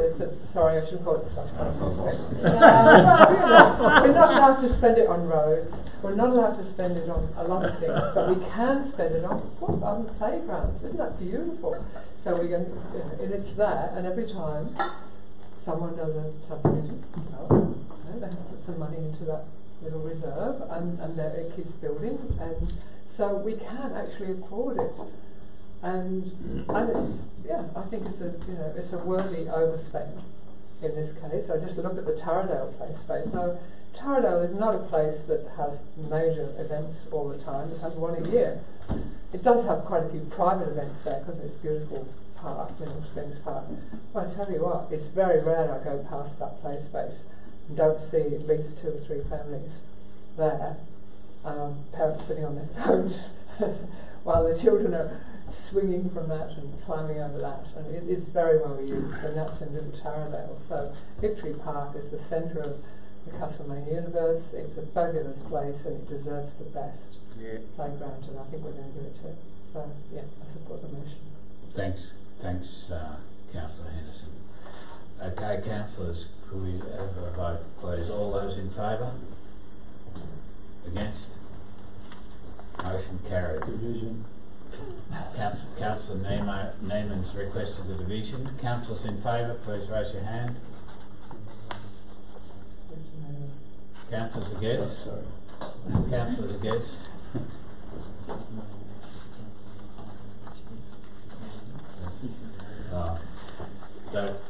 sorry, I shouldn't call it slush fund. We're not allowed to spend it on roads, we're not allowed to spend it on a lot of things, but we can spend it on playgrounds. Isn't that beautiful? So we're going to, and it's there, and every time someone does a subdivision, they have to put some money into that little reserve, and there it keeps building, and so we can actually afford it. And it's, yeah, I think it's a worthy overspend in this case. I just looked at the Taradale play space. Now, Taradale is not a place that has major events all the time. It has one a year. It does have quite a few private events there because of this beautiful park, Mineral Springs Park. But I tell you what, it's very rare I go past that play space and don't see at least 2 or 3 families there, parents sitting on their phones while the children are swinging from that and climbing over that, and it is very well used, and that's in Little Taradale. So Victory Park is the centre of the Castlemaine universe. It's a fabulous place, and it deserves the best playground, and I think we're going to give it to it. So yeah, I support the motion. Thanks, Councillor Henderson. Okay, councillors, could we have a vote, please? All those in favour? Against? Motion carried. Division. Councillor Neiman's requested the division. Councillors in favour, please raise your hand. Councillors against? Councillors against?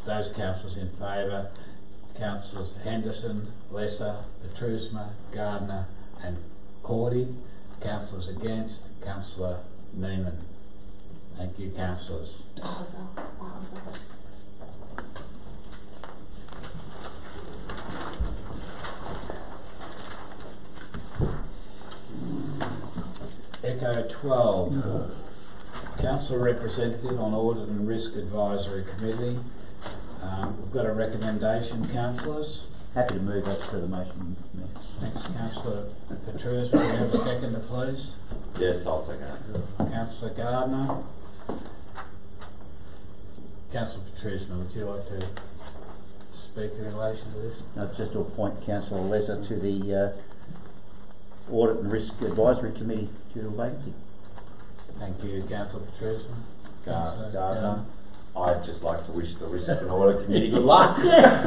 Those councillors in favour, Councillors Henderson, Lesser, Petrusma, Gardner and Cordy. Councillors against, Councillor Neiman. Thank you, councillors. Echo 12. Council representative on Audit and Risk Advisory Committee. We've got a recommendation, councillors. Happy to move that to the motion. Thanks, Councillor Petrus. Will you have a seconder, please? Yes, I'll second. Councillor Gardner. Councillor Petrusma, would you like to speak in relation to this? No, just to appoint Councillor Lesser to the Audit and Risk Advisory Committee due to a vacancy. Thank you, Councillor Petrusma. Gardner. I'd just like to wish the Risk and Audit Committee good luck. That's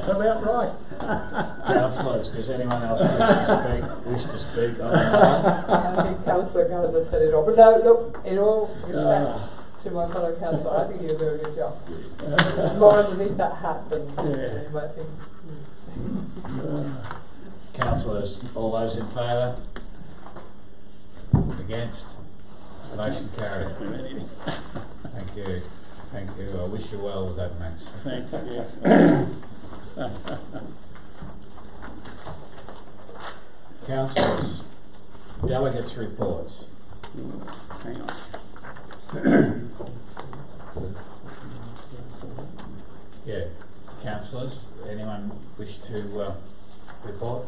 about right. Councillors, does anyone else wish to speak? I think Councillor Gardner said it all. But no, look, in all respect to my fellow councillor, I think you do a good job. There's more underneath that hat than you might think. Councillors, all those in favour? Against? Motion carried. Thank you. Thank you. I wish you well with that, Max. Thank you. Councillors, delegates' reports. Hang on. Yeah, councillors, anyone wish to report?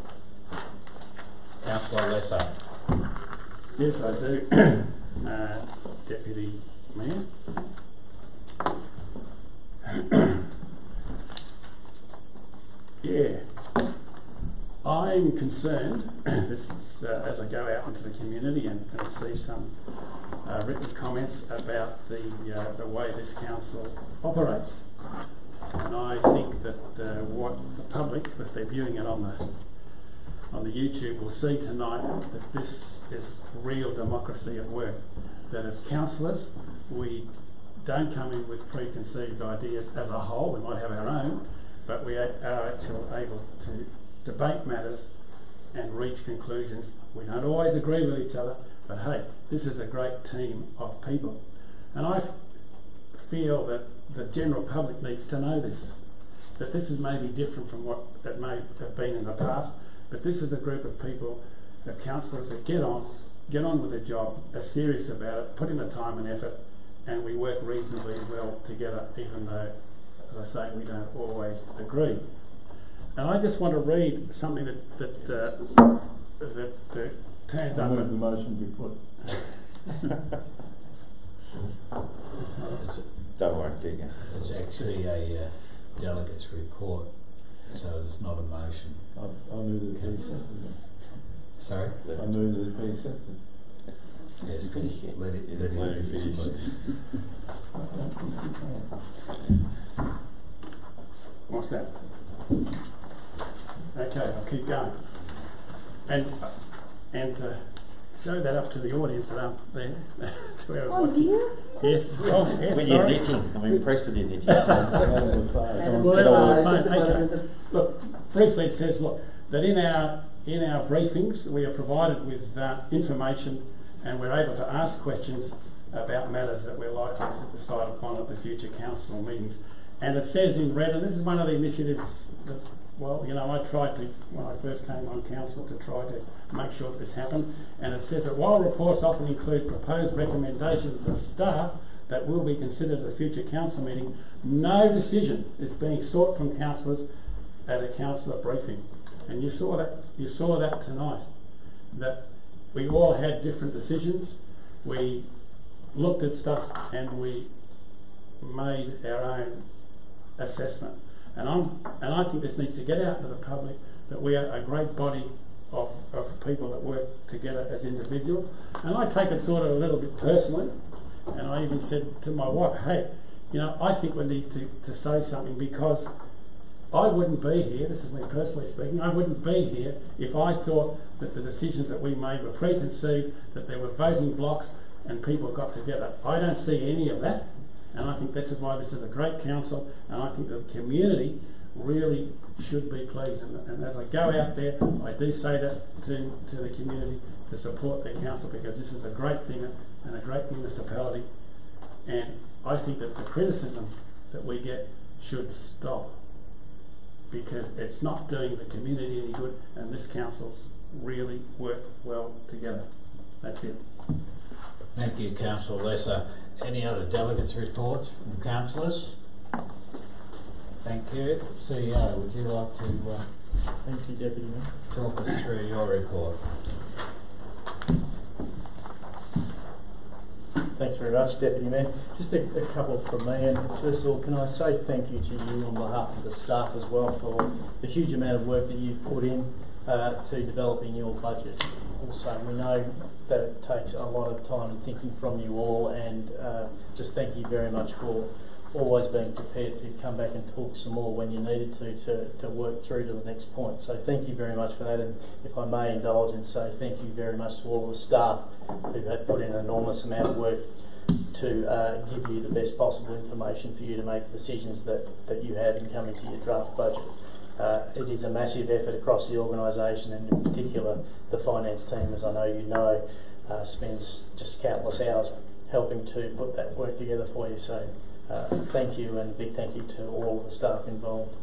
Councillor Lesser. Yes, I do. Deputy Mayor. Yeah, I'm concerned. This is as I go out into the community and see some written comments about the way this council operates, and I think that what the public, if they're viewing it on the YouTube, will see tonight that this is real democracy at work. That as councillors, we don't come in with preconceived ideas as a whole. We might have our own, but we are actually able to debate matters and reach conclusions. We don't always agree with each other, but hey, this is a great team of people. And I feel that the general public needs to know this, that this is maybe different from what it may have been in the past, but this is a group of people, of councillors that get on with their job, are serious about it, put in the time and effort, and we work reasonably well together, even though, as I say, we don't always agree. And I just want to read something that turns up. Move the motion be put. Don't worry, Deacon. It's actually a delegate's report, so it's not a motion. I move that it be accepted. Sorry? I move that it be accepted. Yes, let it finish, please. What's that? Okay, I'll keep going. And show that up to the audience that up there. To whoever's watching. Dear? Yes. Oh, yes. With your knitting. I'm impressed with your knitting. Okay. Look, briefly it says, look, that in our briefings we are provided with information, and we're able to ask questions about matters that we're likely to decide upon at the future council meetings. And it says in red, and this is one of the initiatives well, you know, I tried to, when I first came on council, to try to make sure that this happened, and it says that while reports often include proposed recommendations of staff that will be considered at a future council meeting, no decision is being sought from councillors at a councillor briefing. And you saw that tonight, that we all had different decisions. We looked at stuff and we made our own assessment. And I think this needs to get out to the public that we are a great body of people that work together as individuals. And I take it sort of a little bit personally, and I even said to my wife, hey, you know, I think we need to say something, because I wouldn't be here, this is me personally speaking, I wouldn't be here if I thought that the decisions that we made were preconceived, that there were voting blocks and people got together. I don't see any of that, and I think this is why this is a great council, and I think the community really should be pleased. And as I go out there, I do say that to the community to support their council, because this is a great thing and a great municipality, and I think that the criticism that we get should stop, because it's not doing the community any good, and this council's really worked well together. That's it. Thank you, Councillor Lesser. Any other delegates' reports from councillors? Thank you. CEO, would you like to thank you, Deputy Mayor. Talk us through your report? Thanks very much, Deputy Mayor. Just a couple from me, and first of all, can I say thank you to you on behalf of the staff as well for the huge amount of work that you've put in to developing your budget. Also, we know that it takes a lot of time and thinking from you all, and just thank you very much for always being prepared to come back and talk some more when you needed to work through to the next point. So thank you very much for that, and if I may indulge and say thank you very much to all the staff who have put in an enormous amount of work to give you the best possible information for you to make the decisions that you have in coming to your draft budget. It is a massive effort across the organisation, and in particular the finance team, as I know you know, spends just countless hours helping to put that work together for you. So thank you, and a big thank you to all of the staff involved.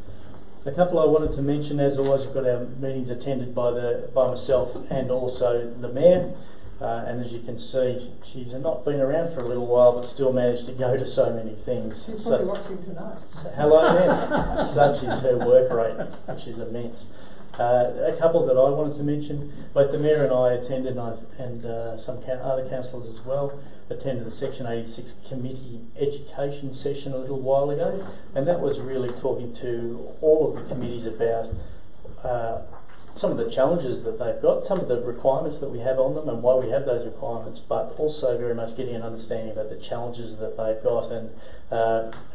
A couple I wanted to mention, as always, we've got our meetings attended by myself and also the Mayor. And as you can see, she's not been around for a little while, but still managed to go to so many things. She's probably watching tonight. Hello, Mayor. Such is her work rate, which is immense. A couple that I wanted to mention, both the Mayor and I attended, and some other councillors as well, attended the Section 86 Committee Education session a little while ago, and that was really talking to all of the committees about some of the challenges that they've got, some of the requirements that we have on them and why we have those requirements, but also very much getting an understanding about the challenges that they've got. And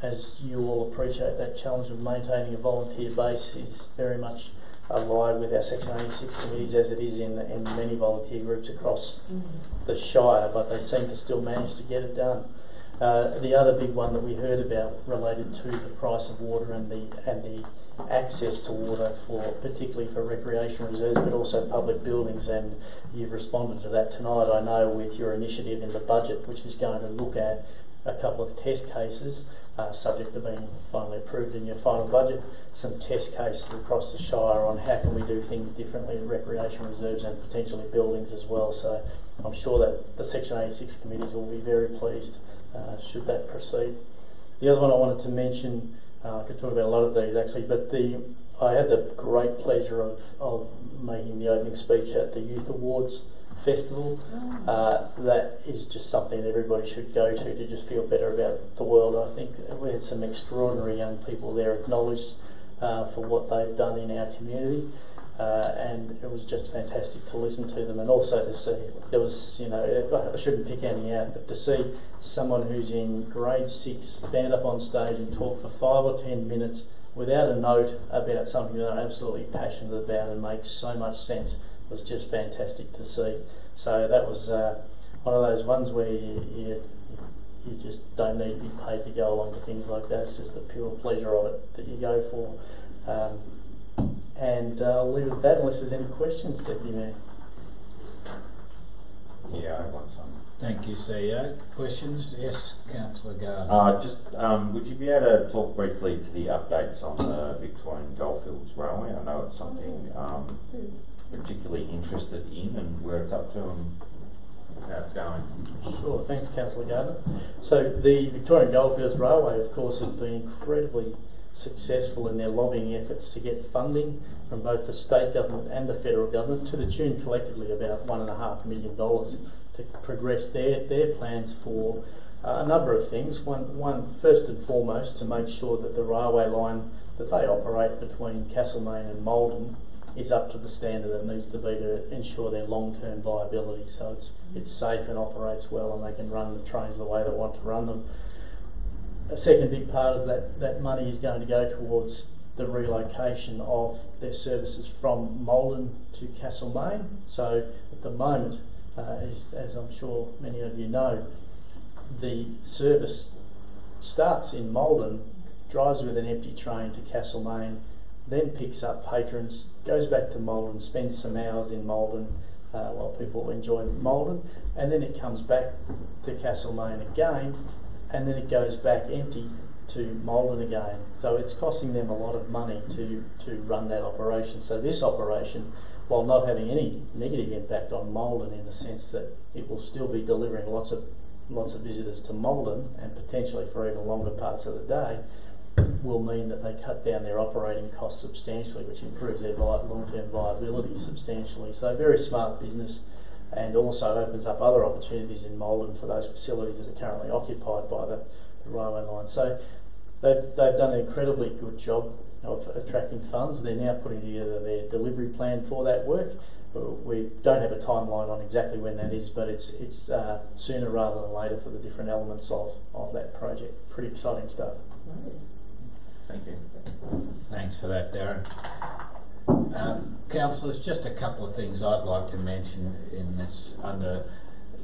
as you all appreciate, that challenge of maintaining a volunteer base is very much alive with our Section 86 committees, as it is in many volunteer groups across the Shire, but they seem to still manage to get it done. The other big one that we heard about related to the price of water and the access to water, particularly for recreation reserves, but also public buildings, and you've responded to that tonight, I know, with your initiative in the budget, which is going to look at a couple of test cases, subject to being finally approved in your final budget, some test cases across the Shire on how can we do things differently in recreation reserves and potentially buildings as well. So I'm sure that the Section 86 committees will be very pleased should that proceed. The other one I wanted to mention, I could talk about a lot of these actually, but I had the great pleasure of making the opening speech at the Youth Awards Festival. That is just something that everybody should go to just feel better about the world. I think we had some extraordinary young people there acknowledged for what they've done in our community. And it was just fantastic to listen to them, and also to see, there was, I shouldn't pick any out, but to see someone who's in grade 6 stand up on stage and talk for 5 or 10 minutes without a note about something they're absolutely passionate about and makes so much sense was just fantastic to see. So that was one of those ones where you just don't need to be paid to go along to things like that. It's just the pure pleasure of it that you go for. And I'll leave it at that unless there's any questions, Deputy Mayor. Yeah, I want some. Thank you, CEO. Questions? Yes, Councillor Gardner. Would you be able to talk briefly to the updates on the Victorian Goldfields Railway? I know it's something particularly interested in, and where it's up to and how it's going. Sure, thanks Councillor Gardner. So the Victorian Goldfields Railway, of course, has been incredibly successful in their lobbying efforts to get funding from both the state government and the federal government, to the tune collectively about $1.5 million, to progress their plans for a number of things. One, first and foremost, to make sure that the railway line that they operate between Castlemaine and Maldon is up to the standard that needs to be to ensure their long-term viability, so it's safe and operates well and they can run the trains the way they want to run them. A second big part of that money is going to go towards the relocation of their services from Maldon to Castlemaine. So at the moment, as I'm sure many of you know, the service starts in Maldon, drives with an empty train to Castlemaine, then picks up patrons, goes back to Maldon, spends some hours in Maldon while people enjoy Maldon, and then it comes back to Castlemaine again, and then it goes back empty to Maldon again. So it's costing them a lot of money to run that operation. So this operation, while not having any negative impact on Maldon in the sense that it will still be delivering lots of visitors to Maldon, and potentially for even longer parts of the day, will mean that they cut down their operating costs substantially, which improves their long-term viability substantially. So very smart business, and also opens up other opportunities in Maldon for those facilities that are currently occupied by the railway line. So they've done an incredibly good job of attracting funds. They're now putting together their delivery plan for that work. We don't have a timeline on exactly when that is, but it's sooner rather than later for the different elements of that project. Pretty exciting stuff. Thank you. Thanks for that, Darren. Councillors, just a couple of things I'd like to mention in this under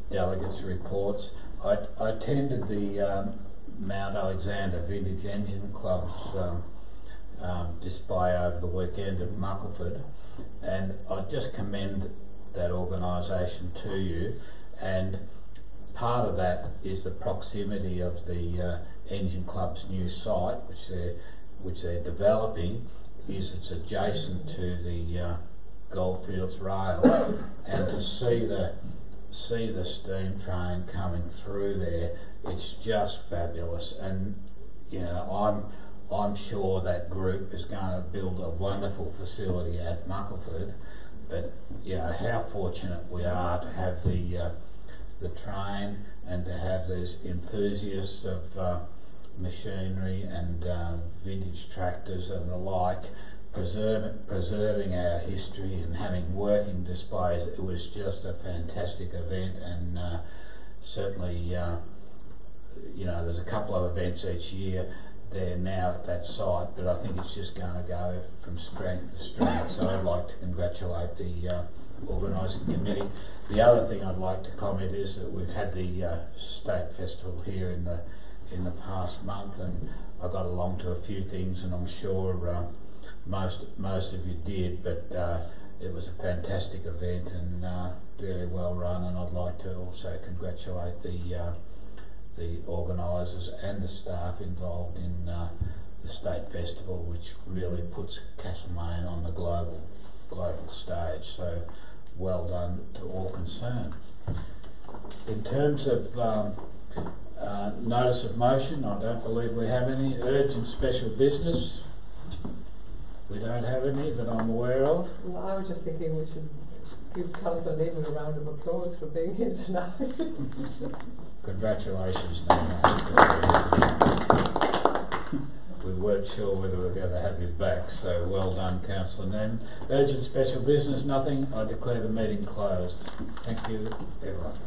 delegates' reports. I attended the Mount Alexander Vintage Engine Club's display over the weekend at Muckleford, and I just commend that organisation to you. And part of that is the proximity of the Engine Club's new site, which they're developing. It's adjacent to the Goldfields Rail, and to see the steam train coming through there, it's just fabulous. And you know, I'm sure that group is going to build a wonderful facility at Muckleford. But you know, how fortunate we are to have the train, and to have these enthusiasts of machinery and vintage tractors and the like, preserving our history and having working displays. It was just a fantastic event, and certainly you know, there's a couple of events each year there now at that site, but I think it's just going to go from strength to strength. So I'd like to congratulate the organising committee. The other thing I'd like to comment is that we've had the state festival here in the past month, and I got along to a few things, and I'm sure most of you did, but it was a fantastic event and very well run, and I'd like to also congratulate the organisers and the staff involved in the state festival, which really puts Castlemaine on the global stage. So well done to all concerned. In terms of notice of motion, I don't believe we have any. Urgent special business, we don't have any that I'm aware of. Well, I was just thinking we should give Councillor Neiman a round of applause for being here tonight. Congratulations, Neiman. We weren't sure whether we were going to have you back, so well done, Councillor Neiman. Urgent special business, nothing. I declare the meeting closed. Thank you, everyone.